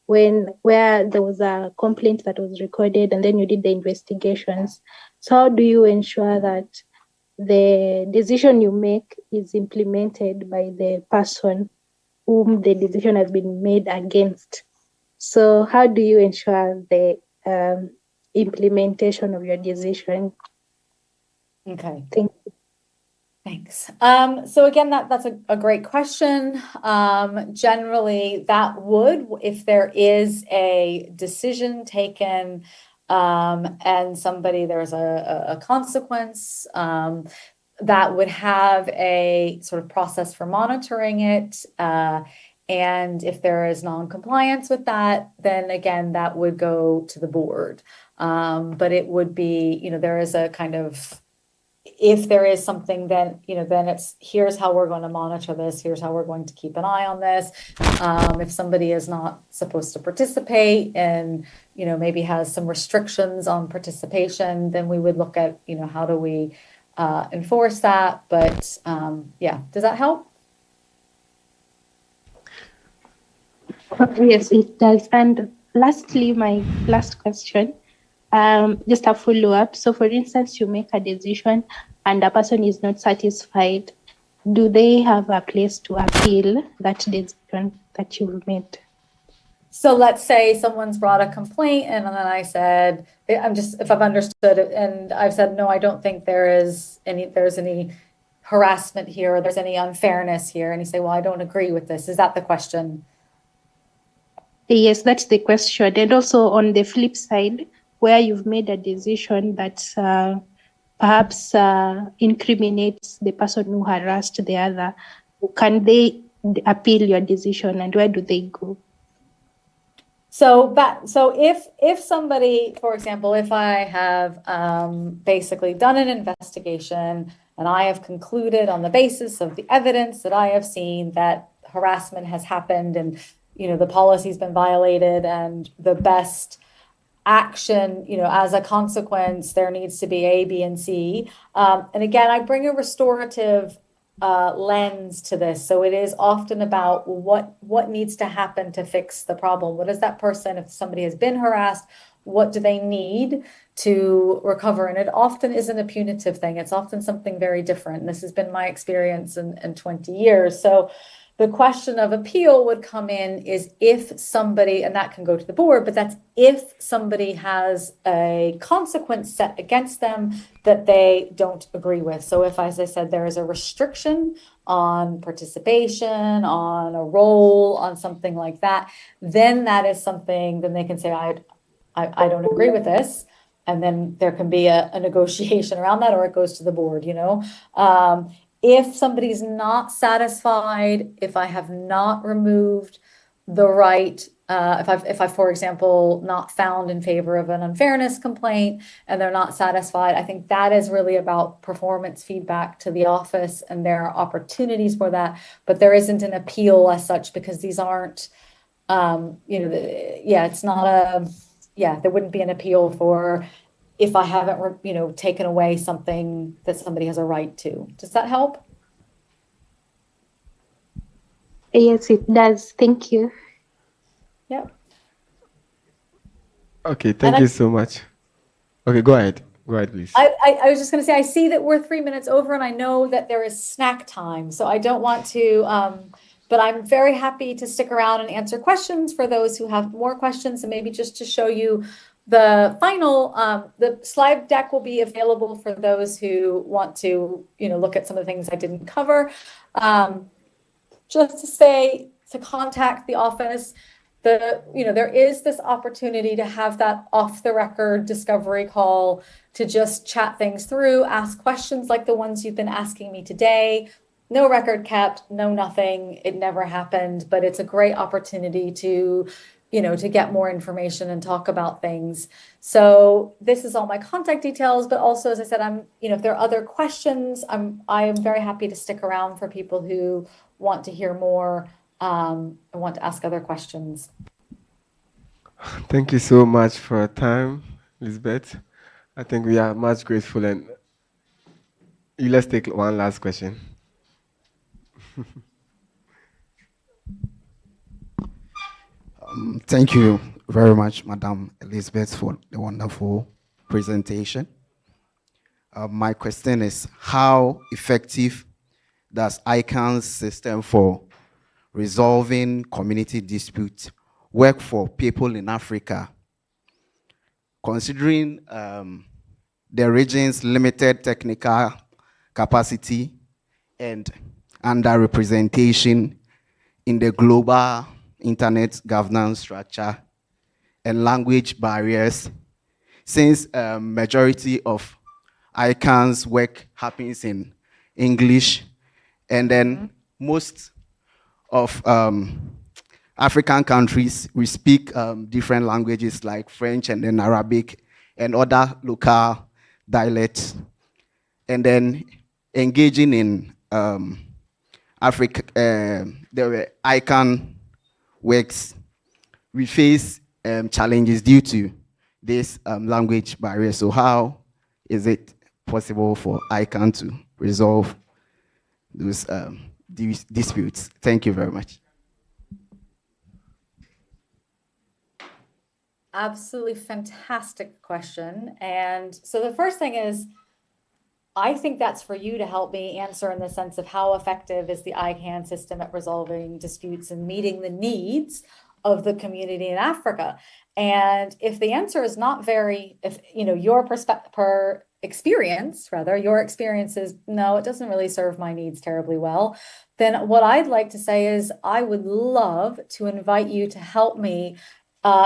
where there was a complaint that was recorded and then you did the investigations, so how do you ensure that the decision you make is implemented by the person whom the decision has been made against? So how do you ensure the implementation of your decision? Okay. Thank you. Thanks. So again, that's a great question. Generally, that would, if there is a decision taken and there's a consequence, that would have a sort of process for monitoring it. And if there is non-compliance with that, then again, that would go to the board. But it would be, there is a kind of, if there is something, then it's, here's how we're going to monitor this. Here's how we're going to keep an eye on this. If somebody is not supposed to participate and, maybe has some restrictions on participation, then we would look at, how do we enforce that. But yeah, does that help? Yes, it does. And lastly, my last question, just a follow-up. So for instance, you make a decision and a person is not satisfied. Do they have a place to appeal that decision that you've made? So let's say someone's brought a complaint and then I said, if I've understood it, and I've said, no, I don't think there's any harassment here or there's any unfairness here. And you say, well, I don't agree with this. Is that the question? Yes, that's the question. And also on the flip side, where you've made a decision that perhaps incriminates the person who harassed the other, can they appeal your decision and where do they go? So if somebody, for example, if I have basically done an investigation and I have concluded on the basis of the evidence that I have seen that harassment has happened and the policy's been violated and the best action, as a consequence, there needs to be A, B, and C. And again, I bring a restorative lens to this. So it is often about what needs to happen to fix the problem. What is that person, if somebody has been harassed, what do they need to recover? And it often isn't a punitive thing. It's often something very different. And this has been my experience in 20 years. So the question of appeal would come in is if somebody, and that can go to the board, but that's if somebody has a consequence set against them that they don't agree with. So if, as I said, there is a restriction on participation, on a role, on something like that, then that is something, then they can say, I don't agree with this. And then there can be a negotiation around that, or it goes to the board, If somebody's not satisfied, if I have not removed the right, if I've, for example, not found in favor of an unfairness complaint and they're not satisfied, I think that is really about performance feedback to the office, and there are opportunities for that, but there isn't an appeal as such because these aren't, it's not there wouldn't be an appeal for if I haven't, taken away something that somebody has a right to. Does that help? Yes, it does. Thank you. Yeah. Okay, thank you so much. Okay, go ahead. Go ahead, please. I was just going to say, I see that we're 3 minutes over, and I know that there is snack time, so I don't want to, but I'm very happy to stick around and answer questions for those who have more questions, and maybe just to show you the final, the slide deck will be available for those who want to, look at some of the things I didn't cover. Just to say, to contact the office, there is this opportunity to have that off the record discovery call to just chat things through, ask questions like the ones you've been asking me today. No record kept, no nothing. It never happened, but it's a great opportunity to get more information and talk about things. So this is all my contact details, but also, as I said, if there are other questions, I am very happy to stick around for people who want to hear more and want to ask other questions. Thank you so much for your time, Elizabeth. I think we are much grateful, and let's take one last question. Thank you very much, Madam Elizabeth, for the wonderful presentation. My question is, how effective does ICANN's system for resolving community disputes work for people in Africa, considering the region's limited technical capacity and underrepresentation in the global internet governance structure, and language barriers, since majority of ICANN's work happens in English, and then most of African countries, we speak different languages like French and then Arabic and other local dialects. And then engaging in Africa, the ICANN works, we face challenges due to this language barrier. So how is it possible for ICANN to resolve those disputes? Thank you very much. Absolutely fantastic question. And so the first thing is, I think that's for you to help me answer, in the sense of how effective is the ICANN system at resolving disputes and meeting the needs of the community in Africa. And if the answer is not very, if your experience is no, it doesn't really serve my needs terribly well, then what I'd like to say is I would love to invite you to help me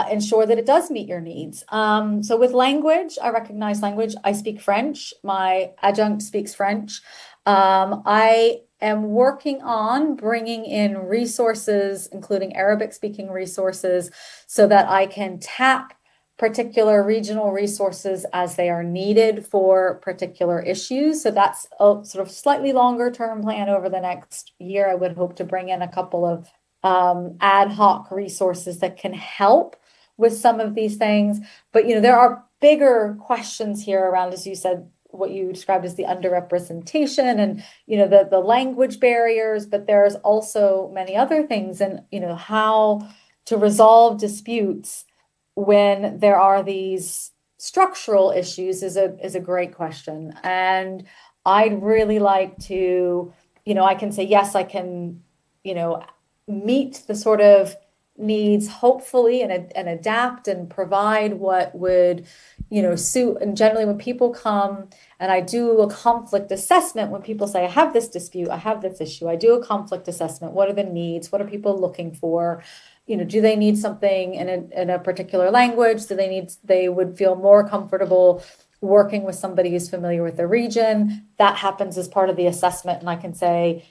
ensure that it does meet your needs. So with language, I recognize language. I speak French. My adjunct speaks French. I am working on bringing in resources, including Arabic speaking resources, so that I can tap particular regional resources as they are needed for particular issues. So that's a sort of slightly longer term plan over the next year. I would hope to bring in a couple of ad hoc resources that can help with some of these things. But, there are bigger questions here around, as you said, what you described as the underrepresentation and, the language barriers, but there's also many other things, and, how to resolve disputes when there are these structural issues is a great question. And I'd really like to, I can say, yes, I can, meet the sort of needs, hopefully, and adapt and provide what would, suit. And generally when people come and I do a conflict assessment, when people say, I have this dispute, I have this issue, I do a conflict assessment. What are the needs? What are people looking for? Do they need something in a particular language? They would feel more comfortable working with somebody who's familiar with the region. That happens as part of the assessment. And I can say,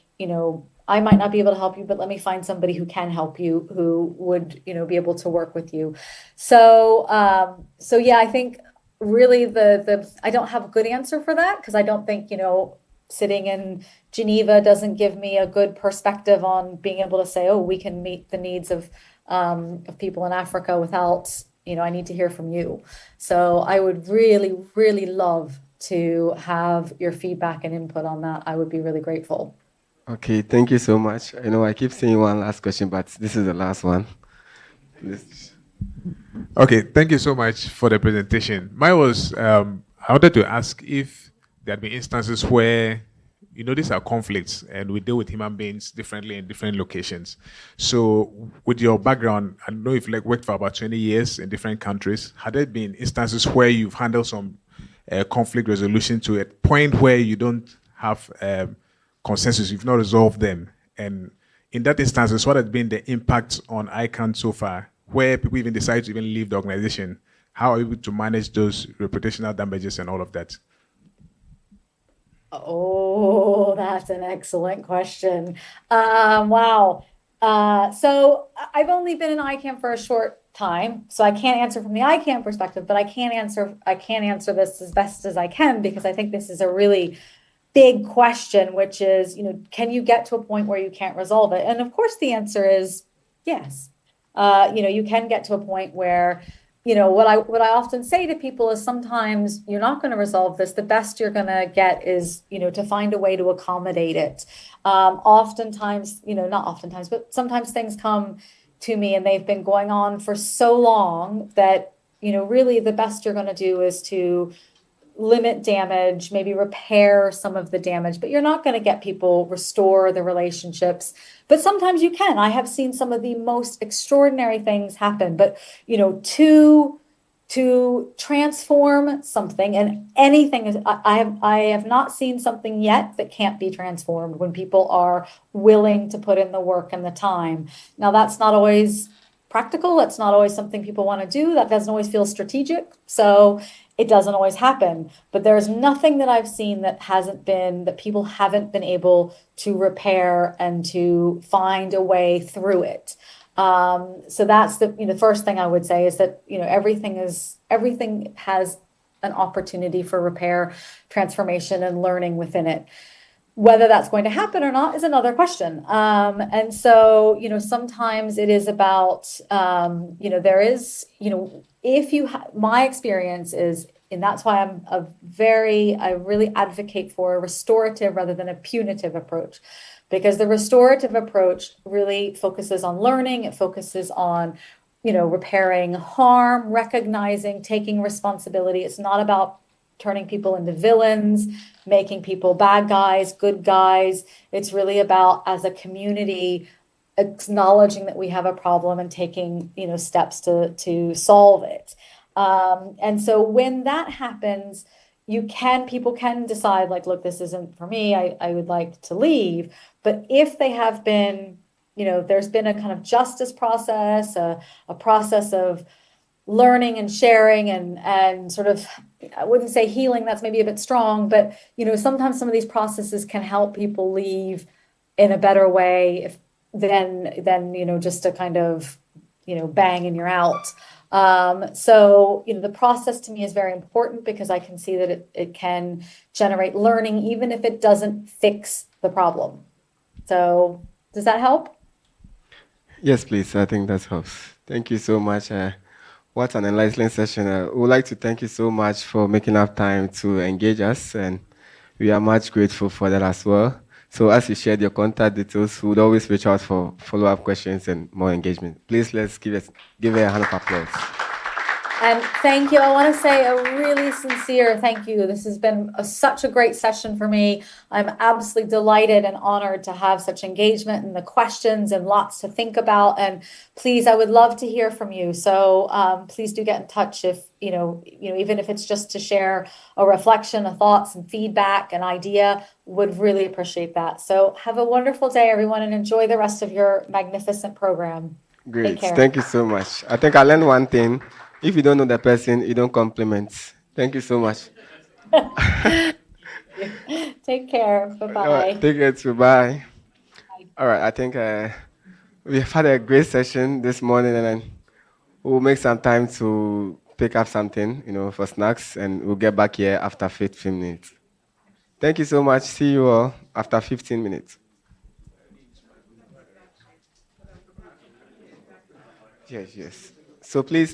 I might not be able to help you, but let me find somebody who can help you, who would, be able to work with you. So yeah, I think really I don't have a good answer for that, because I don't think, sitting in Geneva doesn't give me a good perspective on being able to say, oh, we can meet the needs of people in Africa without, I need to hear from you. So I would really, really love to have your feedback and input on that. I would be really grateful. Okay, thank you so much. I know I keep saying one last question, but this is the last one. Please. Okay, thank you so much for the presentation. Mine was, I wanted to ask if there had been instances where, these are conflicts and we deal with human beings differently in different locations. So with your background, I know you've worked for about 20 years in different countries. Had there been instances where you've handled some conflict resolution to a point where you don't have consensus, you've not resolved them? And in that instances, what has been the impact on ICANN so far, where people even decide to even leave the organization? How are you able to manage those reputational damages and all of that? Oh, that's an excellent question. Wow. So I've only been in ICANN for a short time, so I can't answer from the ICANN perspective, but I can answer this as best as I can, because I think this is a really big question, which is, can you get to a point where you can't resolve it? And of course, the answer is yes. You can get to a point where, what I often say to people is, sometimes you're not going to resolve this. The best you're going to get is, to find a way to accommodate it. Oftentimes, not oftentimes, but sometimes things come to me and they've been going on for so long that, really the best you're going to do is to limit damage, maybe repair some of the damage, but you're not going to get people restore the relationships. But sometimes you can. I have seen some of the most extraordinary things happen. But, two to transform something, and anything is, I have not seen something yet that can't be transformed when people are willing to put in the work and the time. Now, that's not always practical. That's not always something people want to do. That doesn't always feel strategic. So it doesn't always happen. But there's nothing that I've seen that that people haven't been able to repair and to find a way through it. So that's the first thing I would say is that, everything has an opportunity for repair, transformation, and learning within it. Whether that's going to happen or not is another question. And so, sometimes it is about, there is, my experience is, and that's why I really advocate for a restorative rather than a punitive approach. Because the restorative approach really focuses on learning, it focuses on, repairing harm, recognizing, taking responsibility. It's not about turning people into villains, making people bad guys, good guys. It's really about, as a community, acknowledging that we have a problem and taking, steps to solve it. And so when that happens, people can decide, like, look, this isn't for me. I would like to leave. But if they have been, there's been a kind of justice process, a process of learning and sharing and sort of, I wouldn't say healing, that's maybe a bit strong, but, sometimes some of these processes can help people leave in a better way than just a kind of, bang and you're out. So, the process to me is very important because I can see that it can generate learning, even if it doesn't fix the problem. So does that help? Yes, please. I think that helps. Thank you so much. What an enlightening session. We would like to thank you so much for making up time to engage us, and we are much grateful for that as well. So as you shared your contact details, we would always reach out for follow-up questions and more engagement. Please, let's give a hand of applause. And thank you. I want to say a really sincere thank you. This has been such a great session for me. I'm absolutely delighted and honored to have such engagement and the questions and lots to think about. And please, I would love to hear from you. So please do get in touch if, even if it's just to share a reflection, a thoughts and feedback, an idea, would really appreciate that. So have a wonderful day, everyone, and enjoy the rest of your magnificent program. Great. Thank you so much. I think I learned one thing. If you don't know the person, you don't compliment. Thank you so much. Take care. Bye-bye. All right, take care too. Bye. All right, I think we've had a great session this morning, and then we'll make some time to pick up something, for snacks, and we'll get back here after 15 minutes. Thank you so much. See you all after 15 minutes. Yes. So please.